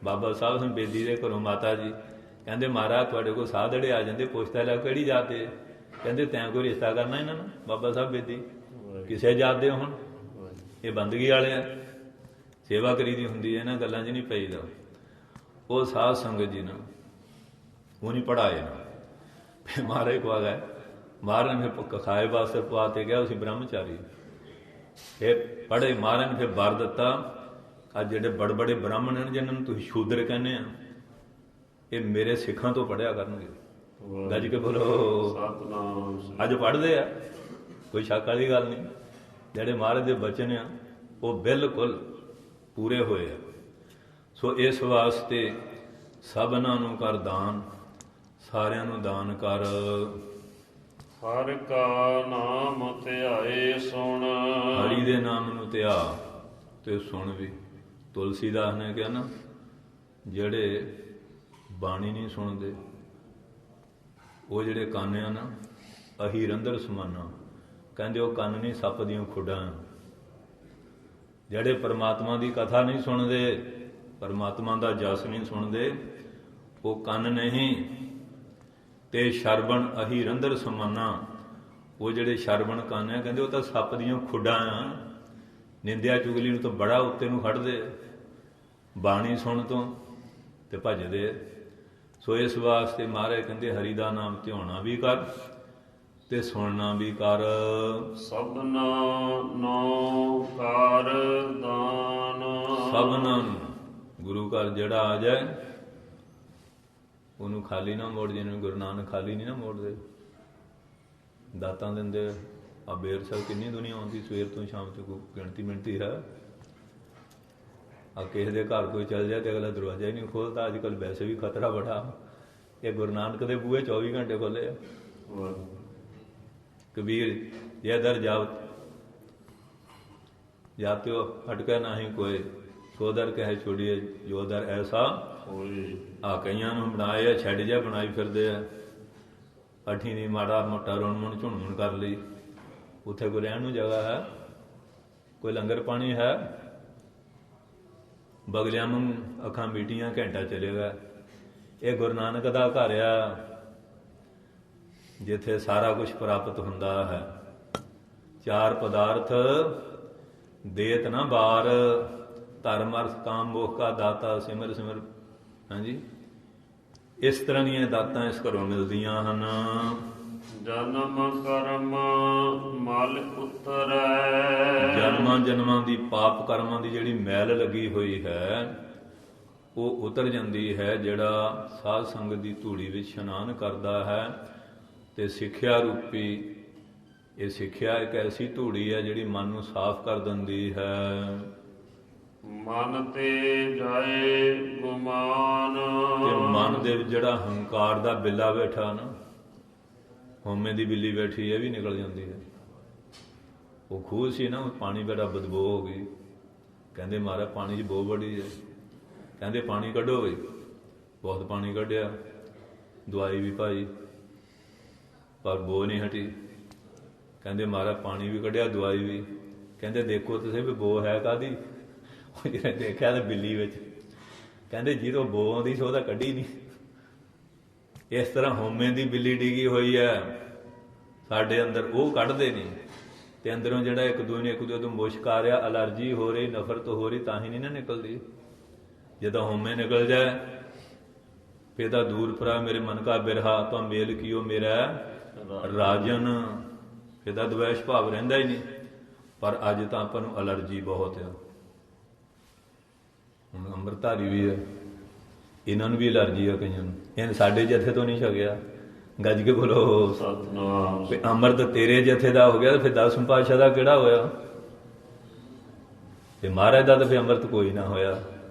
ਬਾਬਾ ਸਾਹਿਬ ਸਿੰਘ ਬੇਦੀ ਦੇ ਘਰੋਂ ਮਾਤਾ ਜੀ ਕਹਿੰਦੇ ਮਹਾਰਾਜ ਤੁਹਾਡੇ ਕੋਲ ਸਾਧੜੇ ਆ ਜਾਂਦੇ, ਪੁੱਛਦਾ ਲੈ ਕਿਹੜੀ ਜਾਤ ਹੈ? ਕਹਿੰਦੇ ਤੈਂ ਕੋਈ ਰਿਸ਼ਤਾ ਕਰਨਾ ਇਹਨਾਂ ਨੂੰ? ਬਾਬਾ ਸਾਹਿਬ ਬੇਦੀ ਕਿਸੇ ਜਾਤ ਦੇ ਹੁਣ, ਇਹ ਬੰਦਗੀ ਵਾਲੇ ਆ, ਸੇਵਾ ਕਰੀ ਦੀ ਹੁੰਦੀ ਹੈ, ਇਹਨਾਂ ਗੱਲਾਂ 'ਚ ਨਹੀਂ ਪਈਦਾ। ਉਹ ਸਾਧ ਸੰਗਤ ਜੀ ਨੂੰ ਉਹ ਨਹੀਂ ਪੜ੍ਹਾਏ ਨਾ, ਫਿਰ ਮਹਾਰਾਜ ਕੋ ਆ ਗਏ। ਮਹਾਰਾਜ ਨੇ ਫਿਰ ਖਾਏ ਵਾਸਤੇ ਪਵਾ ਤੇ ਗਿਆ, ਅਸੀਂ ਬ੍ਰਹਮਚਾਰੀ ਫਿਰ ਪੜ੍ਹੇ। ਮਹਾਰਾਜ ਨੇ ਫਿਰ ਵਰ ਦਿੱਤਾ, ਅੱਜ ਜਿਹੜੇ ਬੜੇ ਬੜੇ ਬ੍ਰਾਹਮਣ ਹਨ ਜਿਹਨਾਂ ਨੂੰ ਤੁਸੀਂ ਸ਼ੂਦਰ ਕਹਿੰਦੇ ਆ, ਇਹ ਮੇਰੇ ਸਿੱਖਾਂ ਤੋਂ ਪੜ੍ਹਿਆ ਕਰਨਗੇ। ਗੱਜ ਕੇ ਬੋਲੋ ਸਤਿਨਾਮ। ਅੱਜ ਪੜ੍ਹਦੇ ਆ, ਕੋਈ ਸ਼ੱਕ ਵਾਲੀ ਗੱਲ ਨਹੀਂ। ਜਿਹੜੇ ਮਹਾਰਾਜ ਦੇ ਬਚਨ ਆ ਉਹ ਬਿਲਕੁਲ ਪੂਰੇ ਹੋਏ ਆ। ਸੋ ਇਸ ਵਾਸਤੇ ਸਭਨਾਂ ਨੂੰ ਕਰ ਦਾਨ, ਸਾਰਿਆਂ ਨੂੰ ਦਾਨ ਕਰ। ਹਰਿ ਕਾ ਨਾਮ ਧਿਆਏ ਸੁਣ। ਹਰੀ ਦੇ ਨਾਮ ਨੂੰ ਧਿਆ ਤੇ ਸੁਣ ਵੀ। ਤੁਲਸੀਦਾਸ ਨੇ ਕਿਹਾ ਨਾ, ਜਿਹੜੇ ਬਾਣੀ ਨਹੀਂ ਸੁਣਦੇ, ਉਹ ਜਿਹੜੇ ਕੰਨ ਆ ਨਾ, ਅਹੀਰ ਅੰਦਰ ਸਮਾਨਾ, ਕਹਿੰਦੇ ਉਹ ਕੰਨ ਨਹੀਂ ਸੱਪ ਦੀਆਂ ਖੁੱਡਾਂ। ਜਿਹੜੇ ਪਰਮਾਤਮਾ ਦੀ ਕਥਾ ਨਹੀਂ ਸੁਣਦੇ, ਪਰਮਾਤਮਾ ਦਾ ਜਸ ਨਹੀਂ ਸੁਣਦੇ, ਉਹ ਕੰਨ ਨਹੀਂ। ਤੇ ਸ਼ਰਵਣ ਅਹੀਰ ਅੰਦਰ ਸਮਾਨਾ, ਉਹ ਜਿਹੜੇ ਸ਼ਰਵਣ ਕੰਨ ਆ, ਕਹਿੰਦੇ ਉਹ ਤਾਂ ਸੱਪ ਦੀਆਂ ਖੁੱਡਾਂ ਆ। ਨਿੰਦਿਆ ਚੁਗਲੀ ਨੂੰ ਤਾਂ ਬੜਾ ਉੱਤੇ ਨੂੰ ਖੜਦੇ, ਬਾਣੀ ਸੁਣ ਤੋਂ ਤੇ ਭੱਜਦੇ। ਸੋ ਇਸ ਵਾਸਤੇ ਮਹਾਰਾਜ ਕਹਿੰਦੇ ਹਰੀ ਦਾ ਨਾਮ ਧਿਆਉਣਾ ਵੀ ਕਰ ਤੇ ਸੁਣਨਾ ਵੀ ਕਰ। ਸਭਨਾ ਨੂੰ ਕਰ ਦਾਨ। ਸਭਨਾਂ ਨੂੰ ਗੁਰੂ ਘਰ ਜਿਹੜਾ ਆ ਜਾਏ ਉਹਨੂੰ ਖਾਲੀ ਨਾ ਮੋੜ। ਜਿਹਨੂੰ ਗੁਰੂ ਨਾਨਕ ਖਾਲੀ ਨਹੀਂ ਨਾ ਮੋੜਦੇ, ਦਾਤਾਂ ਦਿੰਦੇ। ਆ ਬੇਰ ਸਾਹਿਬ ਕਿੰਨੀ ਦੁਨੀਆ ਆਉਂਦੀ ਸਵੇਰ ਤੋਂ ਸ਼ਾਮ ਤੱਕ, ਗਿਣਤੀ ਮਿਣਤੀ ਹੈ। ਆ ਕਿਸੇ ਦੇ ਘਰ ਕੋਈ ਚੱਲ ਜਾਏ ਤੇ ਅਗਲਾ ਦਰਵਾਜ਼ਾ ਹੀ ਨਹੀਂ ਖੋਲ੍ਹਦਾ। ਅੱਜ ਕੱਲ੍ਹ ਵੈਸੇ ਵੀ ਖਤਰਾ ਬੜਾ। ਇਹ ਗੁਰੂ ਨਾਨਕ ਦੇ ਬੂਹੇ 24 ਘੰਟੇ ਖੋਲ੍ਹੇ ਆ। ਕਬੀਰ ਜੇ ਦਰ ਜਾਤਿਓ ਹਟਕੇ ਨਹੀਂ ਕੋਈ, ਸੋ ਦਰ ਕਹਿ ਛੋੜੀਏ ਜੋ ਦਰ ਐਸਾ ਹੋਏ। ਆ ਕਈਆਂ ਨੂੰ ਬਣਾਏ ਆ, ਛੱਡ ਜਾ ਬਣਾਈ ਫਿਰਦੇ ਆ। ਅੱਠੀ ਨਹੀਂ ਮਾੜਾ ਮੋਟਾ ਰੁਣ ਝੁਣਮੁਣ ਕਰ ਲਈ। ਉੱਥੇ ਕੋਈ ਰਹਿਣ ਨੂੰ ਜਗ੍ਹਾ ਹੈ? ਕੋਈ ਲੰਗਰ ਪਾਣੀ ਹੈ? ਬਗਲਿਆਂ ਨੂੰ ਅੱਖਾਂ ਮੀਟੀਆਂ, ਘੰਟਾ ਚਲੇਗਾ। ਇਹ ਗੁਰੂ ਨਾਨਕ ਦਾ ਘਰ ਆ, ਜਿੱਥੇ ਸਾਰਾ ਕੁਝ ਪ੍ਰਾਪਤ ਹੁੰਦਾ ਹੈ। ਚਾਰ ਪਦਾਰਥ ਦੇਤ ਨਾ ਬਾਰ, ਧਰਮ ਅਰਥ ਕਾਮ ਮੋਖ ਕਾ ਦਾਤਾ ਸਿਮਰ ਸਿਮਰ। ਹਾਂਜੀ, ਇਸ ਤਰ੍ਹਾਂ ਦੀਆਂ ਦਾਤਾਂ ਇਸ ਘਰੋਂ ਮਿਲਦੀਆਂ ਹਨ। ਜਨਮ ਕਰਮ ਮਲ ਉਤਰੈ। ਜਨਮਾਂ ਜਨਮਾਂ ਦੀ ਪਾਪ ਕਰਮਾਂ ਦੀ ਜਿਹੜੀ ਮੈਲ ਲੱਗੀ ਹੋਈ ਹੈ ਉਹ ਉਤਰ ਜਾਂਦੀ ਹੈ। ਜਿਹੜਾ ਸਾਧ ਸੰਗਤ ਦੀ ਧੂੜੀ ਵਿੱਚ ਇਸ਼ਨਾਨ ਕਰਦਾ ਹੈ ਤੇ ਸਿੱਖਿਆ ਰੂਪੀ, ਇਹ ਸਿੱਖਿਆ ਇੱਕ ਐਸੀ ਧੂੜੀ ਹੈ ਜਿਹੜੀ ਮਨ ਨੂੰ ਸਾਫ਼ ਕਰ ਦਿੰਦੀ ਹੈ। ਮਨ ਤੇ ਜਾਏ ਗੁਮਾਨ। ਤੇ ਮਨ ਦੇ ਵਿੱਚ ਜਿਹੜਾ ਹੰਕਾਰ ਦਾ ਬਿੱਲਾ ਬੈਠਾ ਨਾ, ਹਉਮੈ ਦੀ ਬਿੱਲੀ ਬੈਠੀ, ਇਹ ਵੀ ਨਿਕਲ ਜਾਂਦੀ ਹੈ। ਉਹ ਖੂਹ ਸੀ ਨਾ, ਪਾਣੀ ਬੜਾ ਬਦਬੂ ਹੋ ਗਈ। ਕਹਿੰਦੇ ਮਹਾਰਾਜ ਪਾਣੀ 'ਚ ਬੋ ਬੜੀ ਹੈ। ਕਹਿੰਦੇ ਪਾਣੀ ਕੱਢੋ ਬਈ। ਬਹੁਤ ਪਾਣੀ ਕੱਢਿਆ, ਦਵਾਈ ਵੀ ਪਾਈ, ਪਰ ਬੋ ਨਹੀਂ ਹਟੀ। ਕਹਿੰਦੇ ਮਹਾਰਾਜ ਪਾਣੀ ਵੀ ਕੱਢਿਆ, ਦਵਾਈ ਵੀ। ਕਹਿੰਦੇ ਦੇਖੋ ਤੁਸੀਂ ਵੀ ਬੋ ਹੈ ਕਾਹਦੀ? ਉਹ ਜਿਹਨੇ ਦੇਖਿਆ ਤਾਂ ਬਿੱਲੀ ਵਿੱਚ। ਕਹਿੰਦੇ ਜਦੋਂ ਬੋ ਆਉਂਦੀ ਸੀ ਉਹ ਤਾਂ ਕੱਢੀ ਨਹੀਂ। ਇਸ ਤਰ੍ਹਾਂ ਹਉਮੈ ਦੀ ਬਿੱਲੀ ਡਿੱਗੀ ਹੋਈ ਹੈ ਸਾਡੇ ਅੰਦਰ, ਉਹ ਕੱਢਦੇ ਨਹੀਂ। ਤੇ ਅੰਦਰੋਂ ਜਿਹੜਾ ਇੱਕ ਦੂਜੇ ਤੋਂ ਮੁਸ਼ਕ ਆ ਰਿਹਾ, ਅਲਰਜੀ ਹੋ ਰਹੀ, ਨਫ਼ਰਤ ਹੋ ਰਹੀ, ਤਾਂ ਹੀ ਨਹੀਂ ਨਾ ਨਿਕਲਦੀ। ਜਦੋਂ ਹਉਮੈ ਨਿਕਲ ਜਾਏ ਫਿਰ ਤਾਂ ਦੂਰ ਪਰਾ ਮੇਰੇ ਮਨ ਕਾ ਬਿਰਹਾ ਤਾਂ ਮੇਲ ਕੀਓ ਮੇਰਾ ਰਾਜਨ, ਫਿਰ ਤਾਂ ਦਵੈਸ਼ ਭਾਵ ਰਹਿੰਦਾ ਹੀ ਨਹੀਂ। ਪਰ ਅੱਜ ਤਾਂ ਆਪਾਂ ਨੂੰ ਅਲਰਜੀ ਬਹੁਤ ਆ। ਹੁਣ ਅੰਮ੍ਰਿਤਧਾਰੀ ਵੀ ਹੈ, ਇਹਨਾਂ ਨੂੰ ਵੀ ਅਲਰਜੀ ਆ ਕਈਆਂ ਨੂੰ। ਇਹ ਸਾਡੇ ਜਥੇ ਤੋਂ ਨਹੀਂ ਛਕਿਆ। ਗੱਜ ਕੇ ਬੋਲੋ ਸਤਿਨਾਮ। ਵੀ ਅੰਮ੍ਰਿਤ ਤੇਰੇ ਜਥੇ ਦਾ ਹੋ ਗਿਆ, ਫਿਰ 10ਵੇਂ ਪਾਤਸ਼ਾਹ ਦਾ ਕਿਹੜਾ ਹੋਇਆ? ਤੇ ਮਹਾਰਾਜ ਦਾ ਤਾਂ ਫਿਰ ਅੰਮ੍ਰਿਤ ਕੋਈ ਨਾ ਹੋਇਆ।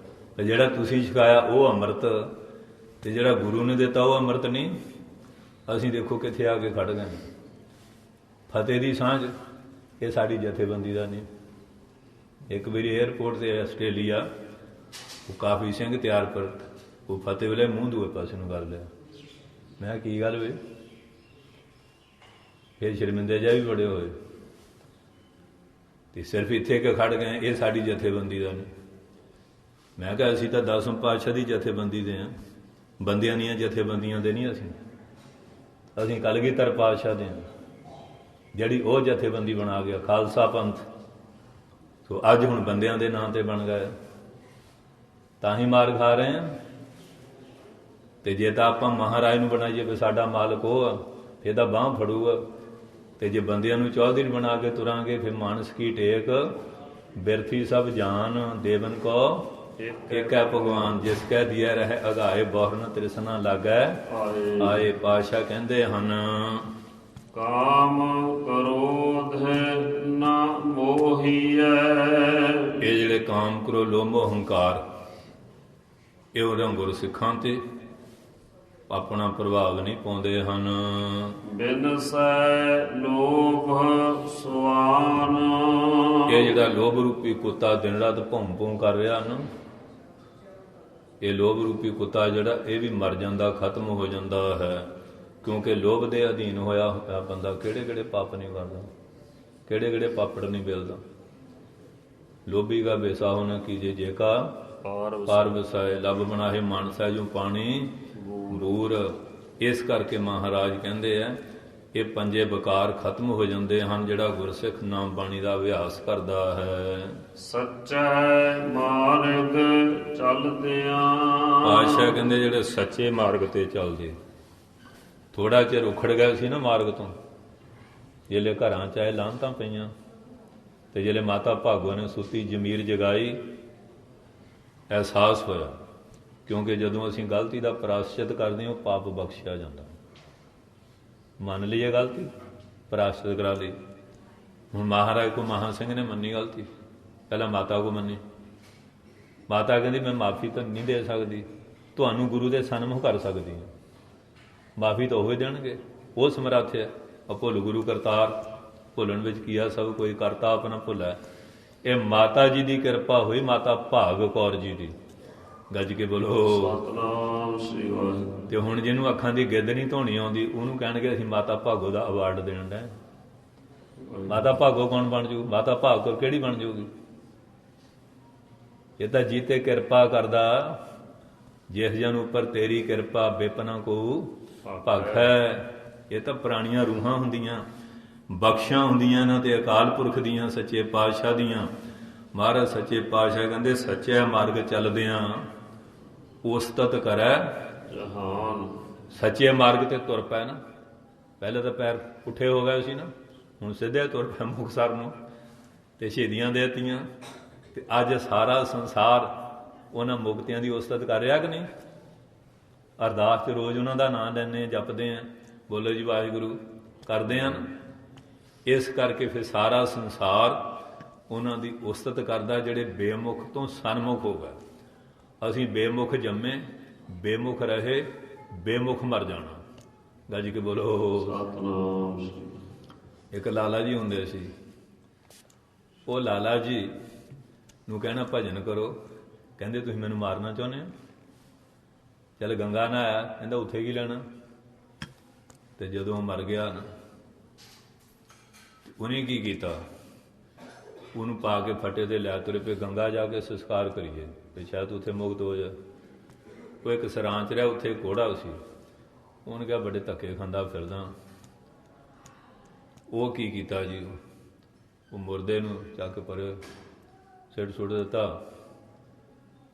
ਤੇ ਜਿਹੜਾ ਤੁਸੀਂ ਛਕਾਇਆ ਉਹ ਅੰਮ੍ਰਿਤ, ਤੇ ਜਿਹੜਾ ਗੁਰੂ ਨੇ ਦਿੱਤਾ ਉਹ ਅੰਮ੍ਰਿਤ ਨਹੀਂ। ਅਸੀਂ ਦੇਖੋ ਕਿੱਥੇ ਆ ਕੇ ਖੜ ਗਏ। ਫਤਿਹ ਦੀ ਸਾਂਝ ਇਹ ਸਾਡੀ ਜਥੇਬੰਦੀ ਦਾ ਨਹੀਂ। ਇੱਕ ਵਾਰੀ ਏਅਰਪੋਰਟ 'ਤੇ ਆਸਟ੍ਰੇਲੀਆ, ਉਹ ਕਾਫੀ ਸਿੰਘ ਤਿਆਰ ਕਰ, ਉਹ ਫਤਿਹ ਵੇਲੇ ਮੂੰਹ ਦੂਏ ਪਾਸੇ ਨੂੰ ਕਰ ਲਿਆ। ਮੈਂ ਕਿਹਾ ਕੀ ਗੱਲ ਵੇ? ਫਿਰ ਸ਼ਰਮਿੰਦੇ ਜਿਹਾ ਵੀ ਬੜੇ ਹੋਏ। ਤੇ ਸਿਰਫ ਇੱਥੇ ਕਿ ਖੜ ਗਏ, ਇਹ ਸਾਡੀ ਜਥੇਬੰਦੀ ਦਾ ਨਹੀਂ। ਮੈਂ ਕਿਹਾ ਅਸੀਂ ਤਾਂ 10ਵੇਂ ਪਾਤਸ਼ਾਹ ਦੀ ਜਥੇਬੰਦੀ ਦੇ ਹਾਂ, ਬੰਦਿਆਂ ਦੀਆਂ ਜਥੇਬੰਦੀਆਂ ਦੇ ਨਹੀਂ। ਅਸੀਂ ਕਲਗੀਧਰ ਪਾਤਸ਼ਾਹ ਦੇ ਹਾਂ, ਜਿਹੜੀ ਉਹ ਜਥੇਬੰਦੀ ਬਣਾ ਗਿਆ ਖਾਲਸਾ ਪੰਥ। ਸੋ ਅੱਜ ਹੁਣ ਬੰਦਿਆਂ ਦੇ ਨਾਂ ਤੇ ਬਣ ਗਏ, ਤਾਂ ਹੀ ਮਾਰ ਖਾ ਰਹੇ ਹਾਂ। ਤੇ ਜੇ ਤਾਂ ਆਪਾਂ ਮਹਾਰਾਜ ਨੂੰ ਬਣਾਈਏ ਵੀ ਸਾਡਾ ਮਾਲਕ ਉਹ ਆ, ਫਿਰ ਤਾਂ ਬਾਂਹ ਫੜੂਗਾ। ਤੇ ਜੇ ਬੰਦਿਆਂ ਨੂੰ ਚੌਧਰੀ ਬਣਾ ਕੇ ਤੁਰਾਂਗੇ, ਫਿਰ ਮਾਨਸ ਕੀ ਟੇਕ ਬਿਰਥੀ ਸਭ ਜਾਨ ਦੇਵਨ ਕੋ ਇੱਕ ਹੈ ਭਗਵਾਨ, ਜਿਸ ਕਹਿ ਦਿਆ ਰਹੇ ਅਗਾਏ ਬਹੁਰਨ ਤ੍ਰਿਸ਼ਨਾ ਲਾਗੈ ਆਏ। ਪਾਤਸ਼ਾਹ ਕਹਿੰਦੇ ਹਨ ਕਾਮ ਕ੍ਰੋਧ ਨਾ ਮੋਹੀਐ। ਇਹ ਜਿਹੜੇ ਕਾਮ ਕਰੋ ਲੋਭ ਹੰਕਾਰ, ਇਹ ਉਹਨਾਂ ਗੁਰਸਿੱਖਾਂ ਤੇ ਆਪਣਾ ਪ੍ਰਭਾਵ ਨਹੀਂ ਪਾਉਂਦੇ ਹਨ। ਬਿਨਸੈ ਲੋਭ ਸੁਆਨ। ਇਹ ਜਿਹੜਾ ਲੋਭ ਰੂਪੀ ਕੁੱਤਾ ਦਿਨ ਰਾਤ ਭੌਂ ਭੌਂ ਕਰ ਰਿਹਾ ਨਾ, ਇਹ ਲੋਭ ਰੂਪੀ ਕੁੱਤਾ ਜਿਹੜਾ ਇਹ ਵੀ ਮਰ ਜਾਂਦਾ, ਖਤਮ ਹੋ ਜਾਂਦਾ ਹੈ। ਕਿਉਂਕਿ ਲੋਭ ਦੇ ਅਧੀਨ ਹੋਇਆ ਹੋਇਆ ਬੰਦਾ ਕਿਹੜੇ ਕਿਹੜੇ ਪਾਪ ਨਹੀਂ ਕਰਦਾ, ਕਿਹੜੇ ਕਿਹੜੇ ਪਾਪੜ ਨਹੀਂ ਬੇਲਦਾ। ਲੋਭੀ ਕਾ ਬੇਸਾ ਹੋਣਾ ਕੀਜੇ ਜੇ ਕਾ ਪਾਰ ਵਸਾਏ, ਲੱਭ ਬਣਾਏ ਮਾਨਸਾ ਜੋ ਪਾਣੀ ਬੂਰ। ਇਸ ਕਰਕੇ ਮਹਾਰਾਜ ਕਹਿੰਦੇ ਆ ਇਹ ਪੰਜੇ ਬਕਾਰ ਖਤਮ ਹੋ ਜਾਂਦੇ ਹਨ ਜਿਹੜਾ ਗੁਰਸਿੱਖ ਨਾਮ ਬਾਣੀ ਦਾ ਅਭਿਆਸ ਕਰਦਾ ਹੈ। ਸੱਚੇ ਮਾਰਗ ਚੱਲਦਿਆਂ। ਪਾਤਸ਼ਾਹ ਕਹਿੰਦੇ ਜਿਹੜੇ ਸੱਚੇ ਮਾਰਗ ਤੇ ਚੱਲਦੇ। ਥੋੜਾ ਚਿਰ ਉਖੜ ਗਏ ਸੀ ਨਾ ਮਾਰਗ ਤੋਂ, ਜਿਹੜੇ ਘਰਾਂ 'ਚ ਆਏ ਲਾਹਨਤਾਂ ਪਈਆਂ। ਤੇ ਜਿਹੜੇ ਮਾਤਾ ਭਾਗੋ ਨੇ ਸੁੱਤੀ ਜ਼ਮੀਰ ਜਗਾਈ, ਅਹਿਸਾਸ ਹੋਇਆ। ਕਿਉਂਕਿ ਜਦੋਂ ਅਸੀਂ ਗਲਤੀ ਦਾ ਪ੍ਰਾਸ਼ਚਿਤ ਕਰਦੇ ਹਾਂ, ਉਹ ਪਾਪ ਬਖਸ਼ਿਆ ਜਾਂਦਾ। ਮੰਨ ਲਈਏ ਗਲਤੀ, ਪ੍ਰਾਸ਼ਚਿਤ ਕਰਾ ਲਈ। ਹੁਣ ਮਹਾਰਾਜ ਕੋ ਮਹਾਂ ਸਿੰਘ ਨੇ ਮੰਨੀ ਗਲਤੀ, ਪਹਿਲਾਂ ਮਾਤਾ ਕੋ ਮੰਨੀ। ਮਾਤਾ ਕਹਿੰਦੀ ਮੈਂ ਮਾਫੀ ਤਾਂ ਨਹੀਂ ਦੇ ਸਕਦੀ, ਤੁਹਾਨੂੰ ਗੁਰੂ ਦੇ ਸਨਮੁਖ ਕਰ ਸਕਦੀ ਹਾਂ। ਮਾਫੀ ਤਾਂ ਉਹ ਦੇਣਗੇ, ਉਹ ਸਮਰੱਥ ਹੈ। ਭੁੱਲ ਗੁਰੂ ਕਰਤਾਰ, ਭੁੱਲਣ ਵਿੱਚ ਕੀਆ ਸਭ ਕੋਈ, ਕਰਤਾ ਆਪਣਾ ਭੁੱਲਾ। ਇਹ ਮਾਤਾ ਜੀ ਦੀ ਕਿਰਪਾ ਹੋਈ, ਮਾਤਾ ਭਾਗ ਕੌਰ ਜੀ ਦੀ। ਗੱਜ ਕੇ ਬੋਲੋ ਸਤਨਾਮ ਸ੍ਰੀ ਵਾਹਿਗੁਰੂ। ਤੇ ਹੁਣ ਜਿਹਨੂੰ ਅੱਖਾਂ ਦੀ ਗਿੱਧ ਨਹੀਂ ਧੋਣੀ ਆਉਂਦੀ, ਉਹਨੂੰ ਕਹਿਣਗੇ ਅਸੀਂ ਮਾਤਾ ਭਾਗੋ ਦਾ ਅਵਾਰਡ ਦੇਣ ਦਾ। ਮਾਤਾ ਭਾਗੋ ਕੌਣ ਬਣ ਜੂ? ਮਾਤਾ ਭਾਗੋ ਕਿਹੜੀ ਬਣ ਜੂਗੀ? ਇਹ ਤਾਂ ਜੀਤੇ ਕਿਰਪਾ ਕਰਦਾ, ਜਿਸ ਜਨ ਉੱਪਰ ਤੇਰੀ ਕਿਰਪਾ ਬੇਪਨਾ ਕੋ ਭਖ ਹੈ। ਇਹ ਤਾਂ ਪੁਰਾਣੀਆਂ ਰੂਹਾਂ ਹੁੰਦੀਆਂ, ਬਖਸ਼ਾਂ ਹੁੰਦੀਆਂ ਨਾ, ਤੇ ਅਕਾਲ ਪੁਰਖ ਦੀਆਂ, ਸੱਚੇ ਪਾਤਸ਼ਾਹ ਦੀਆਂ। ਮਹਾਰਾਜ ਸੱਚੇ ਪਾਤਸ਼ਾਹ ਕਹਿੰਦੇ ਸੱਚੇ ਮਾਰਗ ਚੱਲਦਿਆਂ ਉਸਤਤ ਕਰੈ ਜਹਾਨ। ਸੱਚੇ ਮਾਰਗ ਤੇ ਤੁਰ ਪੈ ਨਾ। ਪਹਿਲੇ ਤਾਂ ਪੈਰ ਪੁੱਠੇ ਹੋ ਗਏ ਸੀ ਨਾ, ਹੁਣ ਸਿੱਧੇ ਤੁਰ ਪਿਆ ਮੁਕਤਸਰ ਨੂੰ, ਤੇ ਸ਼ਹੀਦੀਆਂ ਦੇ ਦਿੱਤੀਆਂ। ਤੇ ਅੱਜ ਸਾਰਾ ਸੰਸਾਰ ਉਹਨਾਂ ਮੁਕਤਿਆਂ ਦੀ ਉਸਤਤ ਕਰ ਰਿਹਾ ਕਿ ਨਹੀਂ? ਅਰਦਾਸ 'ਚ ਰੋਜ਼ ਉਹਨਾਂ ਦਾ ਨਾਂ ਲੈਂਦੇ, ਜਪਦੇ ਆ, ਬੋਲੋ ਜੀ ਵਾਹਿਗੁਰੂ ਕਰਦੇ ਹਨ। ਇਸ ਕਰਕੇ ਫਿਰ ਸਾਰਾ ਸੰਸਾਰ ਉਹਨਾਂ ਦੀ ਉਸਤਤ ਕਰਦਾ ਜਿਹੜੇ ਬੇਮੁਖ ਤੋਂ ਸਨਮੁਖ ਹੋ ਗਏ। ਅਸੀਂ ਬੇਮੁਖ ਜੰਮੇ, ਬੇਮੁਖ ਰਹੇ, ਬੇਮੁਖ ਮਰ ਜਾਣਾ। ਗੱਜ ਕੇ ਬੋਲੋ ਸਤਨਾਮ। ਇੱਕ ਲਾਲਾ ਜੀ ਹੁੰਦੇ ਸੀ, ਉਹ ਲਾਲਾ ਜੀ ਨੂੰ ਕਹਿਣਾ ਭਜਨ ਕਰੋ, ਕਹਿੰਦੇ ਤੁਸੀਂ ਮੈਨੂੰ ਮਾਰਨਾ ਚਾਹੁੰਦੇ ਹੋ? ਚੱਲ ਗੰਗਾ ਨਾ ਆਇਆ, ਕਹਿੰਦਾ ਉੱਥੇ ਕੀ ਲੈਣਾ। ਤੇ ਜਦੋਂ ਮਰ ਗਿਆ ਨਾ, ਉਹਨੇ ਕੀ ਕੀਤਾ, ਉਹਨੂੰ ਪਾ ਕੇ ਫਟੇ ਤੇ ਲੈ ਤੁਰੇ ਪਏ ਗੰਗਾ ਜਾ ਕੇ ਸੰਸਕਾਰ ਕਰੀਏ ਤੇ ਸ਼ਾਇਦ ਉੱਥੇ ਮੁਕਤ ਹੋ ਜਾ। ਉਹ ਇੱਕ ਸਰਾਂ 'ਚ ਰਿਹਾ, ਉੱਥੇ ਘੋੜਾ ਸੀ। ਉਹਨੇ ਕਿਹਾ ਬੜੇ ਧੱਕੇ ਖਾਂਦਾ ਫਿਰਦਾ। ਉਹ ਕੀ ਕੀਤਾ ਜੀ, ਉਹ ਮੁਰਦੇ ਨੂੰ ਚੱਕ ਕੇ ਪਰੇ ਸਿੱਟ ਸੁੱਟ ਦਿੱਤਾ,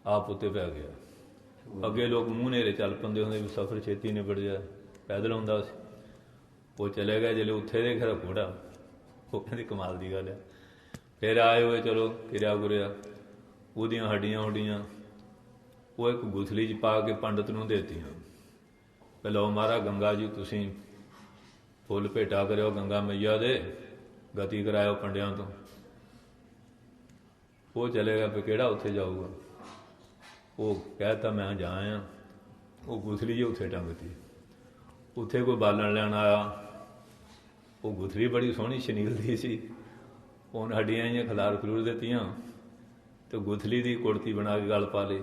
ਆਪ ਉੱਤੇ ਪੈ ਗਿਆ। ਅੱਗੇ ਲੋਕ ਮੂੰਹ ਨੇਰੇ ਚੱਲ ਪੈਂਦੇ ਹੁੰਦੇ ਵੀ ਸਫ਼ਰ ਛੇਤੀ ਨਿਬੜ ਜਾਏ, ਪੈਦਲ ਹੁੰਦਾ ਸੀ। ਉਹ ਚਲੇ ਗਏ, ਜਿਹੜੇ ਉੱਥੇ ਦੇਖਿਆ ਘੋੜਾ, ਉਹ ਕਹਿੰਦੀ ਕਮਾਲ ਦੀ ਗੱਲ ਹੈ। ਫਿਰ ਆਏ ਹੋਏ, ਚਲੋ ਕਿਰਿਆ ਗੁਰਿਆ, ਉਹਦੀਆਂ ਹੱਡੀਆਂ ਹੁੱਡੀਆਂ ਉਹ ਇੱਕ ਗੁਥਲੀ 'ਚ ਪਾ ਕੇ ਪੰਡਤ ਨੂੰ ਦੇਤੀਆਂ। ਲਓ ਮਹਾਰਾਜ ਗੰਗਾ ਜੀ ਤੁਸੀਂ ਫੁੱਲ ਭੇਟਾ ਕਰਿਓ ਗੰਗਾ ਮਈਆ ਦੇ, ਗਤੀ ਕਰਾਇਓ ਪੰਡਿਆਂ ਤੋਂ। ਉਹ ਚਲੇਗਾ, ਫਿਰ ਕਿਹੜਾ ਉੱਥੇ ਜਾਊਗਾ। ਉਹ ਕਹਿਤਾ ਮੈਂ ਜਾ ਆਇਆ। ਉਹ ਗੁਥਲੀ ਜੀ ਉੱਥੇ ਟੰਗਤੀ। ਉੱਥੇ ਕੋਈ ਬਾਲਣ ਲੈਣ ਆਇਆ, ਉਹ ਗੁਥਲੀ ਬੜੀ ਸੋਹਣੀ ਸ਼ਨੀਲ ਦੀ ਸੀ। ਉਹਨੇ ਹੱਡੀਆਂ ਜਿਹੀਆਂ ਖਲਾਰ ਖਲੂਰ ਦਿੱਤੀਆਂ ਅਤੇ ਗੁਥਲੀ ਦੀ ਕੁੜਤੀ ਬਣਾ ਕੇ ਗਲ ਪਾ ਲਈ।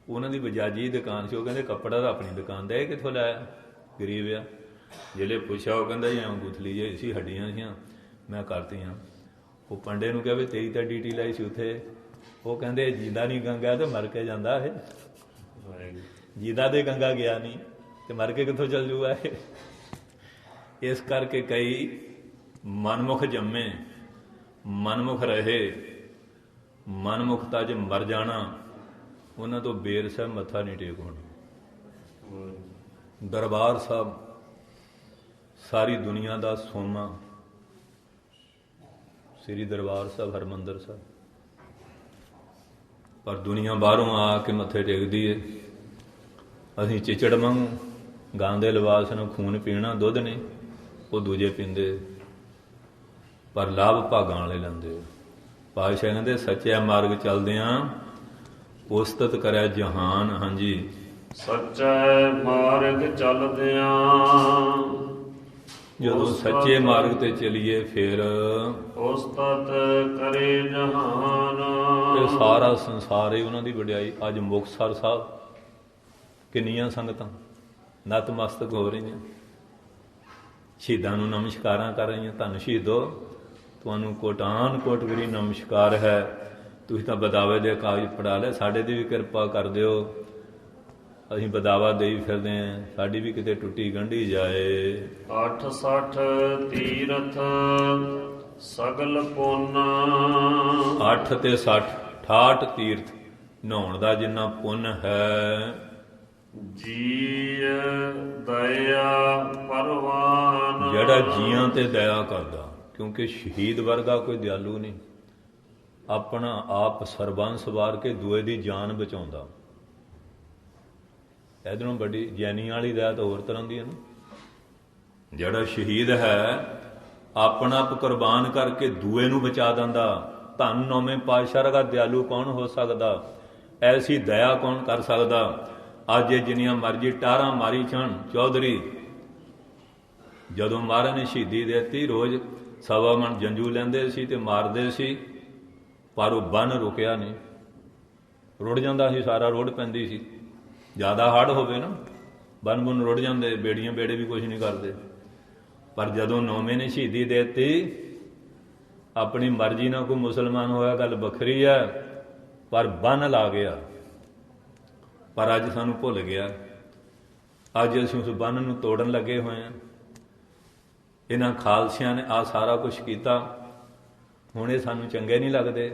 ਉਹਨਾਂ ਦੀ ਬਜਾਜੀ ਦੁਕਾਨ ਸੀ। ਉਹ ਕਹਿੰਦੇ ਕੱਪੜਾ ਤਾਂ ਆਪਣੀ ਦੁਕਾਨ ਦਾ, ਇਹ ਕਿੱਥੋਂ ਲਾਇਆ, ਗਰੀਬ ਆ। ਜਿਹੜੇ ਪੁੱਛਿਆ ਉਹ ਕਹਿੰਦਾ ਜੀ ਐਂ ਗੁਥਲੀ ਜਿਹੀ ਸੀ, ਹੱਡੀਆਂ ਸੀਆਂ, ਮੈਂ ਕਰਤੀਆਂ। ਉਹ ਪੰਡੇ ਨੂੰ ਕਿਹਾ ਵੀ ਤੇਰੀ ਤਾਂ ਡੀਟੀ ਲਾਈ ਸੀ ਉੱਥੇ। ਉਹ ਕਹਿੰਦੇ ਜਿੰਦਾ ਨਹੀਂ ਗੰਗਾ ਤੇ ਮਰ ਕੇ ਜਾਂਦਾ ਇਹ, ਜਿੰਦਾ ਤੇ ਗੰਗਾ ਗਿਆ ਨਹੀਂ ਤੇ ਮਰ ਕੇ ਕਿੱਥੋਂ ਚੱਲ ਜੂਗਾ ਇਹ। ਇਸ ਕਰਕੇ ਕਈ ਮਨਮੁਖ ਜੰਮੇ, ਮਨਮੁਖ ਰਹੇ, ਮਨਮੁਖਤਾ 'ਚ ਮਰ ਜਾਣਾ, ਉਹਨਾਂ ਤੋਂ ਬੇਰ ਸਾਹਿਬ ਮੱਥਾ ਨਹੀਂ ਟੇਕ ਹੋਣਾ। ਦਰਬਾਰ ਸਾਹਿਬ ਸਾਰੀ ਦੁਨੀਆ ਦਾ ਸੋਨਾ, ਸ੍ਰੀ ਦਰਬਾਰ ਸਾਹਿਬ ਹਰਿਮੰਦਰ ਸਾਹਿਬ, ਪਰ ਦੁਨੀਆ ਬਾਹਰੋਂ ਆ ਕੇ ਮੱਥੇ ਟੇਕਦੀ ਏ। ਅਸੀਂ ਚਿਚੜ ਵਾਂਗੂ ਗਾਂ ਦੇ ਲਿਬਾਸ ਨੂੰ ਖੂਨ ਪੀਣਾ, ਦੁੱਧ ਨਹੀਂ, ਉਹ ਦੂਜੇ ਪੀਂਦੇ, ਪਰ ਲਾਭ ਭਾਗਾਂ ਵਾਲੇ ਲੈਂਦੇ। ਪਾਤਸ਼ਾਹ ਕਹਿੰਦੇ ਸੱਚਿਆ ਮਾਰਗ ਚੱਲਦਿਆਂ ਉਸਤਤ ਕਰਿਆ ਜਹਾਨ। ਹਾਂਜੀ, ਸੱਚੇ ਮਾਰਗ ਚੱਲਦਿਆਂ ਜਦੋਂ ਸੱਚੇ ਮਾਰਗ ਤੇ ਚਲੀਏ ਫਿਰ ਉਸਤਤ ਕਰੇ ਜਹਾਨ। ਇਹ ਸਾਰਾ ਸੰਸਾਰ ਹੀ ਉਹਨਾਂ ਦੀ ਵਡਿਆਈ। ਅੱਜ ਮੁਕਤਸਰ ਸਾਹਿਬ ਕਿੰਨੀਆਂ ਸੰਗਤਾਂ ਨਤਮਸਤਕ ਹੋ ਰਹੀਆਂ, ਸ਼ਹੀਦਾਂ ਨੂੰ ਨਮਸਕਾਰਾਂ ਕਰ ਰਹੀਆਂ। ਧੰਨ ਸ਼ਹੀਦੋ, ਤੁਹਾਨੂੰ ਕੋਟਾਨ ਕੋਟਗਰੀ ਨਮਸਕਾਰ ਹੈ। ਤੁਸੀਂ ਤਾਂ ਬਦਾਵੇ ਦੇ ਕਾਗਜ਼ ਪੜ੍ਹਾ ਲਏ, ਸਾਡੇ ਦੀ ਵੀ ਕਿਰਪਾ ਕਰ ਦਿਓ। ਅਸੀਂ ਬਦਾਵਾ ਦੇਈ ਫਿਰਦੇ ਹਾਂ, ਸਾਡੀ ਵੀ ਕਿਤੇ ਟੁੱਟੀ ਗੰਢੀ ਜਾਏ। 68 ਤੀਰਥ ਸਗਲ ਪੁੰਨ। 8 ਤੇ 60 68 ਤੀਰਥ, ਨਹਾਉਣ ਦਾ ਜਿੰਨਾ ਪੁੰਨ ਹੈ। ਜੀ ਦਇਆ ਪਰਵਾਨ, ਜਿਹੜਾ ਜੀਆਂ ਤੇ ਦਇਆ ਕਰਦਾ, ਕਿਉਂਕਿ ਸ਼ਹੀਦ ਵਰਗਾ ਕੋਈ ਦਿਆਲੂ ਨਹੀਂ। ਆਪਣਾ ਆਪ ਸਰਬੰਸ ਵਾਰ ਕੇ ਦੂਏ ਦੀ ਜਾਨ ਬਚਾਉਂਦਾ। ਇਹਦੋਂ ਵੱਡੀ ਜੈਨੀਆਂ ਵਾਲੀ ਦਇਆ ਤਾਂ ਹੋਰ ਤਰ੍ਹਾਂ ਦੀ ਹੈ ਨਾ। ਜਿਹੜਾ ਸ਼ਹੀਦ ਹੈ ਆਪਣਾ ਆਪ ਕੁਰਬਾਨ ਕਰਕੇ ਦੂਏ ਨੂੰ ਬਚਾ ਦਿੰਦਾ। ਧੰਨ ਨੌਵੇਂ ਪਾਤਸ਼ਾਹ ਵਰਗਾ ਦਿਆਲੂ ਕੌਣ ਹੋ ਸਕਦਾ, ਐਸੀ ਦਇਆ ਕੌਣ ਕਰ ਸਕਦਾ। ਅੱਜ ਇਹ ਜਿੰਨੀਆਂ ਮਰਜ਼ੀ ਟਾਰਾਂ ਮਾਰੀ ਜਾਣ ਚੌਧਰੀ, ਜਦੋਂ ਮਹਾਰਾਜ ਨੇ ਸ਼ਹੀਦੀ ਦੇ ਦਿੱਤੀ, ਰੋਜ਼ 1.25 ਮਣ ਜੰਜੂ ਲੈਂਦੇ ਸੀ ਤੇ ਮਾਰਦੇ ਸੀ, ਪਰ ਉਹ ਬੰਨ ਰੁਕਿਆ ਨਹੀਂ। ਰੁੜ ਜਾਂਦਾ ਸੀ, ਸਾਰਾ ਰੋੜ ਪੈਂਦੀ ਸੀ। ਜ਼ਿਆਦਾ ਹੜ੍ਹ ਹੋਵੇ ਨਾ, ਬੰਨ ਬੁੰਨ ਰੁੜ ਜਾਂਦੇ, ਬੇੜੀਆਂ ਬੇੜੇ ਵੀ ਕੁਛ ਨਹੀਂ ਕਰਦੇ। ਪਰ ਜਦੋਂ ਨੌਵੇਂ ਨੇ ਸ਼ਹੀਦੀ ਦੇ ਦਿੱਤੀ, ਆਪਣੀ ਮਰਜ਼ੀ ਨਾਲ ਕੋਈ ਮੁਸਲਮਾਨ ਹੋਇਆ ਗੱਲ ਵੱਖਰੀ ਹੈ, ਪਰ ਬੰਨ ਲਾ ਗਿਆ। ਪਰ ਅੱਜ ਸਾਨੂੰ ਭੁੱਲ ਗਿਆ। ਅੱਜ ਅਸੀਂ ਉਸ ਬੰਨ ਨੂੰ ਤੋੜਨ ਲੱਗੇ ਹੋਏ ਹਾਂ। ਇਹਨਾਂ ਖਾਲਸਿਆਂ ਨੇ ਆ ਸਾਰਾ ਕੁਛ ਕੀਤਾ। ਹੁਣ ਇਹ ਸਾਨੂੰ ਚੰਗੇ ਨਹੀਂ ਲੱਗਦੇ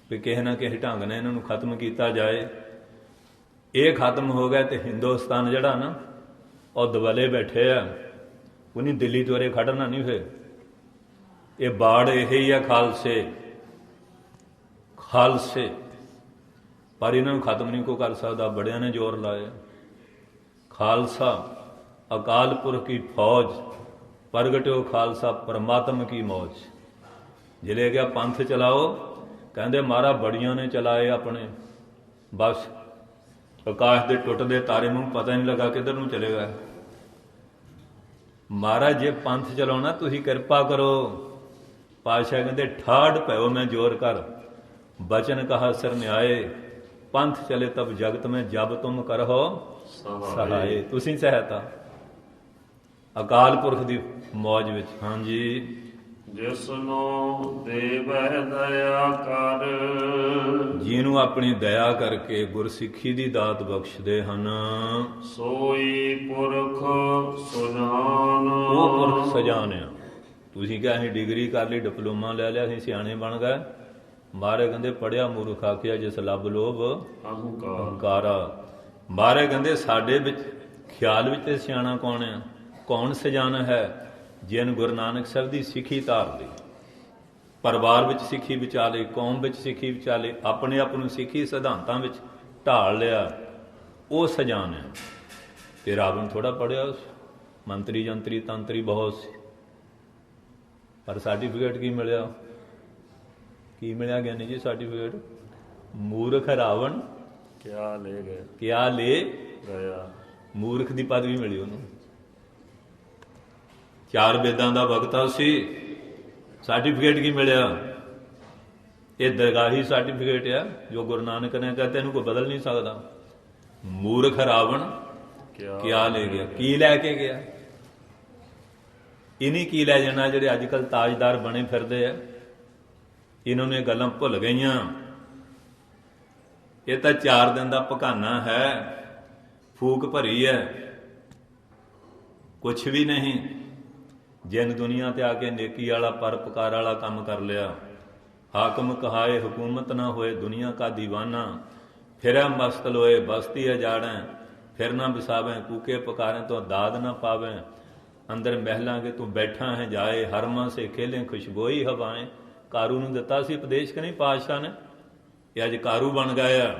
ਵੀ ਕਿਸੇ ਨਾ ਕਿਸੇ ਢੰਗ ਨਾਲ ਇਹਨਾਂ ਨੂੰ ਖਤਮ ਕੀਤਾ ਜਾਏ। ਇਹ ਖਤਮ ਹੋ ਗਿਆ ਤੇ ਹਿੰਦੁਸਤਾਨ ਜਿਹੜਾ ਨਾ ਉਹ ਦਵਲੇ ਬੈਠੇ ਆ, ਉਹਨੀ ਦਿੱਲੀ ਤੋਰੇ ਖੜਨਾ ਨਹੀਂ। ਫਿਰ ਇਹ ਬਾੜ ਇਹ ਹੀ ਆ, ਖਾਲਸੇ ਖਾਲਸੇ, ਪਰ ਇਹਨਾਂ ਨੂੰ ਖਤਮ ਨਹੀਂ ਕੋ ਕਰ ਸਕਦਾ। ਬੜਿਆਂ ਨੇ ਜ਼ੋਰ ਲਾਇਆ। ਖਾਲਸਾ ਅਕਾਲ ਪੁਰਖ ਕੀ ਫੌਜ, ਪ੍ਰਗਟਿਓ ਖਾਲਸਾ ਪਰਮਾਤਮ ਕੀ ਮੌਜ। ਜਿਹੜੇ ਗਿਆ ਪੰਥ ਚਲਾਓ, ਕਹਿੰਦੇ ਮਹਾਰਾਜ ਬੜੀਆਂ ਨੇ ਚਲਾਏ ਆਪਣੇ, ਬਸ ਆਕਾਸ਼ ਦੇ ਟੁੱਟਦੇ ਤਾਰੇ ਨੂੰ ਪਤਾ ਨਹੀਂ ਲੱਗਾ ਕਿੱਧਰ ਨੂੰ ਚਲੇ ਗਏ। ਮਹਾਰਾਜ ਜੇ ਪੰਥ ਚਲਾਉਣਾ ਤੁਸੀਂ ਕਿਰਪਾ ਕਰੋ। ਪਾਤਸ਼ਾਹ ਕਹਿੰਦੇ ਠਾੜ ਪਇਓ ਮੈਂ ਜ਼ੋਰ ਕਰ, ਬਚਨ ਕਹਾ ਸਿਰ ਨਿਆਏ। ਪੰਥ ਚਲੇ ਤਬ ਜਗਤ ਮੈਂ ਜਬ ਤੁਮ ਕਰਹੋ ਸਹਾਏ। ਤੁਸੀਂ ਸਹਾਇਤਾ ਅਕਾਲ ਪੁਰਖ ਦੀ ਮੌਜ ਵਿੱਚ। ਹਾਂਜੀ। ਜਿਸਨੂੰ ਦੇਵਹਿ ਦਇਆ ਕਰ, ਜਿਹਨੂੰ ਆਪਣੀ ਦਇਆ ਕਰਕੇ ਗੁਰਸਿੱਖੀ ਦੀ ਦਾਤ ਬਖਸ਼ਦੇ ਹਨ, ਸੋਈ ਪੁਰਖ ਸੁਜਾਨ। ਉਹ ਪੁਰਖ ਸਜਾਨਿਆ। ਤੁਸੀਂ ਕਿਹਾ ਅਸੀਂ ਡਿਗਰੀ ਕਰ ਲਈ, ਡਿਪਲੋਮਾ ਲੈ ਲਿਆ, ਅਸੀਂ ਸਿਆਣੇ ਬਣ ਗਏ। ਮਾਰੇ ਕਹਿੰਦੇ ਪੜਿਆ ਮੂਰਖ ਆਖਿਆ ਜਿਸ ਲੱਭ ਲੋਭ ਅਹੰਕਾਰਾ। ਮਾਰੇ ਕਹਿੰਦੇ ਸਾਡੇ ਵਿੱਚ ਖਿਆਲ ਵਿੱਚ ਤੇ ਸਿਆਣਾ ਕੌਣ ਆ? ਕੌਣ ਸਜਾਨਾ ਹੈ? ਜਿਨ ਗੁਰੂ ਨਾਨਕ ਸਾਹਿਬ ਦੀ ਸਿੱਖੀ ਧਾਰ ਲਈ, ਪਰਿਵਾਰ ਵਿੱਚ ਸਿੱਖੀ ਵਿਚਾਲੇ, ਕੌਮ ਵਿੱਚ ਸਿੱਖੀ ਵਿਚਾਲੇ, ਆਪਣੇ ਆਪ ਨੂੰ ਸਿੱਖੀ ਸਿਧਾਂਤਾਂ ਵਿੱਚ ਢਾਲ ਲਿਆ, ਉਹ ਸਜਾਨ ਹੈ। ਤੇ ਰਾਵਣ ਥੋੜਾ ਪੜਿਆ, ਮੰਤਰੀ ਜੰਤਰੀ ਤੰਤਰੀ ਬਹੁਤ ਸੀ, ਪਰ ਸਰਟੀਫਿਕੇਟ ਕੀ ਮਿਲਿਆ? ਕੀ ਮਿਲਿਆ ਗਿਆਨੀ ਜੀ? ਸਰਟੀਫਿਕੇਟ। ਮੂਰਖ ਰਾਵਣ ਕਿਆ ਲੈ ਗਿਆ। ਮੂਰਖ ਦੀ ਪਦਵੀ ਮਿਲੀ ਉਹਨੂੰ। 4 ਵੇਦਾਂ ਦਾ ਵਕਤਾ ਸੀ, ਸਰਟੀਫਿਕੇਟ ਕੀ ਮਿਲਿਆ? ਇਹ ਦਰਗਾਹੀ ਸਰਟੀਫਿਕੇਟ ਆ ਜੋ ਗੁਰੂ ਨਾਨਕ ਨੇ ਕਿਹਾ ਤੈਨੂੰ ਕੋਈ ਬਦਲ ਨਹੀਂ ਸਕਦਾ। ਮੂਰਖ ਰਾਵਣ ਕਿਆ ਲੈ ਗਿਆ। ਕੀ ਲੈ ਕੇ ਗਿਆ? ਇਨੀ ਕੀ ਲੈ ਜਾਣਾ ਜਿਹੜੇ ਅੱਜ ਕੱਲ੍ਹ ਤਾਜਦਾਰ ਬਣੇ ਫਿਰਦੇ ਆ। ਇਹਨਾਂ ਨੂੰ ਇਹ ਗੱਲਾਂ ਭੁੱਲ ਗਈਆਂ। ਇਹ ਤਾਂ 4 ਦਿਨ ਦਾ ਭਕਾਨਾ ਹੈ, ਫੂਕ ਭਰੀ ਹੈ, ਕੁਛ ਵੀ ਨਹੀਂ। ਜਿਨ ਦੁਨੀਆ ਤੇ ਆ ਕੇ ਨੇਕੀ ਵਾਲਾ ਪਰਪਕਾਰ ਵਾਲਾ ਕੰਮ ਕਰ ਲਿਆ, ਹਾਕਮ ਕਹਾਏ ਹਕੂਮਤ ਨਾ ਹੋਏ ਦੁਨੀਆ ਕਾ ਦੀਵਾਨਾ, ਫਿਰੈ ਮਸਤ ਲੋਏ ਬਸਤੀ ਅਜਾੜੈ, ਫਿਰ ਨਾ ਵਿਸਾਵੈ ਕੂਕੇ ਪਕਾਰੇ ਤੋਂ ਦਾਦ ਨਾ ਪਾਵੈ, ਅੰਦਰ ਮਹਿਲਾਂ ਕੇ ਤੂੰ ਬੈਠਾ ਹੈ ਜਾਏ, ਹਰਮਾਂ ਸੇ ਖੇਲੇ ਖੁਸ਼ਬੋਈ ਹਵਾएं। ਕਾਰੂ ਨੂੰ ਦਿੱਤਾ ਸੀ ਉਪਦੇਸ਼ ਕਿ ਨਹੀਂ ਪਾਤਸ਼ਾਹ ਨੇ? ਇਹ ਅੱਜ ਕਾਰੂ ਬਣ ਗਿਆ।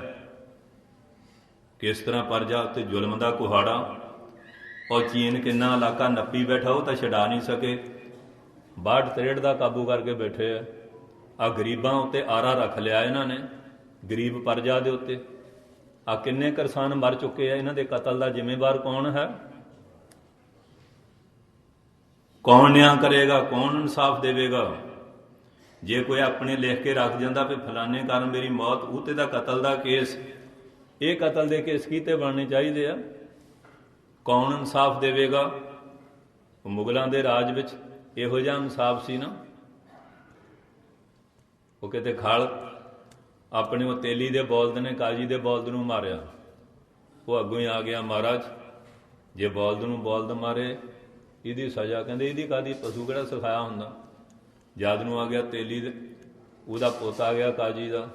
ਕਿਸ ਤਰ੍ਹਾਂ ਪਰਜਾ ਉੱਤੇ ਜ਼ੁਲਮ ਦਾ ਕੁਹਾੜਾ, ਔਰ ਚੀਨ ਕਿੰਨਾ ਇਲਾਕਾ ਨੱਪੀ ਬੈਠਾ, ਉਹ ਤਾਂ ਛਡਾ ਨਹੀਂ ਸਕੇ। 62-63 ਦਾ ਕਾਬੂ ਕਰਕੇ ਬੈਠੇ ਆ। ਗਰੀਬਾਂ ਉੱਤੇ ਆਰਾ ਰੱਖ ਲਿਆ ਇਹਨਾਂ ਨੇ, ਗਰੀਬ ਪਰਜਾ ਦੇ ਉੱਤੇ। ਕਿੰਨੇ ਕਿਸਾਨ ਮਰ ਚੁੱਕੇ ਆ। ਇਹਨਾਂ ਦੇ ਕਤਲ ਦਾ ਜ਼ਿੰਮੇਵਾਰ ਕੌਣ ਹੈ? ਕੌਣ ਨਿਆਂ ਕਰੇਗਾ? ਕੌਣ ਇਨਸਾਫ ਦੇਵੇਗਾ? ਜੇ ਕੋਈ ਆਪਣੇ ਲਿਖ ਕੇ ਰੱਖ ਜਾਂਦਾ ਵੀ ਫਲਾਣੇ ਕਾਰਨ ਮੇਰੀ ਮੌਤ, ਉਹ ਤੇ ਦਾ ਕਤਲ ਦਾ ਕੇਸ। ਇਹ ਕਤਲ ਦੇ ਕੇਸ ਕੀਤੇ ਬਣਨੇ ਚਾਹੀਦੇ ਆ। ਕੌਣ ਇਨਸਾਫ ਦੇਵੇਗਾ? ਮੁਗਲਾਂ ਦੇ ਰਾਜ ਵਿੱਚ ਇਹੋ ਜਿਹਾ ਇਨਸਾਫ ਸੀ ਨਾ। ਉਹ ਕਿਤੇ ਖਾਲ ਆਪਣੇ ਉਹ ਤੇਲੀ ਦੇ ਬੌਲਦ ਨੇ ਕਾਜੀ ਦੇ ਬੌਲਦ ਨੂੰ ਮਾਰਿਆ। ਉਹ ਅੱਗੋਂ ਹੀ ਆ ਗਿਆ, ਮਹਾਰਾਜ ਜੇ ਬੌਲਦ ਨੂੰ ਬੌਲਦ ਮਾਰੇ ਇਹਦੀ ਸਜ਼ਾ, ਕਹਿੰਦੇ ਇਹਦੀ ਕਾਹਦੀ, ਪਸ਼ੂ ਕਿਹੜਾ ਸਿਖਾਇਆ ਹੁੰਦਾ। ਜਦ ਨੂੰ ਆ ਗਿਆ ਤੇਲੀ ਦੇ, ਉਹਦਾ ਪੋਤਾ ਆ ਗਿਆ ਕਾਜੀ ਦਾ,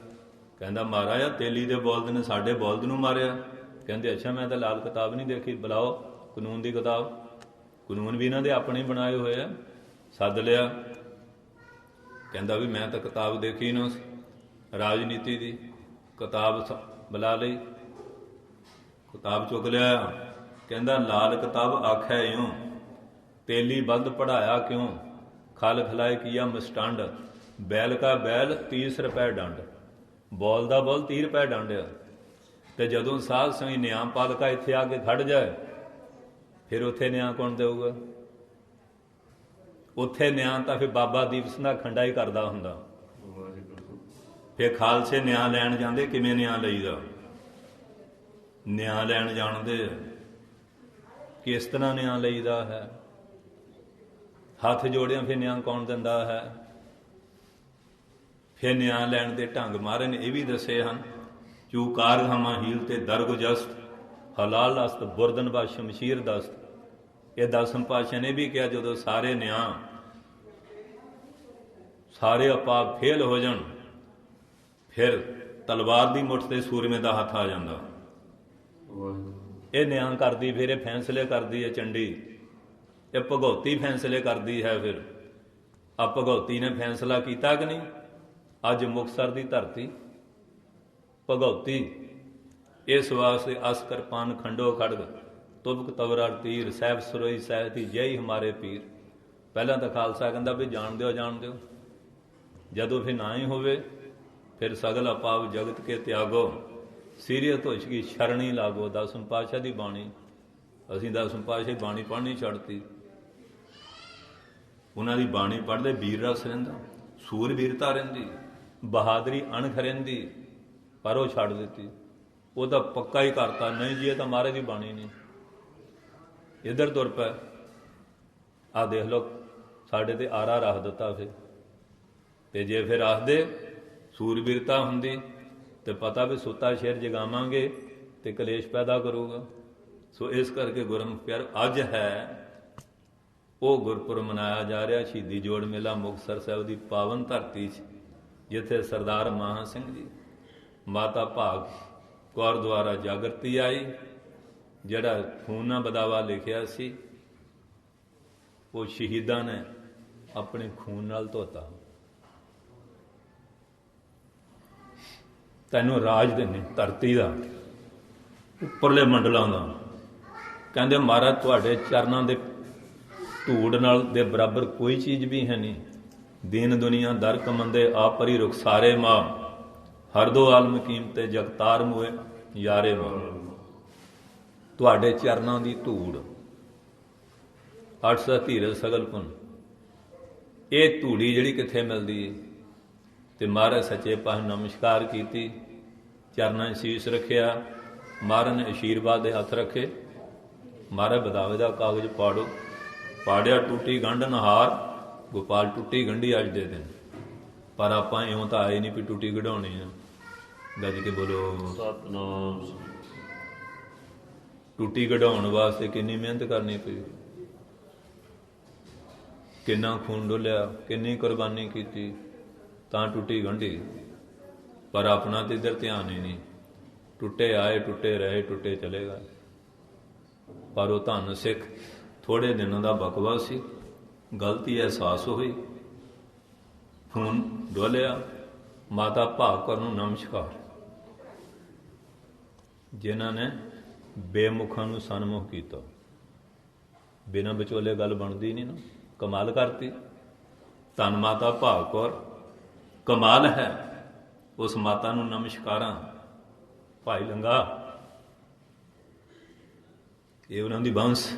ਕਹਿੰਦਾ ਮਹਾਰਾਜ ਤੇਲੀ ਦੇ ਬੌਲਦ ਨੇ ਸਾਡੇ ਬੌਲਦ ਨੂੰ ਮਾਰਿਆ। ਕਹਿੰਦੇ ਅੱਛਾ ਮੈਂ ਤਾਂ ਲਾਲ ਕਿਤਾਬ ਨਹੀਂ ਦੇਖੀ, ਬੁਲਾਓ ਕਾਨੂੰਨ ਦੀ ਕਿਤਾਬ। ਕਾਨੂੰਨ ਵੀ ਇਹਨਾਂ ਦੇ ਆਪਣੇ ਬਣਾਏ ਹੋਏ ਆ। ਸੱਦ ਲਿਆ, ਕਹਿੰਦਾ ਵੀ ਮੈਂ ਤਾਂ ਕਿਤਾਬ ਦੇਖੀ ਨਾ ਸੀ, ਰਾਜਨੀਤੀ ਦੀ ਕਿਤਾਬ ਬੁਲਾ ਲਈ, ਕਿਤਾਬ ਚੁੱਕ ਲਿਆ। ਕਹਿੰਦਾ ਲਾਲ ਕਿਤਾਬ ਆਖਿਆ ਇਉਂ, ਤੇਲੀ ਬਲਦ ਪੜਾਇਆ ਕਿਉਂ, ਖਲ ਖਲਾਏ ਕੀਆ ਮਿਸਟੰਡ, ਬੈਲ ਕਾ ਬੈਲ 30 ਰੁਪਏ ਡੰਡ। ਬੋਲ ਦਾ ਬੋਲ 30 ਰੁਪਏ ਡੰਡ ਆ। ਤੇ ਜਦੋਂ ਸਾਧ ਸੰਗਤ ਨਿਆਂ ਪਾਲਕਾ ਇੱਥੇ ਆ ਕੇ ਖੜ ਜਾਏ, ਫਿਰ ਉੱਥੇ ਨਿਆਂ ਕੌਣ ਦੇਊਗਾ? ਉੱਥੇ ਨਿਆਂ ਤਾਂ ਫਿਰ ਬਾਬਾ ਦੀਪ ਸਿੰਘ ਦਾ ਖੰਡਾ ਹੀ ਕਰਦਾ ਹੁੰਦਾ। ਫਿਰ ਖਾਲਸੇ ਨਿਆਂ ਲੈਣ ਜਾਂਦੇ, ਕਿਵੇਂ ਨਿਆਂ ਲਈਦਾ? ਨਿਆਂ ਲੈਣ ਜਾਣਦੇ ਕਿਸ ਤਰ੍ਹਾਂ ਨਿਆਂ ਲਈਦਾ ਹੈ। ਹੱਥ ਜੋੜਿਆਂ ਫਿਰ ਨਿਆਂ ਕੌਣ ਦਿੰਦਾ ਹੈ? ਫਿਰ ਨਿਆਂ ਲੈਣ ਦੇ ਢੰਗ ਮਹਾਰਾਜ ਨੇ ਇਹ ਵੀ ਦੱਸੇ ਹਨ। ਚੂਕਾਰ ਹਮਾ ਹੀਲ ਤੇ ਦਰਗ ਜਸਤ, ਹਲਾਲ ਅਸਤ ਬੁਰਦਨ ਬਾ ਸ਼ਮਸ਼ੀਰ ਦਸਤ। ਇਹ 10ਵੇਂ ਪਾਤਸ਼ਾਹ ਨੇ ਵੀ ਕਿਹਾ ਜਦੋਂ ਸਾਰੇ ਨਿਆਂ ਸਾਰੇ ਅਪਾਪ ਫੇਲ ਹੋ ਜਾਣ, ਫਿਰ ਤਲਵਾਰ ਦੀ ਮੁੱਠ ਤੇ ਸੂਰਮੇ ਦਾ ਹੱਥ ਆ ਜਾਂਦਾ। ਇਹ ਨਿਆਂ ਕਰਦੀ, ਫਿਰ ਇਹ ਫੈਸਲੇ ਕਰਦੀ ਹੈ ਚੰਡੀ। ਇਹ ਭਗਉਤੀ ਫੈਸਲੇ ਕਰਦੀ ਹੈ। ਫਿਰ ਆ ਭਗਉਤੀ ਨੇ ਫੈਸਲਾ ਕੀਤਾ ਕਿ ਨਹੀਂ? ਅੱਜ ਮੁਕਤਸਰ ਦੀ ਧਰਤੀ ਭਗਉਤੀ, ਇਸ ਵਾਸਤੇ ਅਸ ਕਿਰਪਾਨ ਖੰਡੋ ਖੜਗ, ਤੁਬਕ ਤਵਰਾ ਤੀਰ, ਸਾਹਿਬ ਸਰੋਈ ਸਾਹਿਤੀ ਜੈ ਹਮਾਰੇ ਪੀਰ। ਪਹਿਲਾਂ ਤਾਂ ਖਾਲਸਾ ਕਹਿੰਦਾ ਵੀ ਜਾਣ ਦਿਓ ਜਾਣ ਦਿਓ, ਜਦੋਂ ਫਿਰ ਨਾ ਹੀ ਹੋਵੇ ਫਿਰ ਸਗਲ ਅਪਾਵ ਜਗਤ ਕੇ ਤਿਆਗੋ, ਸੀਰੀਅਤ ਹੋਸ਼ ਕੀ ਸ਼ਰਣੀ ਲਾਗੋ। 10ਵੇਂ ਪਾਤਸ਼ਾਹ ਦੀ ਬਾਣੀ, ਅਸੀਂ 10ਵੇਂ ਪਾਤਸ਼ਾਹ ਦੀ ਬਾਣੀ ਪੜ੍ਹਨੀ ਛੱਡਤੀ। ਉਹਨਾਂ ਦੀ ਬਾਣੀ ਪੜ੍ਹਦੇ ਵੀਰ ਰਸ ਰਹਿੰਦਾ, ਸੂਰਬੀਰਤਾ ਰਹਿੰਦੀ, ਬਹਾਦਰੀ ਅਣਖ ਰਹਿੰਦੀ, ਪਰ ਉਹ ਛੱਡ ਦਿੱਤੀ। ਉਹ ਤਾਂ ਪੱਕਾ ਹੀ ਕਰਤਾ, ਨਹੀਂ ਜੀ ਇਹ ਤਾਂ ਮਹਾਰਾਜ ਦੀ ਬਾਣੀ ਨਹੀਂ, ਇੱਧਰ ਤੁਰ ਪੈ। ਆਹ ਦੇਖ ਲਓ ਸਾਡੇ ਤੇ ਆਰਾ ਰੱਖ ਦਿੱਤਾ ਫਿਰ। ਤੇ ਜੇ ਫਿਰ ਆਖਦੇ ਸੂਰਬੀਰਤਾ ਹੁੰਦੀ ਤੇ ਪਤਾ ਵੀ ਸੁੱਤਾ ਸ਼ੇਰ ਜਗਾਵਾਂਗੇ ਤੇ ਕਲੇਸ਼ ਪੈਦਾ ਕਰੂਗਾ। ਸੋ ਇਸ ਕਰਕੇ ਗੁਰਮੁਖ ਪਿਆਰ ਅੱਜ ਹੈ ਉਹ ਗੁਰਪੁਰਬ ਮਨਾਇਆ ਜਾ ਰਿਹਾ ਸ਼ਹੀਦੀ ਜੋੜ ਮੇਲਾ ਮੁਕਤਸਰ ਸਾਹਿਬ ਦੀ ਪਾਵਨ ਧਰਤੀ 'ਚ, ਜਿੱਥੇ ਸਰਦਾਰ ਮਹਾਂ ਸਿੰਘ ਜੀ ਮਾਤਾ ਭਾਗ ਕੌਰ ਦੁਆਰਾ ਜਾਗਰਤੀ ਆਈ। ਜਿਹੜਾ ਖੂਨਾ ਬਦਾਵਾ ਲਿਖਿਆ ਸੀ ਉਹ ਸ਼ਹੀਦਾਂ ਨੇ ਆਪਣੇ ਖੂਨ ਨਾਲ ਧੋਤਾ। ਤੈਨੂੰ ਰਾਜ ਦੇਣੇ ਧਰਤੀ ਦਾ, ਉੱਪਰਲੇ ਮੰਡਲਾਂ ਦਾ। ਕਹਿੰਦੇ ਮਹਾਰਾਜ ਤੁਹਾਡੇ ਚਰਨਾਂ ਦੇ ਧੂੜ ਨਾਲ ਦੇ ਬਰਾਬਰ ਕੋਈ ਚੀਜ਼ ਵੀ ਹੈ ਨਹੀਂ। ਦੀਨ ਦੁਨੀਆ ਦਰ ਕਮੰਦੇ ਆਪ ਪਰੀ ਰੁਖਸਾਰੇ ਮਾਂ, ਹਰ ਦੋ ਆਲਮ ਕੀਮਤੇ ਜਗਤਾਰ ਮੋਏ ਯਾਰੇ ਮਾਂ। ਤੁਹਾਡੇ ਚਰਨਾਂ ਦੀ ਧੂੜ, ਅਠ ਸਾ ਧੀਰਜ ਸਗਲ ਪੁਨ, ਇਹ ਧੂੜੀ ਜਿਹੜੀ ਕਿੱਥੇ ਮਿਲਦੀ ਹੈ? ਤੇ ਮਹਾਰਾਜ ਸੱਚੇ ਪਾਤਸ਼ਾਹ ਨਮਸਕਾਰ ਕੀਤੀ, ਚਰਨਾਂ 'ਚ ਸੀਸ ਰੱਖਿਆ। ਮਹਾਰਾਜ ਨੇ ਆਸ਼ੀਰਵਾਦ ਦੇ ਹੱਥ ਰੱਖੇ। ਮਹਾਰਾਜ ਬਦਾਵੇ ਦਾ ਕਾਗਜ਼ ਪਾੜੋ, ਪਾੜਿਆ ਟੂਟੀ ਗੰਢ ਨਹਾਰ, ਗੋਪਾਲ ਟੁੱਟੀ ਗੰਢੀ ਅੱਜ ਦੇ ਦਿਨ। ਪਰ ਆਪਾਂ ਇਉਂ ਤਾਂ ਆਏ ਨਹੀਂ ਵੀ ਟੂਟੀ ਕਢਾਉਣੀ ਆ। ਗੱਜ ਕੇ ਬੋਲੋ ਸਤਿਨਾਮ। ਟੂਟੀ ਕਢਾਉਣ ਵਾਸਤੇ ਕਿੰਨੀ ਮਿਹਨਤ ਕਰਨੀ ਪਈ, ਕਿੰਨਾ ਖੂਨ ਡੋਲਿਆ, ਕਿੰਨੀ ਕੁਰਬਾਨੀ ਕੀਤੀ ਤਾਂ ਟੁੱਟੀ ਗੰਢੀ। ਪਰ ਆਪਣਾ ਤੇ ਇੱਧਰ ਧਿਆਨ ਹੀ ਨਹੀਂ। ਟੁੱਟੇ ਆਏ, ਟੁੱਟੇ ਰਹੇ, ਟੁੱਟੇ ਚਲੇ ਗਏ। ਪਰ ਉਹ ਧੰਨ ਸਿੱਖ ਥੋੜ੍ਹੇ ਦਿਨਾਂ ਦਾ ਬਕਵਾ ਸੀ, ਗਲਤੀ ਅਹਿਸਾਸ ਹੋਈ, ਖੂਨ ਡੋਲਿਆ। ਮਾਤਾ ਭਾਗ ਕੌਰ ਨੂੰ ਨਮਸਕਾਰ, ਜਿਨ੍ਹਾਂ ਨੇ ਬੇਮੁਖਾਂ ਨੂੰ ਸਨਮੁਖ ਕੀਤਾ। ਬਿਨਾਂ ਵਿਚੋਲੇ ਗੱਲ ਬਣਦੀ ਨਹੀਂ ਨਾ, ਕਮਾਲ ਕਰਤੀ। ਧੰਨ ਮਾਤਾ ਭਾਗ ਕੌਰ, ਕਮਾਲ ਹੈ। ਉਸ ਮਾਤਾ ਨੂੰ ਨਮਸਕਾਰਾਂ। ਭਾਈ ਲੰਗਾ ਇਹ ਉਹਨਾਂ ਦੀ ਬੰਸ,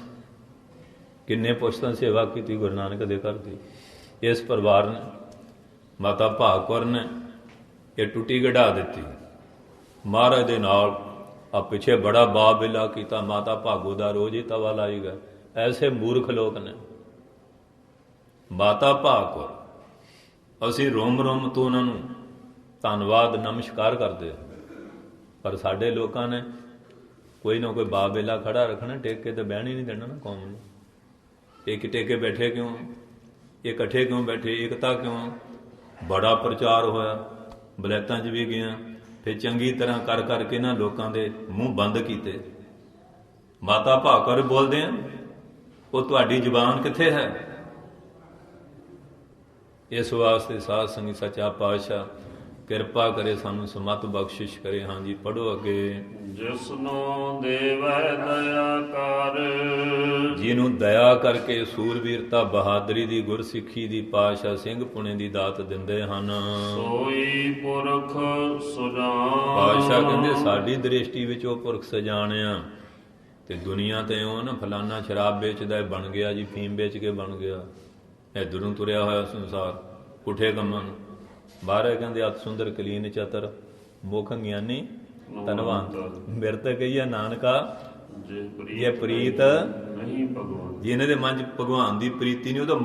ਕਿੰਨੇ ਪੁਸ਼ਤਾਂ ਸੇਵਾ ਕੀਤੀ ਗੁਰੂ ਨਾਨਕ ਦੇ ਘਰ ਦੀ। ਇਸ ਪਰਿਵਾਰ ਨੇ, ਮਾਤਾ ਭਾਗ ਕੌਰ ਨੇ ਇਹ ਟੁੱਟੀ ਕਢਾ ਦਿੱਤੀ ਮਹਾਰਾਜ ਦੇ ਨਾਲ। ਆ ਪਿੱਛੇ ਬੜਾ ਬਾਬਿਲਾ ਕੀਤਾ, ਮਾਤਾ ਭਾਗੋ ਦਾ ਰੋਜ਼ ਹੀ ਤਵਾ ਲਾਈ ਗਏ। ਐਸੇ ਮੂਰਖ ਲੋਕ ਨੇ। ਮਾਤਾ ਭਾਗ ਕੌਰ, ਅਸੀਂ ਰੋਮ ਰੋਮ ਤੋਂ ਉਹਨਾਂ ਨੂੰ ਧੰਨਵਾਦ ਨਮਸਕਾਰ ਕਰਦੇ। ਪਰ ਸਾਡੇ ਲੋਕਾਂ ਨੇ ਕੋਈ ਨਾ ਕੋਈ ਬਾਬੇਲਾ ਖੜਾ ਰੱਖਣਾ, ਟੇਕੇ ਤੇ ਬਹਿਣ ਹੀ ਨਹੀਂ ਦੇਣਾ ਨਾ ਕੌਮ ਨੂੰ। ਇੱਕ ਟੇਕੇ ਬੈਠੇ ਕਿਉਂ, ਇਹ ਇਕੱਠੇ ਕਿਉਂ ਬੈਠੇ, ਏਕਤਾ ਕਿਉਂ? ਬੜਾ ਪ੍ਰਚਾਰ ਹੋਇਆ, ਬਲੈਤਾਂ 'ਚ ਵੀ ਗਿਆ, ਫਿਰ ਚੰਗੀ ਤਰ੍ਹਾਂ ਕਰ ਕਰਕੇ ਨਾ ਲੋਕਾਂ ਦੇ ਮੂੰਹ ਬੰਦ ਕੀਤੇ। ਮਾਤਾ ਭਾਗ ਕੌਰ ਬੋਲਦੇ ਆ, ਉਹ ਤੁਹਾਡੀ ਜ਼ੁਬਾਨ ਕਿੱਥੇ ਹੈ? ਇਸ ਵਾਸਤੇ ਸਾਧ ਸੰਗਤ ਸੱਚਾ ਪਾਤਸ਼ਾਹ ਕਿਰਪਾ ਕਰੇ, ਸਾਨੂੰ ਸਮਤ ਬਖਸ਼ਿਸ਼ ਕਰੇ। ਹਾਂਜੀ ਪੜੋ ਅੱਗੇ। ਜਿਸਨੂੰ ਦੇਵੈ ਦਇਆ ਕਰ, ਜਿਹਨੂੰ ਦਇਆ ਕਰਕੇ ਸੂਰਬੀਰਤਾ ਬਹਾਦਰੀ ਦੀ ਗੁਰਸਿੱਖੀ ਦੀ ਪਾਤਸ਼ਾਹ ਸਿੰਘ ਪੁਣੇ ਦੀ ਦਾਤ ਦਿੰਦੇ ਹਨ, ਸੋਈ ਪੁਰਖ ਸੁਜਾਨ। ਪਾਤਸ਼ਾਹ ਕਹਿੰਦੇ ਸਾਡੀ ਦ੍ਰਿਸ਼ਟੀ ਵਿੱਚ ਉਹ ਪੁਰਖ ਸਜਾਣਿਆ। ਤੇ ਦੁਨੀਆ ਤੇ ਉਹ ਨਾ ਫਲਾਨਾ ਸ਼ਰਾਬ ਵੇਚਦਾ ਬਣ ਗਿਆ ਜੀ, ਫੀਮ ਵੇਚ ਕੇ ਬਣ ਗਿਆ, ਇੱਧਰੋਂ ਤੁਰਿਆ ਹੋਇਆ ਸੰਸਾਰ ਪੁੱਠੇ ਕੰਮਾਂ ਨੂੰ। ਬਾਹਰ ਕਹਿੰਦੇ ਅਤ ਸੁੰਦਰ ਕਲੀਨ ਚਤਰ ਮੁਖ ਗਿਆਨੀ ਧਨਵੰਤ, ਬਿਰਤ ਕਹੀਆ ਨਾਨਕਾ ਜੇ ਪ੍ਰੀਤ ਨਹੀਂ ਭਗਵਾਨ। ਜਿਹਨਾਂ ਦੇ ਮਨ 'ਚ ਭਗਵਾਨ ਦੀ ਪ੍ਰੀਤੀ ਨਹੀਂ, ਉਹ ਤਾਂ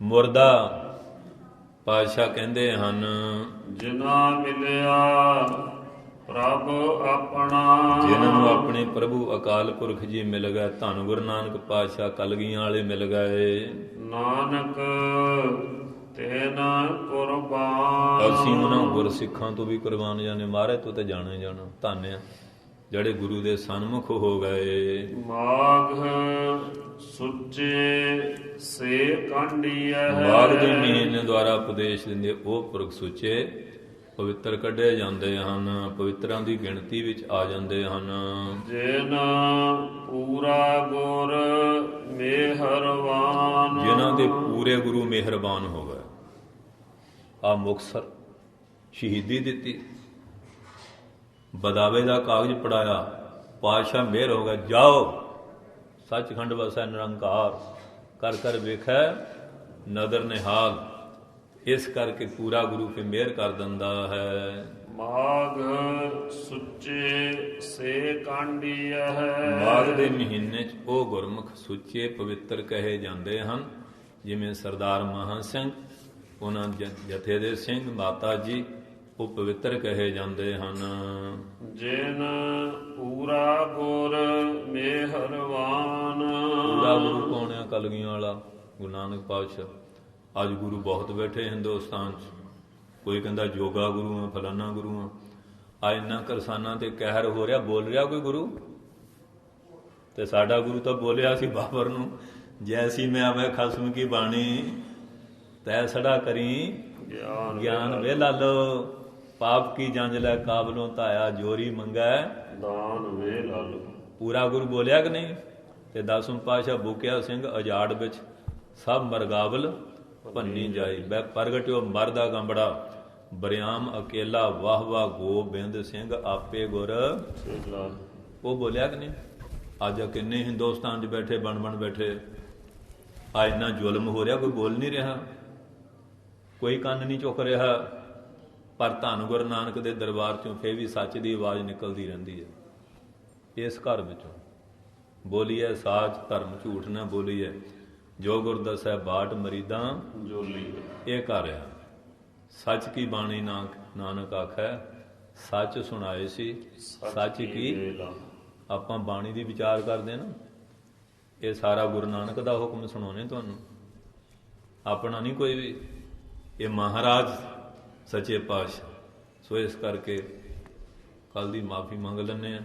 ਮੁਰਦਾ। ਪਾਤਸ਼ਾਹ ਕਹਿੰਦੇ ਹਨ, ਜਿਨ੍ਹਾਂ ਮਿਲਿਆ ਪ੍ਰਭ ਆਪਣਾ, ਜਿਨ੍ਹਾਂ ਨੂੰ ਆਪਣੇ ਪ੍ਰਭੂ ਅਕਾਲ ਪੁਰਖ ਜੀ ਮਿਲ ਗਏ, ਧੰਨ ਗੁਰੂ ਨਾਨਕ ਪਾਤਸ਼ਾਹ ਕਲਗੀਆਂ ਵਾਲੇ ਮਿਲ ਗਏ। ਨਾਨਕ ਤੇਨ ਕੁਰਬਾਨ। ਅਸੀਂ ਉਹਨਾਂ ਗੁਰਸਿੱਖਾਂ ਤੋਂ ਵੀ ਕੁਰਬਾਨ ਜਾਣੇ, ਮਹਾਰਾਜ ਤੋਂ ਤਾਂ ਜਾਣਾ ਹੀ ਜਾਣਾ। ਧੰਨ ਆ ਜਿਹੜੇ ਗੁਰੂ ਦੇ ਸਨਮੁਖ ਹੋ ਗਏ। ਮਾਘ ਸੁੱਚੇ ਸੇ ਕਾਂਡੀਐ, ਮਾਘ ਦੇ ਮਹੀਨੇ ਦੁਆਰਾ ਉਪਦੇਸ਼ ਦਿੰਦੇ ਉਹ ਪੁਰਖ ਸੁੱਚੇ ਪਵਿੱਤਰ ਕੱਢੇ ਜਾਂਦੇ ਹਨ, ਪਵਿੱਤਰਾਂ ਦੀ ਗਿਣਤੀ ਵਿੱਚ ਆ ਜਾਂਦੇ ਹਨ। ਜਿਨ ਪੂਰਾ ਗੁਰ ਮਿਹਰਬਾਨ, ਜਿਨ੍ਹਾਂ ਦੇ ਪੂਰੇ ਗੁਰੂ ਮਿਹਰਬਾਨ ਹੋ ਗਏ। ਆ ਮੁਕਤਸਰ ਸ਼ਹੀਦੀ ਦਿੱਤੀ, ਬਦਾਵੇ ਦਾ ਕਾਗਜ਼ ਪੜਾਇਆ, ਪਾਤਸ਼ਾਹ ਮਿਹਰ ਹੋ ਗਿਆ, ਜਾਓ ਸੱਚਖੰਡ ਵਸੈ ਨਿਰੰਕਾਰ, ਕਰ ਕਰ ਵੇਖੈ ਨਦਰ ਨਿਹਾਲ। ਇਸ ਕਰਕੇ ਪੂਰਾ ਗੁਰੂ ਫਿਰ ਮਿਹਰ ਕਰ ਦਿੰਦਾ ਹੈ। ਮਾਘ ਸੁੱਚੇ ਸੇ ਕਾਂਡੀਐ। ਮਾਘ ਦੇ ਮਹੀਨੇ 'ਚ ਉਹ ਗੁਰਮੁਖ ਸੁੱਚੇ ਪਵਿੱਤਰ ਕਹੇ ਜਾਂਦੇ ਹਨ, ਜਿਵੇਂ ਸਰਦਾਰ ਮਹਾਂ ਸਿੰਘ, ਉਹਨਾਂ ਜਥੇ ਦੇ ਸਿੰਘ, ਮਾਤਾ ਜੀ, ਉਹ ਪਵਿੱਤਰ ਕਹੇ ਜਾਂਦੇ ਹਨ। ਜਿਨ ਪੂਰਾ ਗੁਰ ਮਿਹਰਵਾਨ। ਪੂਰਾ ਗੁਰੂ ਕੌਣ ਹੈ? ਕਲਗੀਆਂ ਵਾਲਾ ਗੁਰੂ ਨਾਨਕ ਪਾਤਸ਼ਾਹ। ਅੱਜ ਗੁਰੂ ਬਹੁਤ ਬੈਠੇ ਹਿੰਦੁਸਤਾਨ 'ਚ। ਕੋਈ ਕਹਿੰਦਾ ਜੋਗਾ ਗੁਰੂ ਆ, ਫਲਾਨਾ ਗੁਰੂ ਆ। ਆ ਇੰਨਾ ਕਿਰਸਾਨਾਂ ਤੇ ਕਹਿਰ ਹੋ ਰਿਹਾ, ਬੋਲ ਰਿਹਾ ਕੋਈ ਗੁਰੂ? ਤੇ ਸਾਡਾ ਗੁਰੂ ਤਾਂ ਬੋਲਿਆ ਸੀ ਬਾਬਰ ਨੂੰ, ਜੈਸੀ ਮੈਂ ਆਵੇ ਖਸਮ ਕੀ ਬਾਣੀ, ਤੈ ਸੜਾ ਕਰੀ ਗਿਆਨ ਵੇ ਲਾਲੋ, ਪਾਪ ਕੀ ਜੰਜ ਲੈ ਕਾਬਲੋਂ ਧਾਇਆ, ਜੋਰੀ ਮੰਗੈ ਦਾਨ ਵੇ ਲਾਲੋ। ਪੂਰਾ ਗੁਰੂ ਬੋਲਿਆ ਕਿ ਨਹੀਂ? ਤੇ 10ਵੇਂ ਪਾਤਸ਼ਾਹ ਬੁਕਿਆ ਸਿੰਘ ਅਜਾੜ ਵਿੱਚ, ਸਭ ਮਰਗਾਵਲ ਭੰਨੀ ਜਾਈ, ਬੈ ਪ੍ਰਗਟਿਓ ਮਰਦਾ ਗੰਬੜਾ, ਬਰਿਆਮ ਅਕੇਲਾ, ਵਾਹ ਵਾਹ ਗੋਬਿੰਦ ਸਿੰਘ ਆਪੇ ਗੁਰ। ਉਹ ਬੋਲਿਆ ਕਿ ਨਹੀਂ? ਅੱਜ ਕਿੰਨੇ ਹਿੰਦੁਸਤਾਨ 'ਚ ਬੈਠੇ ਬਣ ਬੈਠੇ। ਆ ਇੰਨਾ ਜ਼ੁਲਮ ਹੋ ਰਿਹਾ, ਕੋਈ ਬੋਲ ਨਹੀਂ ਰਿਹਾ, ਕੋਈ ਕੰਨ ਨਹੀਂ ਚੁੱਕ ਰਿਹਾ। ਪਰ ਧੰਨ ਗੁਰੂ ਨਾਨਕ ਦੇ ਦਰਬਾਰ 'ਚੋਂ ਫੇਰ ਵੀ ਸੱਚ ਦੀ ਆਵਾਜ਼ ਨਿਕਲਦੀ ਰਹਿੰਦੀ ਹੈ। ਇਸ ਘਰ ਵਿੱਚੋਂ ਬੋਲੀਏ ਸਾਚ, ਧਰਮ ਝੂਠ ਨਾ ਬੋਲੀਏ, ਜੋ ਗੁਰ ਦਸੈ ਬਾਟ ਮਰੀਦਾਂ ਜੋਲੀ। ਇਹ ਘਰ ਆ। ਸੱਚ ਕੀ ਬਾਣੀ ਨਾਨਕ ਆਖੈ, ਸੱਚ ਸੁਣਾਏ ਸੀ ਸੱਚ ਕੀ। ਆਪਾਂ ਬਾਣੀ ਦੀ ਵਿਚਾਰ ਕਰਦੇ ਨਾ, ਇਹ ਸਾਰਾ ਗੁਰੂ ਨਾਨਕ ਦਾ ਹੁਕਮ ਸੁਣਾਉਣੇ ਤੁਹਾਨੂੰ, ਆਪਣਾ ਨਹੀਂ ਕੋਈ ਵੀ। ਇਹ ਮਹਾਰਾਜ ਸੱਚੇ ਪਾਤਸ਼ਾਹ। ਸੋ ਇਸ ਕਰਕੇ ਕੱਲ੍ਹ ਦੀ ਮਾਫੀ ਮੰਗ ਲੈਂਦੇ ਹਾਂ।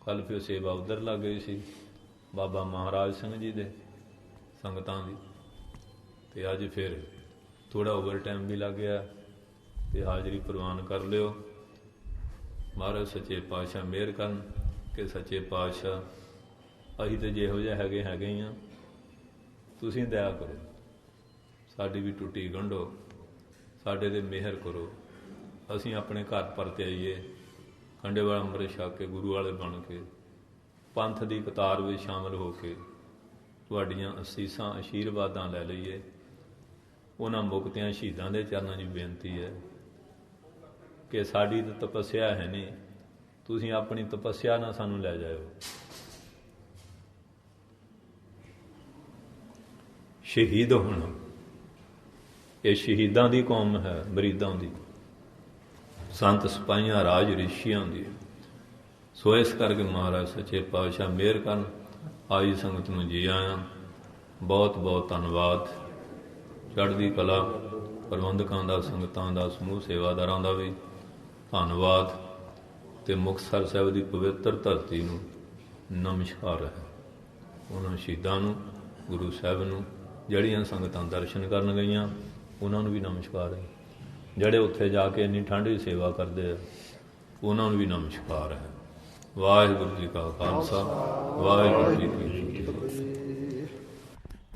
ਕੱਲ੍ਹ ਫਿਰ ਸੇਵਾ ਉੱਧਰ ਲੱਗ ਗਈ ਸੀ ਬਾਬਾ ਮਹਾਰਾਜ ਸਿੰਘ ਜੀ ਦੇ ਸੰਗਤਾਂ ਦੀ, ਅਤੇ ਅੱਜ ਫਿਰ ਥੋੜ੍ਹਾ ਓਵਰ ਟਾਈਮ ਵੀ ਲੱਗ ਗਿਆ, ਅਤੇ ਹਾਜ਼ਰੀ ਪ੍ਰਵਾਨ ਕਰ ਲਿਓ। ਮਹਾਰਾਜ ਸੱਚੇ ਪਾਤਸ਼ਾਹ ਮਿਹਰ ਕਰਨ ਕਿ ਸੱਚੇ ਪਾਤਸ਼ਾਹ ਅਸੀਂ ਤਾਂ ਜਿਹੋ ਜਿਹੇ ਹੈਗੇ ਹੀ ਹਾਂ, ਤੁਸੀਂ ਦਇਆ ਕਰੋ, ਸਾਡੀ ਵੀ ਟੁੱਟੀ ਗੰਢੋ, ਸਾਡੇ 'ਤੇ ਮਿਹਰ ਕਰੋ, ਅਸੀਂ ਆਪਣੇ ਘਰ ਪਰਤ ਆਈਏ, ਖੰਡੇ ਵਾਲਾ ਅੰਮ੍ਰਿਤ ਛਕ ਕੇ, ਗੁਰੂ ਵਾਲੇ ਬਣ ਕੇ, ਪੰਥ ਦੀ ਕਤਾਰ ਵਿੱਚ ਸ਼ਾਮਲ ਹੋ ਕੇ ਤੁਹਾਡੀਆਂ ਅਸੀਸਾਂ ਆਸ਼ੀਰਵਾਦਾਂ ਲੈ ਲਈਏ। ਉਹਨਾਂ ਮੁਕਤਿਆਂ ਸ਼ਹੀਦਾਂ ਦੇ ਚਰਨਾਂ 'ਚ ਬੇਨਤੀ ਹੈ ਕਿ ਸਾਡੀ ਤਾਂ ਤਪੱਸਿਆ ਹੈ ਨਹੀਂ, ਤੁਸੀਂ ਆਪਣੀ ਤਪੱਸਿਆ ਨਾਲ ਸਾਨੂੰ ਲੈ ਜਾਇਓ। ਸ਼ਹੀਦ ਹੋਣਾ, ਇਹ ਸ਼ਹੀਦਾਂ ਦੀ ਕੌਮ ਹੈ, ਬਰੀਦਾਂ ਦੀ, ਸੰਤ ਸਿਪਾਹੀਆਂ, ਰਾਜ ਰਿਸ਼ੀਆਂ ਦੀ। ਸੋ ਇਸ ਕਰਕੇ ਮਹਾਰਾਜ ਸੱਚੇ ਪਾਤਸ਼ਾਹ ਮਿਹਰ ਕਰਨ। ਆਈ ਸੰਗਤ ਨੂੰ ਜੀ ਆਇਆਂ, ਬਹੁਤ ਬਹੁਤ ਧੰਨਵਾਦ। ਚੜ੍ਹਦੀ ਕਲਾ ਪ੍ਰਬੰਧਕਾਂ ਦਾ, ਸੰਗਤਾਂ ਦਾ, ਸਮੂਹ ਸੇਵਾਦਾਰਾਂ ਦਾ ਵੀ ਧੰਨਵਾਦ। ਅਤੇ ਮੁਕਤਸਰ ਸਾਹਿਬ ਦੀ ਪਵਿੱਤਰ ਧਰਤੀ ਨੂੰ ਨਮਸਕਾਰ ਹੈ। ਉਹਨਾਂ ਸ਼ਹੀਦਾਂ ਨੂੰ, ਗੁਰੂ ਸਾਹਿਬ ਨੂੰ, ਜਿਹੜੀਆਂ ਸੰਗਤਾਂ ਦਰਸ਼ਨ ਕਰਨ ਗਈਆਂ ਉਹਨਾਂ ਨੂੰ ਵੀ ਨਮਸਕਾਰ ਹੈ। ਜਿਹੜੇ ਉੱਥੇ ਜਾ ਕੇ ਇੰਨੀ ਠੰਡ ਦੀ ਸੇਵਾ ਕਰਦੇ ਆ ਉਹਨਾਂ ਨੂੰ ਵੀ ਨਮਸਕਾਰ ਹੈ। ਵਾਹਿਗੁਰੂ ਜੀ ਕਾ ਖਾਲਸਾ, ਵਾਹਿਗੁਰੂ ਜੀ ਕੀ ਫਤਿਹ।